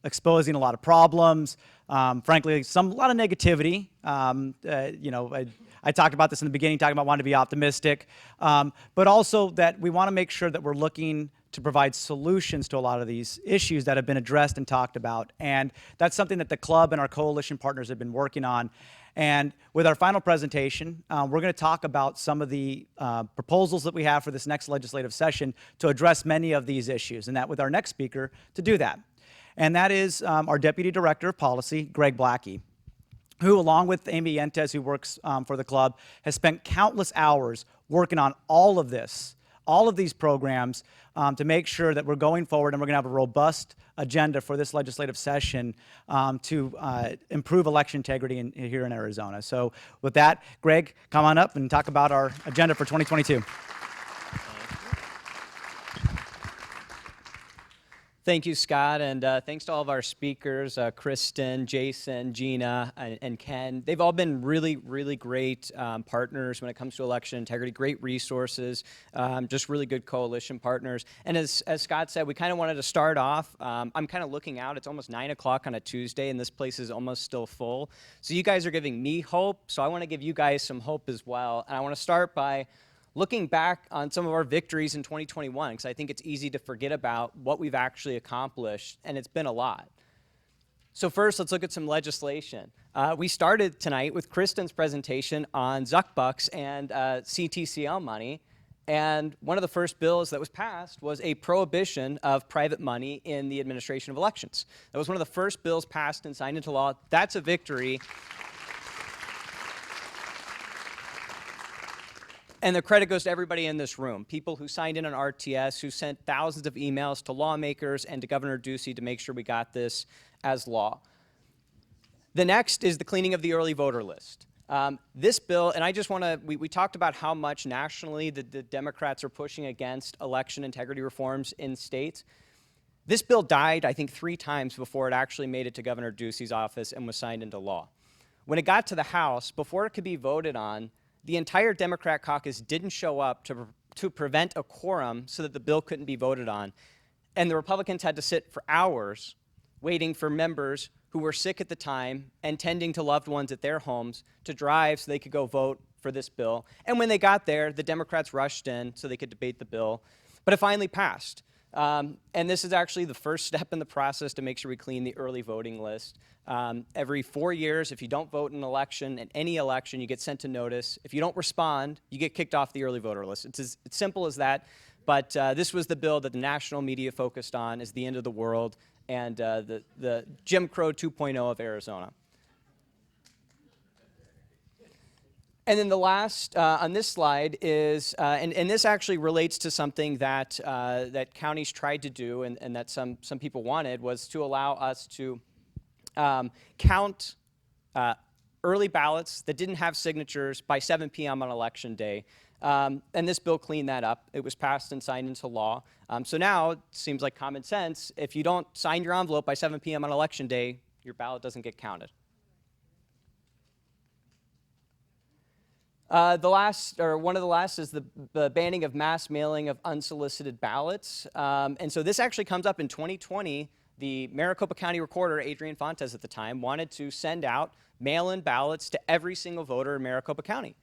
B: exposing a lot of problems. Frankly, a lot of negativity. I talked about this in the beginning, talking about wanting to be optimistic, but also that we want to make sure that we're looking to provide solutions to a lot of these issues that have been addressed and talked about. And that's something that the club and our coalition partners have been working on. And with our final presentation, we're going to talk about some of the proposals that we have for this next legislative session to address many of these issues, and that with our next speaker to do that. And that is our Deputy Director of Policy, Greg Blackie, who, along with Amy Yentes, who works for the club, has spent countless hours working on all of this, all of these programs to make sure that we're going forward and we're going to have a robust agenda for this legislative session to improve election integrity here in Arizona. So with that, Greg, come on up and talk about our agenda for 2022.
G: Thank you, Scott, and thanks to all of our speakers, Kristen, Jason, Gina, and Ken. They've all been really, really great partners when it comes to election integrity, great resources, just really good coalition partners. And as Scott said, we kind of wanted to start off. I'm kind of looking out. It's almost 9 o'clock on a Tuesday, and this place is almost still full. So you guys are giving me hope, so I want to give you guys some hope as well. And I want to start by looking back on some of our victories in 2021, because I think it's easy to forget about what we've actually accomplished, and it's been a lot. So first, let's look at some legislation. We started tonight with Kristen's presentation on Zuckbucks and CTCL money, and one of the first bills that was passed was a prohibition of private money in the administration of elections. That was one of the first bills passed and signed into law. That's a victory. And the credit goes to everybody in this room, people who signed in on RTS, who sent thousands of emails to lawmakers and to Governor Ducey to make sure we got this as law. The next is the cleaning of the early voter list. This bill, and I just want to, we talked about how much nationally the Democrats are pushing against election integrity reforms in states. This bill died, I think, 3 times before it actually made it to Governor Ducey's office and was signed into law. When it got to the House, before it could be voted on, the entire Democrat caucus didn't show up to prevent a quorum so that the bill couldn't be voted on. And the Republicans had to sit for hours waiting for members who were sick at the time and tending to loved ones at their homes to drive so they could go vote for this bill. And when they got there, the Democrats rushed in so they could debate the bill. But it finally passed. And this is actually the first step in the process to make sure we clean the early voting list. Every 4 years, if you don't vote in an election, in any election, you get sent a notice. If you don't respond, you get kicked off the early voter list. It's simple as that. But this was the bill that the national media focused on as the end of the world and the Jim Crow 2.0 of Arizona. And then the last on this slide is, and this actually relates to something that that counties tried to do and that some people wanted, was to allow us to count early ballots that didn't have signatures by 7 p.m. on election day. And this bill cleaned that up. It was passed and signed into law. So now it seems like common sense. If you don't sign your envelope by 7 p.m. on election day, your ballot doesn't get counted. One of the last is the banning of mass mailing of unsolicited ballots. And so this actually comes up in 2020. The Maricopa County Recorder, Adrian Fontes at the time, wanted to send out mail-in ballots to every single voter in Maricopa County,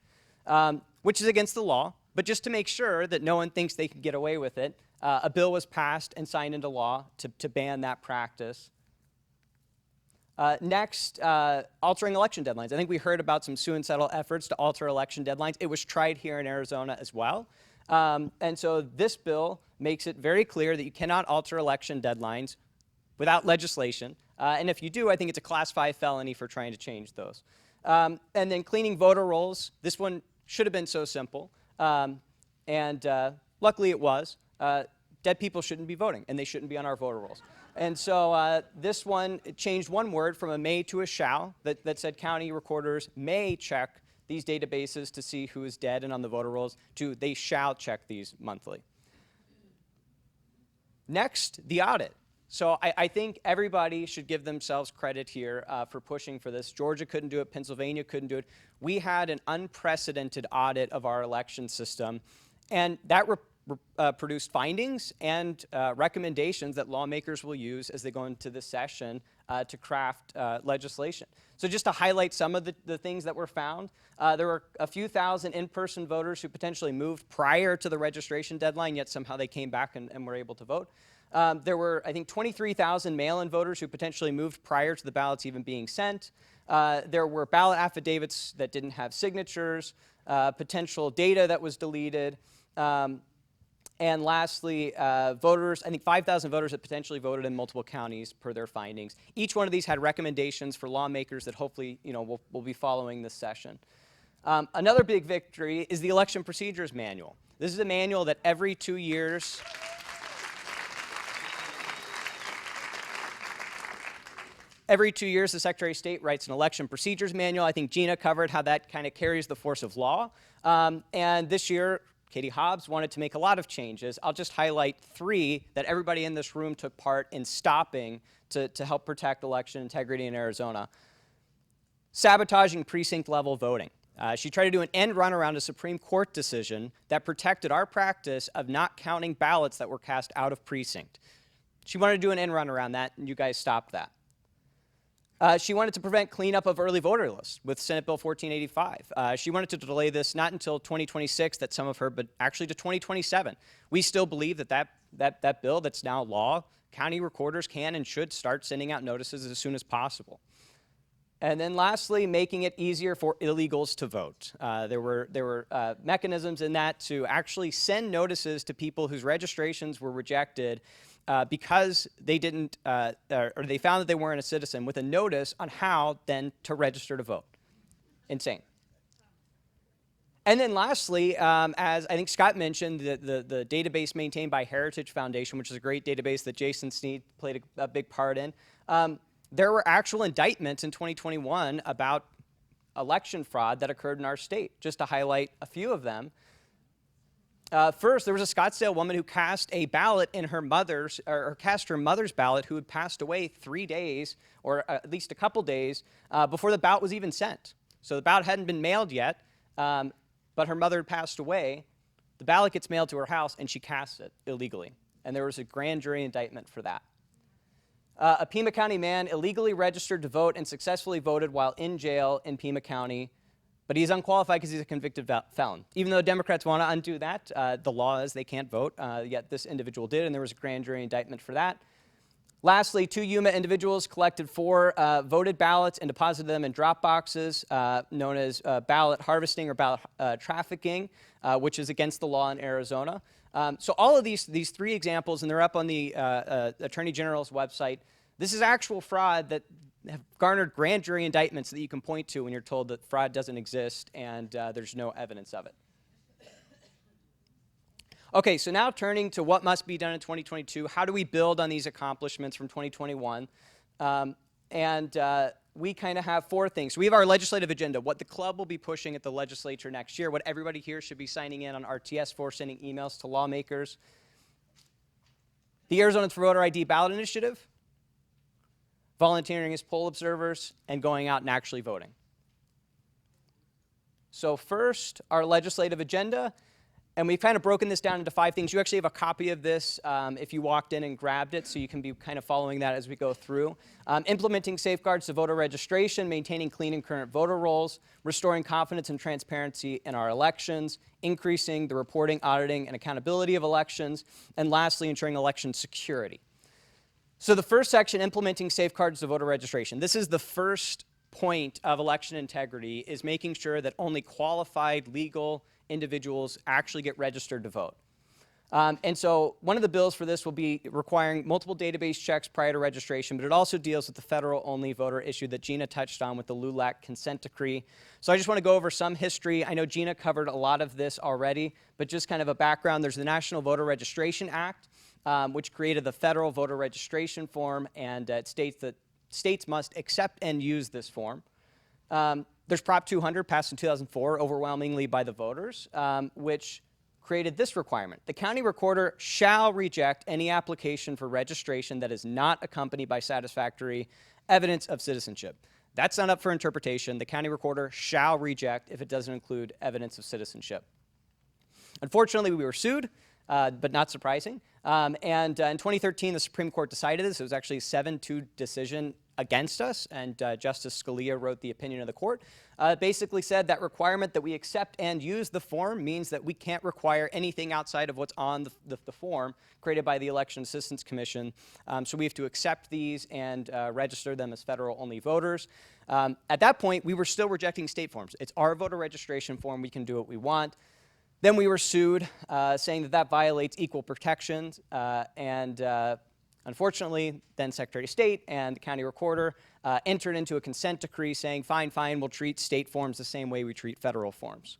G: which is against the law. But just to make sure that no one thinks they can get away with it, a bill was passed and signed into law to ban that practice. Next, altering election deadlines. I think we heard about some sue and settle efforts to alter election deadlines. It was tried here in Arizona as well. And so this bill makes it very clear that you cannot alter election deadlines without legislation. And if you do, I think it's a Class 5 felony for trying to change those. And then cleaning voter rolls. This one should have been so simple. And luckily it was. Dead people shouldn't be voting, and they shouldn't be on our voter rolls. And so this one changed one word from a may to a shall, that said county recorders may check these databases to see who is dead and on the voter rolls, to they shall check these monthly. Next, the audit. So I think everybody should give themselves credit here for pushing for this. Georgia couldn't do it. Pennsylvania couldn't do it. We had an unprecedented audit of our election system, and that produced findings and recommendations that lawmakers will use as they go into this session to craft legislation. So just to highlight some of the things that were found, there were a few thousand in-person voters who potentially moved prior to the registration deadline, yet somehow they came back and were able to vote. There were, I think, 23,000 mail-in voters who potentially moved prior to the ballots even being sent. There were ballot affidavits that didn't have signatures, potential data that was deleted, and lastly, voters, I think 5,000 voters that potentially voted in multiple counties per their findings. Each one of these had recommendations for lawmakers that hopefully, will be following this session. Another big victory is the Election Procedures Manual. This is a manual that every 2 years, the Secretary of State writes an election procedures manual. I think Gina covered how that kind of carries the force of law. And this year, Katie Hobbs wanted to make a lot of changes. I'll just highlight 3 that everybody in this room took part in stopping to help protect election integrity in Arizona. Sabotaging precinct-level voting. She tried to do an end run around a Supreme Court decision that protected our practice of not counting ballots that were cast out of precinct. She wanted to do an end run around that, and you guys stopped that. She wanted to prevent cleanup of early voter lists with Senate Bill 1485. She wanted to delay this not until 2026, that some of her, but actually to 2027. We still believe that bill that's now law, county recorders can and should start sending out notices as soon as possible. And then lastly, making it easier for illegals to vote. There were mechanisms in that to actually send notices to people whose registrations were rejected because they didn't, or they found that they weren't a citizen, with a notice on how then to register to vote. Insane. And then lastly, as I think Scott mentioned, the database maintained by Heritage Foundation, which is a great database that Jason Sneed played a big part in, there were actual indictments in 2021 about election fraud that occurred in our state. Just to highlight a few of them. First, there was a Scottsdale woman who cast a ballot in her mother's, or cast her mother's ballot, who had passed away 3 days, or at least a couple days, before the ballot was even sent. So the ballot hadn't been mailed yet, but her mother had passed away. The ballot gets mailed to her house, and she casts it illegally. And there was a grand jury indictment for that. A Pima County man illegally registered to vote and successfully voted while in jail in Pima County, but he's unqualified because he's a convicted felon. Even though Democrats want to undo that, the law is they can't vote, yet this individual did, and there was a grand jury indictment for that. Lastly, 2 Yuma individuals collected 4 voted ballots and deposited them in drop boxes known as ballot harvesting or ballot trafficking, which is against the law in Arizona. So all of these 3 examples, and they're up on the Attorney General's website, this is actual fraud that have garnered grand jury indictments that you can point to when you're told that fraud doesn't exist and there's no evidence of it. Okay, so now turning to what must be done in 2022, how do we build on these accomplishments from 2021? We kind of have 4 things. So we have our legislative agenda, what the club will be pushing at the legislature next year, what everybody here should be signing in on RTS for, sending emails to lawmakers. The Arizona for Voter ID ballot initiative, volunteering as poll observers, and going out and actually voting. So first, our legislative agenda, and we've kind of broken this down into 5 things. You actually have a copy of this if you walked in and grabbed it, so you can be kind of following that as we go through. Implementing safeguards to voter registration, maintaining clean and current voter rolls, restoring confidence and transparency in our elections, increasing the reporting, auditing, and accountability of elections, and lastly, ensuring election security. So the first section, implementing safeguards to voter registration. This is the first point of election integrity, is making sure that only qualified legal individuals actually get registered to vote. And so one of the bills for this will be requiring multiple database checks prior to registration, but it also deals with the federal-only voter issue that Gina touched on with the LULAC consent decree. So I just want to go over some history. I know Gina covered a lot of this already, but just kind of a background. There's the National Voter Registration Act, which created the federal voter registration form, and it states that states must accept and use this form. There's Prop 200, passed in 2004, overwhelmingly by the voters, which created this requirement. The county recorder shall reject any application for registration that is not accompanied by satisfactory evidence of citizenship. That's not up for interpretation. The county recorder shall reject if it doesn't include evidence of citizenship. Unfortunately, we were sued, but not surprising. In 2013, the Supreme Court decided this. It was actually a 7-2 decision against us, and Justice Scalia wrote the opinion of the court. Basically said that requirement that we accept and use the form means that we can't require anything outside of what's on the form created by the Election Assistance Commission. So we have to accept these and register them as federal-only voters. At that point, we were still rejecting state forms. It's our voter registration form. We can do what we want. Then we were sued, saying that that violates equal protections, and unfortunately, then Secretary of State and the county recorder entered into a consent decree saying, fine, we'll treat state forms the same way we treat federal forms.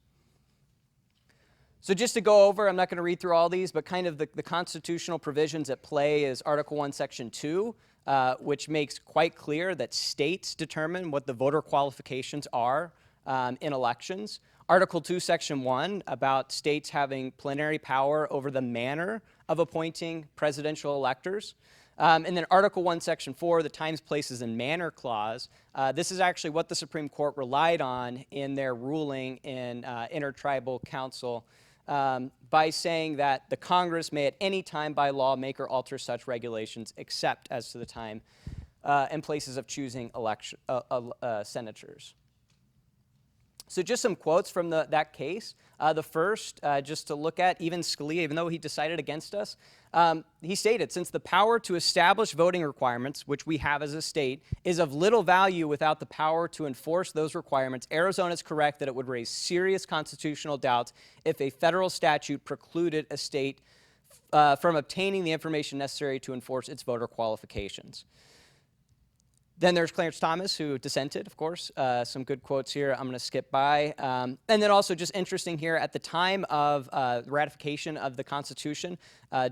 G: So just to go over, I'm not going to read through all these, but kind of the constitutional provisions at play is Article 1, Section 2, which makes quite clear that states determine what the voter qualifications are in elections. Article 2, Section 1, about states having plenary power over the manner of appointing presidential electors. And then Article 1, Section 4, the times, places, and manner clause. This is actually what the Supreme Court relied on in their ruling in Intertribal Council by saying that the Congress may at any time by law make or alter such regulations except as to the time and places of choosing senators. So just some quotes from that case. The first, just to look at, even Scalia, even though he decided against us, he stated, since the power to establish voting requirements, which we have as a state, is of little value without the power to enforce those requirements, Arizona is correct that it would raise serious constitutional doubts if a federal statute precluded a state from obtaining the information necessary to enforce its voter qualifications. Then there's Clarence Thomas, who dissented, of course. Some good quotes here I'm going to skip by. And then also just interesting here, at the time of ratification of the Constitution,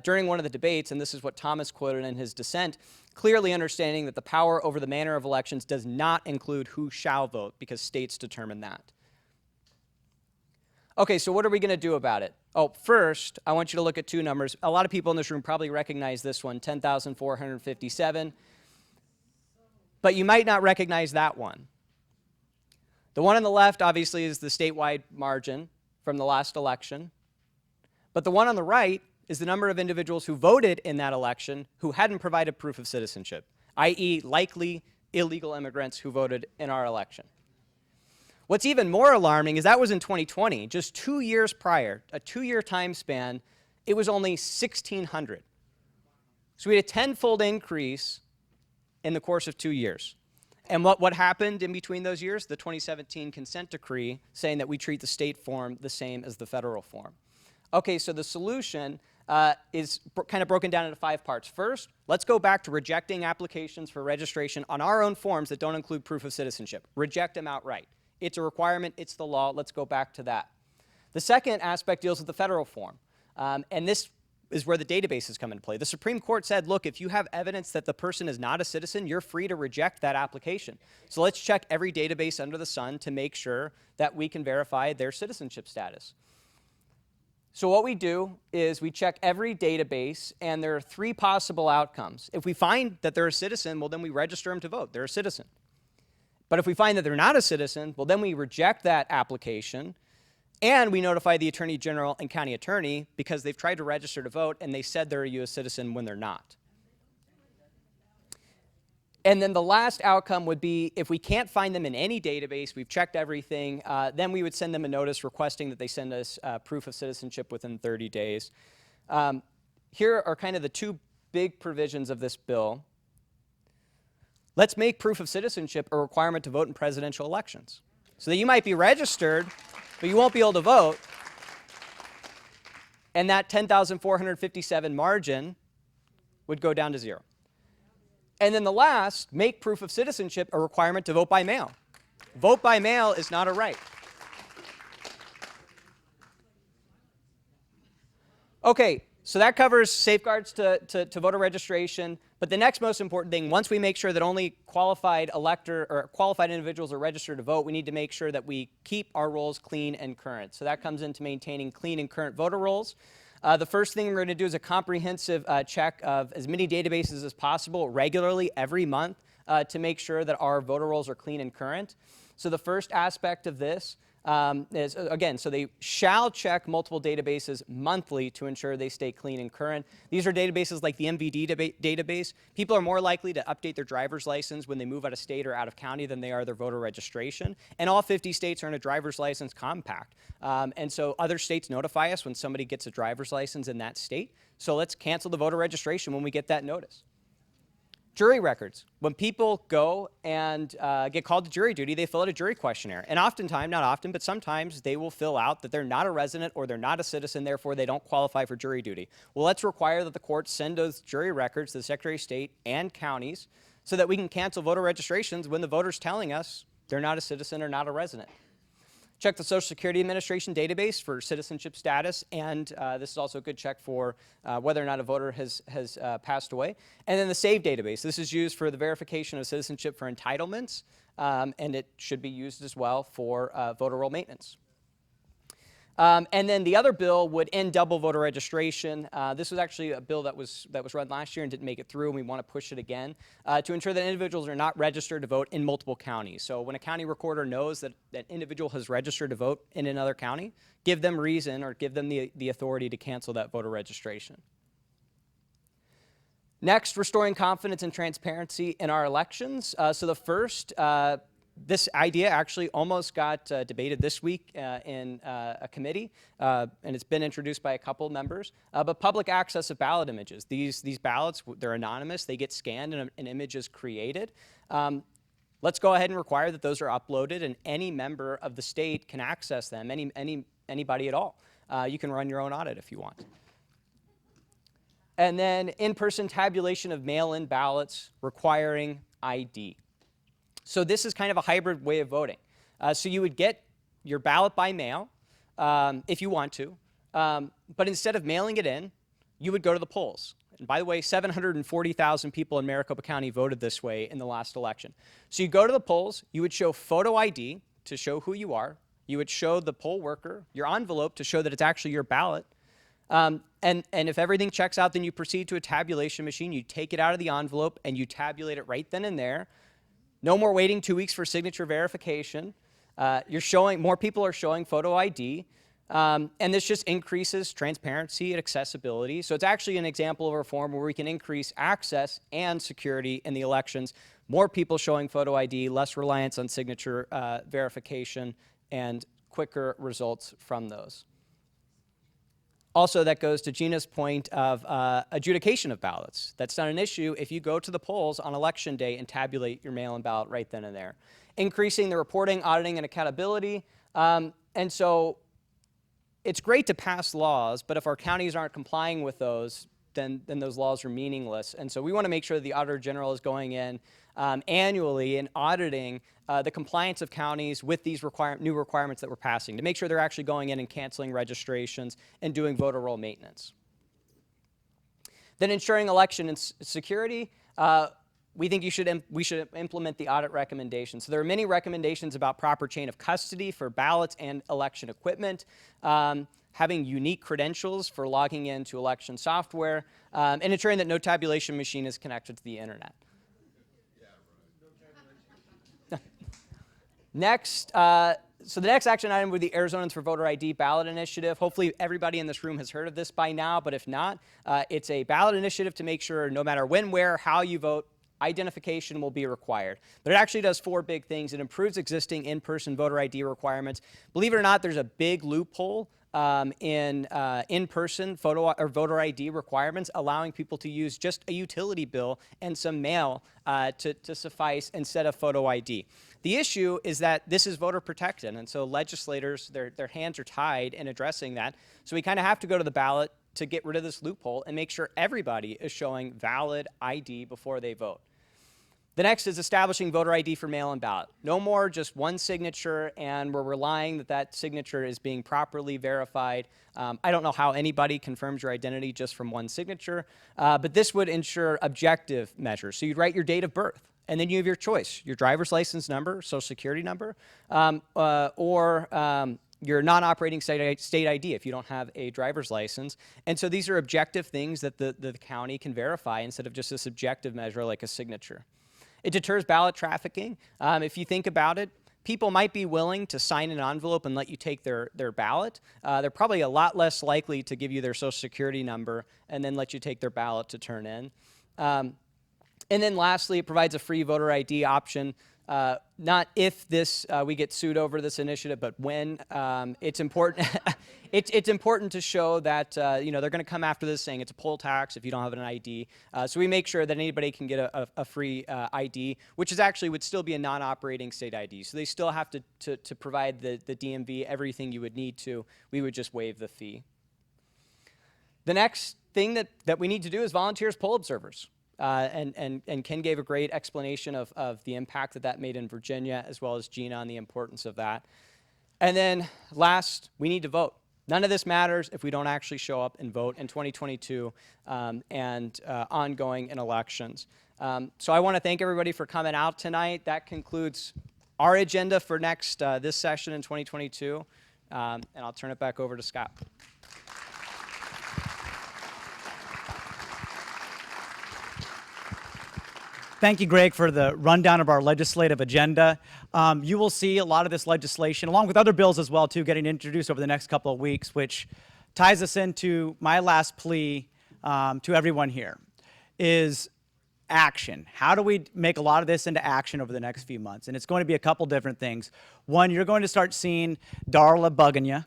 G: during one of the debates, and this is what Thomas quoted in his dissent, clearly understanding that the power over the manner of elections does not include who shall vote, because states determine that. Okay, so what are we going to do about it? Oh, first, I want you to look at two numbers. A lot of people in this room probably recognize this one, 10,457. But you might not recognize that one. The one on the left, obviously, is the statewide margin from the last election. But the one on the right is the number of individuals who voted in that election who hadn't provided proof of citizenship, i.e. likely illegal immigrants who voted in our election. What's even more alarming is that was in 2020, just 2 years prior, a 2-year time span, it was only 1,600. So we had a 10-fold increase in the course of 2 years. And what happened in between those years? The 2017 consent decree saying that we treat the state form the same as the federal form. Okay, so the solution is kind of broken down into 5 parts. First, let's go back to rejecting applications for registration on our own forms that don't include proof of citizenship. Reject them outright. It's a requirement, it's the law, let's go back to that. The second aspect deals with the federal form. And this is where the databases come into play. The Supreme Court said, look, if you have evidence that the person is not a citizen, you're free to reject that application. So let's check every database under the sun to make sure that we can verify their citizenship status. So what we do is we check every database, and there are 3 possible outcomes. If we find that they're a citizen, well, then we register them to vote. They're a citizen. But if we find that they're not a citizen, well, then we reject that application, and we notify the Attorney General and County Attorney because they've tried to register to vote and they said they're a U.S. citizen when they're not. And then the last outcome would be if we can't find them in any database, we've checked everything, then we would send them a notice requesting that they send us proof of citizenship within 30 days. Here are kind of the 2 big provisions of this bill. Let's make proof of citizenship a requirement to vote in presidential elections. So that you might be registered, but you won't be able to vote. And that 10,457 margin would go down to 0. And then the last, make proof of citizenship a requirement to vote by mail. Vote by mail is not a right. Okay, so that covers safeguards to voter registration. But the next most important thing, once we make sure that only qualified individuals are registered to vote, we need to make sure that we keep our rolls clean and current. So that comes into maintaining clean and current voter rolls. The first thing we're going to do is a comprehensive check of as many databases as possible regularly every month to make sure that our voter rolls are clean and current. So the first aspect of this Again, so they shall check multiple databases monthly to ensure they stay clean and current. These are databases like the MVD database. People are more likely to update their driver's license when they move out of state or out of county than they are their voter registration. And all 50 states are in a driver's license compact. And so other states notify us when somebody gets a driver's license in that state. So let's cancel the voter registration when we get that notice. Jury records. When people go and get called to jury duty, they fill out a jury questionnaire. And oftentimes, not often, but sometimes they will fill out that they're not a resident or they're not a citizen, therefore they don't qualify for jury duty. Well, let's require that the courts send those jury records to the Secretary of State and counties so that we can cancel voter registrations when the voter's telling us they're not a citizen or not a resident. Check the Social Security Administration database for citizenship status, and this is also a good check for whether or not a voter has passed away. And then the SAVE database. This is used for the verification of citizenship for entitlements, and it should be used as well for voter roll maintenance. And then the other bill would end double voter registration. This was actually a bill that was run last year and didn't make it through, and we want to push it again to ensure that individuals are not registered to vote in multiple counties. So when a county recorder knows that that individual has registered to vote in another county, give them reason or give them the authority to cancel that voter registration. Next, restoring confidence and transparency in our elections. So the first, this idea actually almost got debated this week in a committee, and it's been introduced by a couple of members, but public access of ballot images. These ballots, they're anonymous, they get scanned and an image is created. Let's go ahead and require that those are uploaded and any member of the state can access them, anybody at all. You can run your own audit if you want. And then in-person tabulation of mail-in ballots requiring ID. So this is kind of a hybrid way of voting. So you would get your ballot by mail if you want to, but instead of mailing it in, you would go to the polls. And by the way, 740,000 people in Maricopa County voted this way in the last election. So you go to the polls, you would show photo ID to show who you are, you would show the poll worker your envelope to show that it's actually your ballot, and if everything checks out, then you proceed to a tabulation machine, you take it out of the envelope and you tabulate it right then and there. No more waiting 2 weeks for signature verification. More people are showing photo ID, and this just increases transparency and accessibility. So it's actually an example of a reform where we can increase access and security in the elections. More people showing photo ID, less reliance on signature verification, and quicker results from those. Also, that goes to Gina's point of adjudication of ballots. That's not an issue if you go to the polls on election day and tabulate your mail-in ballot right then and there. Increasing the reporting, auditing, and accountability. And so it's great to pass laws, but if our counties aren't complying with those, then those laws are meaningless. And so we want to make sure that the Auditor General is going in annually and auditing the compliance of counties with these new requirements that we're passing to make sure they're actually going in and canceling registrations and doing voter roll maintenance. Then ensuring election and security. We think we should implement the audit recommendations. So there are many recommendations about proper chain of custody for ballots and election equipment, having unique credentials for logging into election software, and ensuring that no tabulation machine is connected to the internet. Next, so the next action item would be the Arizonans for Voter ID ballot initiative. Hopefully everybody in this room has heard of this by now, but if not, it's a ballot initiative to make sure no matter when, where, how you vote, identification will be required. But it actually does 4 big things. It improves existing in-person voter ID requirements. Believe it or not, there's a big loophole in in-person photo or voter ID requirements, allowing people to use just a utility bill and some mail to suffice instead of photo ID. The issue is that this is voter protected, and so legislators, their hands are tied in addressing that. So we kind of have to go to the ballot to get rid of this loophole and make sure everybody is showing valid ID before they vote. The next is establishing voter ID for mail-in ballot. No more just one signature, and we're relying that that signature is being properly verified. I don't know how anybody confirms your identity just from one signature, but this would ensure objective measures. So you'd write your date of birth, and then you have your choice, your driver's license number, social security number, or your non-operating state ID if you don't have a driver's license. And so these are objective things that the county can verify instead of just a subjective measure like a signature. It deters ballot trafficking. If you think about it, people might be willing to sign an envelope and let you take their ballot. They're probably a lot less likely to give you their social security number and then let you take their ballot to turn in. And then lastly, it provides a free voter ID option. Not if we get sued over this initiative, but when. It's important. It's important to show that they're going to come after this, saying it's a poll tax if you don't have an ID. So we make sure that anybody can get a free ID, which would still be a non-operating state ID. So they still have to provide the DMV everything you would need to. We would just waive the fee. The next thing that we need to do is volunteer as poll observers. And Ken gave a great explanation of the impact that made in Virginia, as well as Gina on the importance of that. And then last, we need to vote. None of this matters if we don't actually show up and vote in 2022 and ongoing in elections. So I want to thank everybody for coming out tonight. That concludes our agenda for this session in 2022. And I'll turn it back over to Scott.
B: Thank you, Greg, for the rundown of our legislative agenda. You will see a lot of this legislation, along with other bills as well, too, getting introduced over the next couple of weeks, which ties us into my last plea to everyone here, is action. How do we make a lot of this into action over the next few months? And it's going to be a couple different things. One, you're going to start seeing Darla bugging you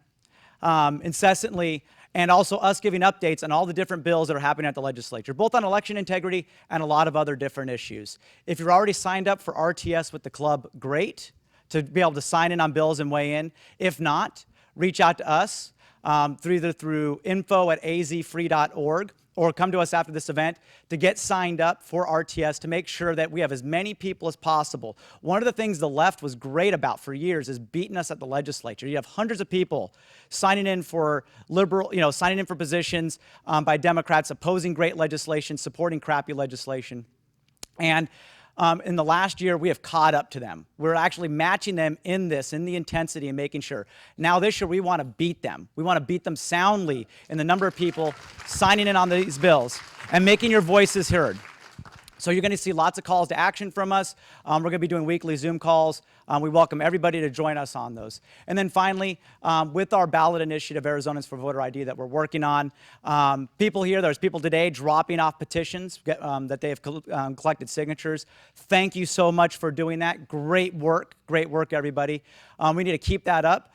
B: incessantly, and also us giving updates on all the different bills that are happening at the legislature, both on election integrity and a lot of other different issues. If you're already signed up for RTS with the club, great, to be able to sign in on bills and weigh in. If not, reach out to us either through info@azfree.org or come to us after this event to get signed up for RTS to make sure that we have as many people as possible. One of the things the left was great about for years is beating us at the legislature. You have hundreds of people signing in for signing in for positions by Democrats, opposing great legislation, supporting crappy legislation. And in the last year, we have caught up to them. We're actually matching them in the intensity and making sure. Now this year, we want to beat them. We want to beat them soundly in the number of people signing in on these bills and making your voices heard. So you're going to see lots of calls to action from us. We're going to be doing weekly Zoom calls. We welcome everybody to join us on those. And then finally, with our ballot initiative, Arizonans for Voter ID, that we're working on, there's people today dropping off petitions that they have collected signatures. Thank you so much for doing that. Great work, everybody. We need to keep that up.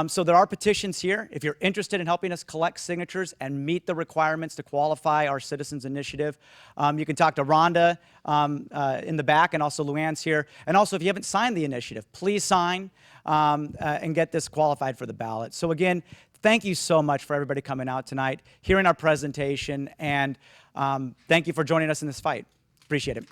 B: So there are petitions here. If you're interested in helping us collect signatures and meet the requirements to qualify our Citizens Initiative, you can talk to Rhonda in the back, and also Luann's here. And also, if you haven't signed the initiative, please sign and get this qualified for the ballot. So again, thank you so much for everybody coming out tonight, hearing our presentation, and thank you for joining us in this fight. Appreciate it.